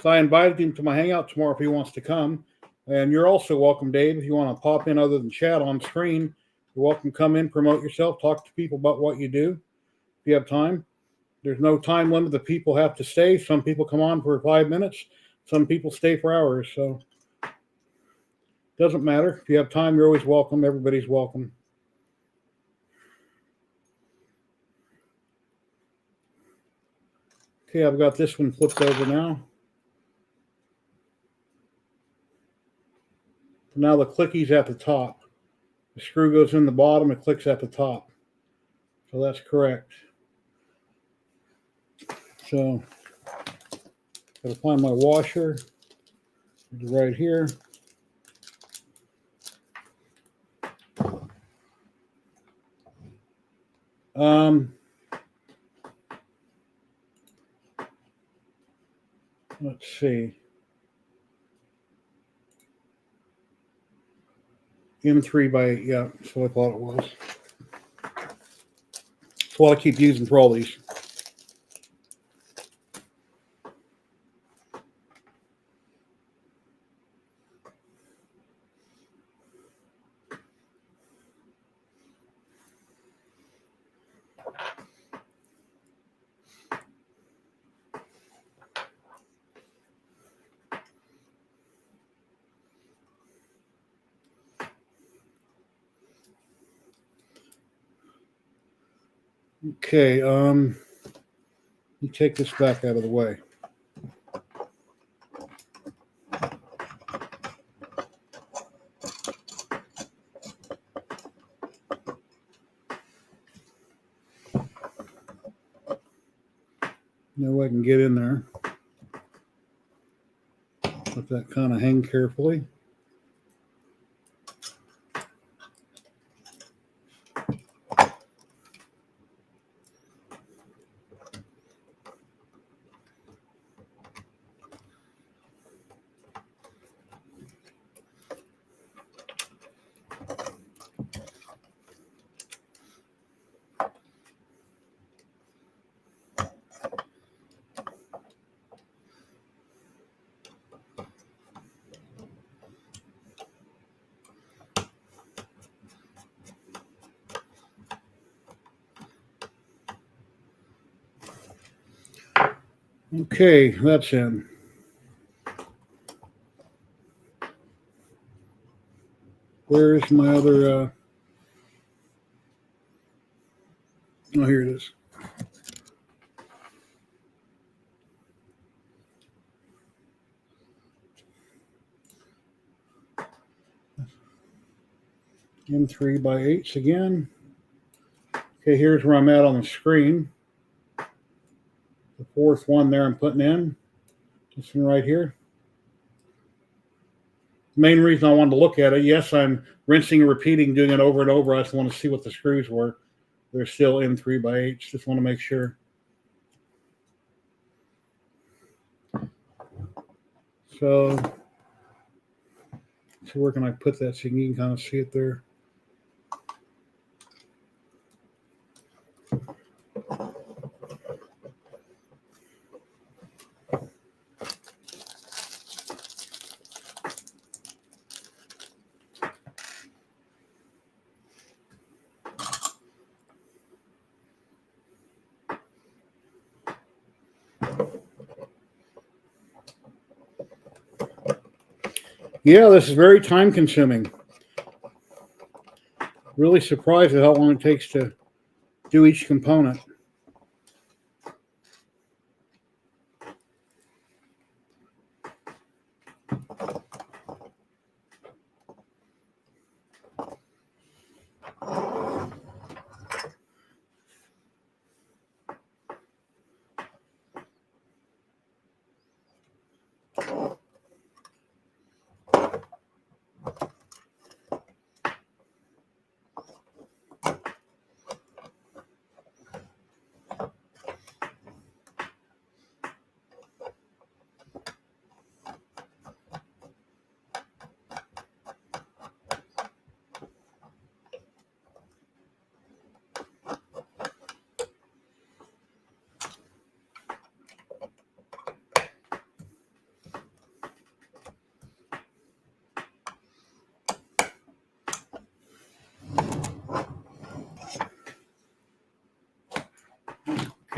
So I invited him to my hangout tomorrow if he wants to come. And you're also welcome, Dave. If you want to pop in other than chat on screen, you're welcome to come in, promote yourself, talk to people about what you do. If you have time. There's no time limit that people have to stay. Some people come on for 5 minutes. Some people stay for hours. So doesn't matter. If you have time, you're always welcome. Everybody's welcome. Okay, I've got this one flipped over now. Now the clicky's at the top. The screw goes in the bottom, it clicks at the top. So that's correct. So gotta find my washer. It's right here. Let's see. M3 by 8, yeah, that's what I thought it was. That's what I keep using for all these. Okay, let me take this back out of the way. No way I can get in there. Let that kind of hang carefully. Okay, that's in. Where's my other, oh, here it is. In 3x8s again. Okay, here's where I'm at on the screen. The fourth one there I'm putting in. This one right here. Main reason I wanted to look at it, yes, I'm rinsing and repeating, doing it over and over. I just want to see what the screws were. They're still in 3x8s. Just want to make sure. So where can I put that so you can kind of see it there? Yeah, this is very time consuming. Really surprised at how long it takes to do each component.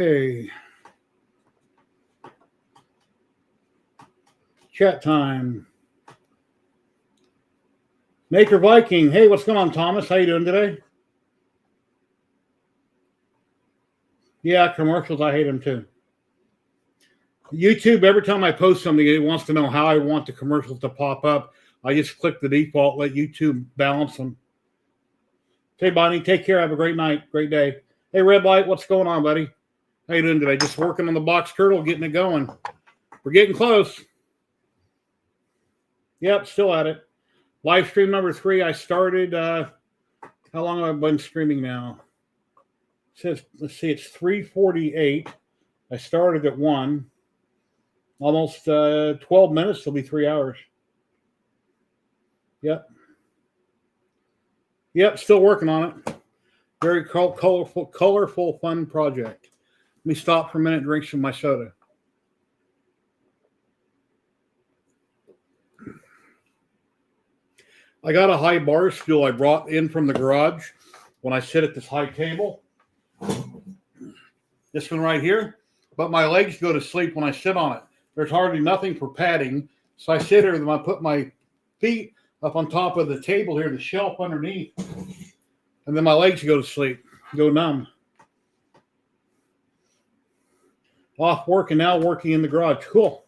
Okay. Chat time. Maker Viking. Hey, what's going on, Thomas? How you doing today? Yeah, commercials, I hate them too. YouTube, every time I post something, it wants to know how I want the commercials to pop up. I just click the default, let YouTube balance them. Hey, Bonnie, take care. Have a great night. Great day. Hey, Red Light, what's going on, buddy? How you doing today? Just working on the box turtle, getting it going. We're getting close. Yep, still at it. Live stream number 3. I started, how long have I been streaming now? It says, let's see, it's 3:48. I started at 1. Almost 12 minutes. It'll be 3 hours. Yep. Yep, still working on it. Very colorful, fun project. Let me stop for a minute and drink some of my soda. I got a high bar stool I brought in from the garage when I sit at this high table. This one right here. But my legs go to sleep when I sit on it. There's hardly nothing for padding. So I sit here and I put my feet up on top of the table here, the shelf underneath. And then my legs go to sleep, go numb. Off work and now working in the garage. Cool.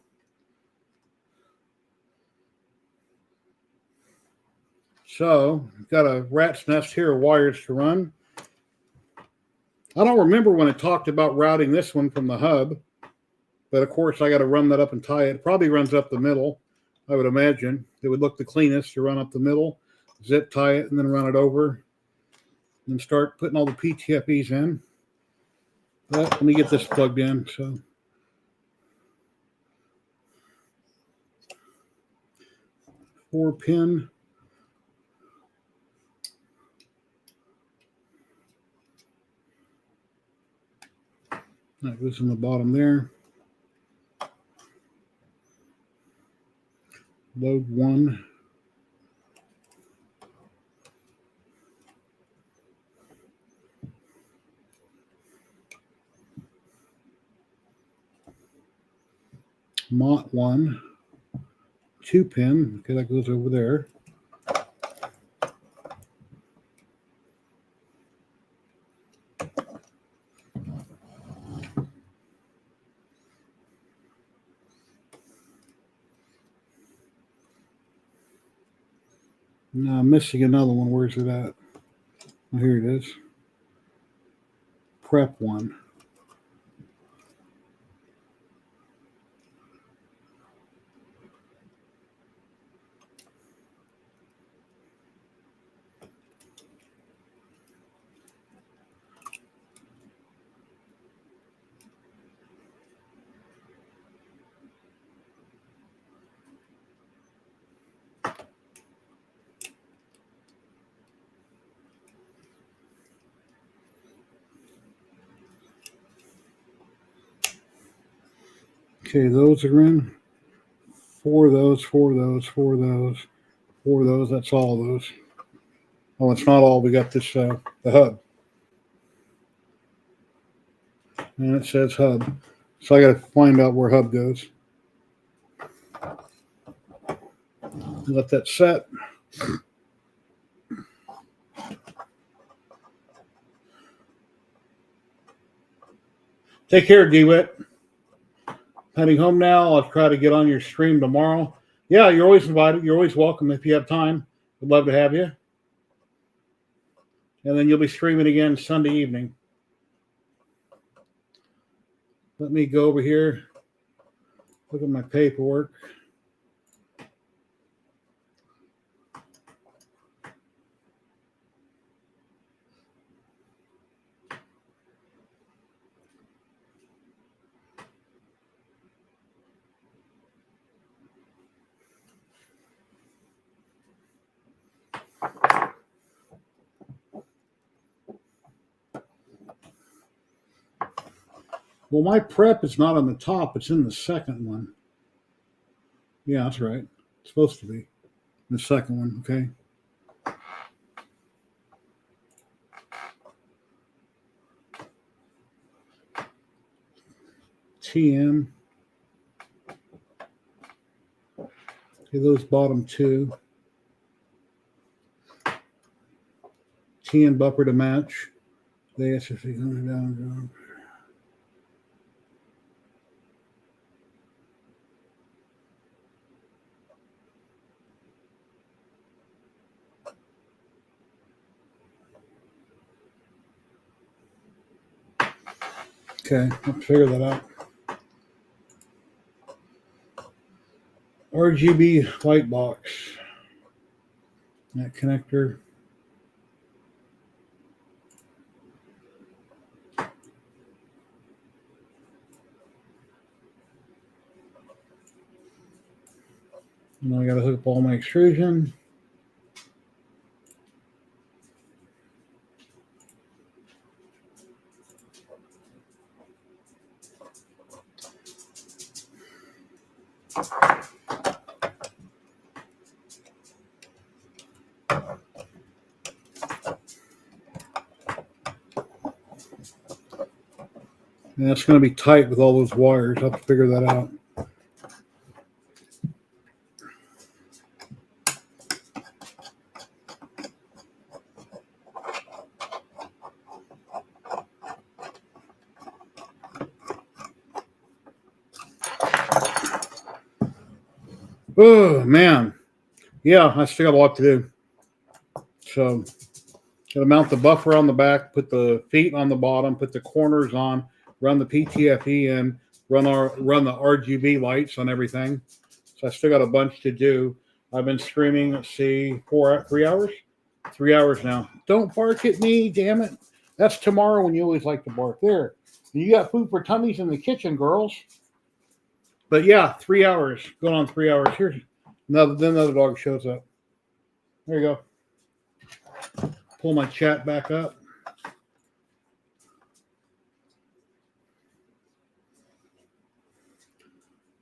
So, got a rat's nest here of wires to run. I don't remember when it talked about routing this one from the hub. But of course, I got to run that up and tie it. It probably runs up the middle, I would imagine. It would look the cleanest to run up the middle, zip tie it, and then run it over. And start putting all the PTFEs in. But let me get this plugged in. So 4-pin. That goes in the bottom there. Load 1. Mott 1. 2-pin. Okay, that goes over there. Now I'm missing another one. Where's it at? Oh, here it is. Prep 1. Okay, those are in. 4 of those, 4 of those, 4 of those, 4 of those. That's all of those. Oh, it's not all. We got this, the hub. And it says hub. So I got to find out where hub goes. Let that set. Take care, DeWitt. Heading home now. I'll try to get on your stream tomorrow. Yeah, you're always invited. You're always welcome if you have time. We'd love to have you. And then you'll be streaming again Sunday evening. Let me go over here. Look at my paperwork. Well, my prep is not on the top. It's in the second one. Yeah, that's right. It's supposed to be the second one, okay? TM. Okay, those bottom 2. TN buffer to match. The AFC coming down. Okay, let's figure that out. RGB light box. That connector. And I got to hook up all my extrusion. And it's going to be tight with all those wires. I'll have to figure that out. Oh, man. Yeah, I still got a lot to do. So, got to mount the buffer on the back, put the feet on the bottom, put the corners on, run the PTFE in, run the RGB lights on everything. So I still got a bunch to do. I've been streaming, let's see, 3 hours? 3 hours now. Don't bark at me, damn it. That's tomorrow when you always like to bark. There. You got food for tummies in the kitchen, girls. But yeah, 3 hours. Going on 3 hours. Here's another dog shows up. There you go. Pull my chat back up.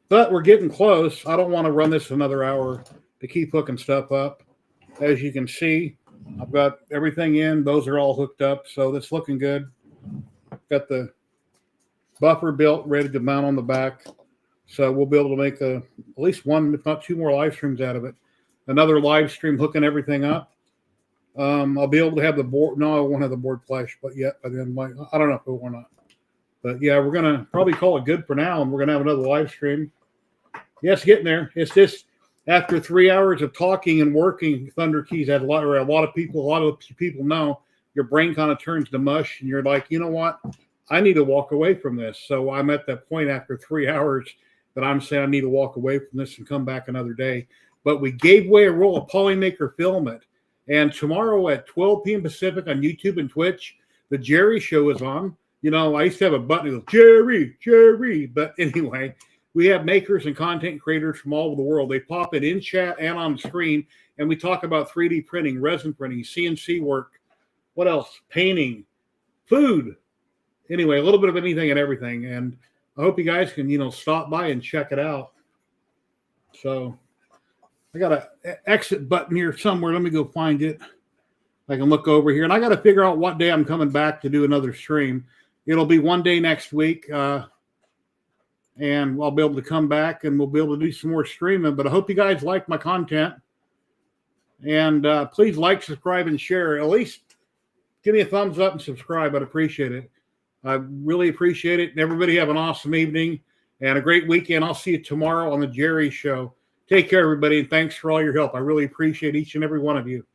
But we're getting close. I don't want to run this another hour to keep hooking stuff up. As you can see, I've got everything in. Those are all hooked up, so that's looking good. Got the buffer built, ready to mount on the back. So we'll be able to make at least one, if not two more live streams out of it. Another live stream hooking everything up. I'll be able to have the board. No, I won't have the board flash, but yet by then, I don't know if it will or not. But yeah, we're gonna probably call it good for now, and we're gonna have another live stream. Yes, getting there. It's just after 3 hours of talking and working, Thunder Keys had a lot of people know your brain kind of turns to mush, and you're like, you know what? I need to walk away from this. So I'm at that point after 3 hours that I'm saying I need to walk away from this and come back another day. But we gave away a roll of PolyMaker Filament. And tomorrow at 12 p.m. Pacific on YouTube and Twitch, the Jerry Show is on. You know, I used to have a button that goes, Jerry. But anyway, we have makers and content creators from all over the world. They pop it in chat and on screen. And we talk about 3D printing, resin printing, CNC work. What else? Painting, food. Anyway, a little bit of anything and everything. And I hope you guys can, stop by and check it out. So I got an exit button here somewhere. Let me go find it. I can look over here. And I got to figure out what day I'm coming back to do another stream. It'll be one day next week. And I'll be able to come back and we'll be able to do some more streaming. But I hope you guys like my content. And please like, subscribe, and share. At least give me a thumbs up and subscribe. I'd appreciate it. I really appreciate it. And everybody have an awesome evening and a great weekend. I'll see you tomorrow on the Jerry Show. Take care, everybody, and thanks for all your help. I really appreciate each and every one of you.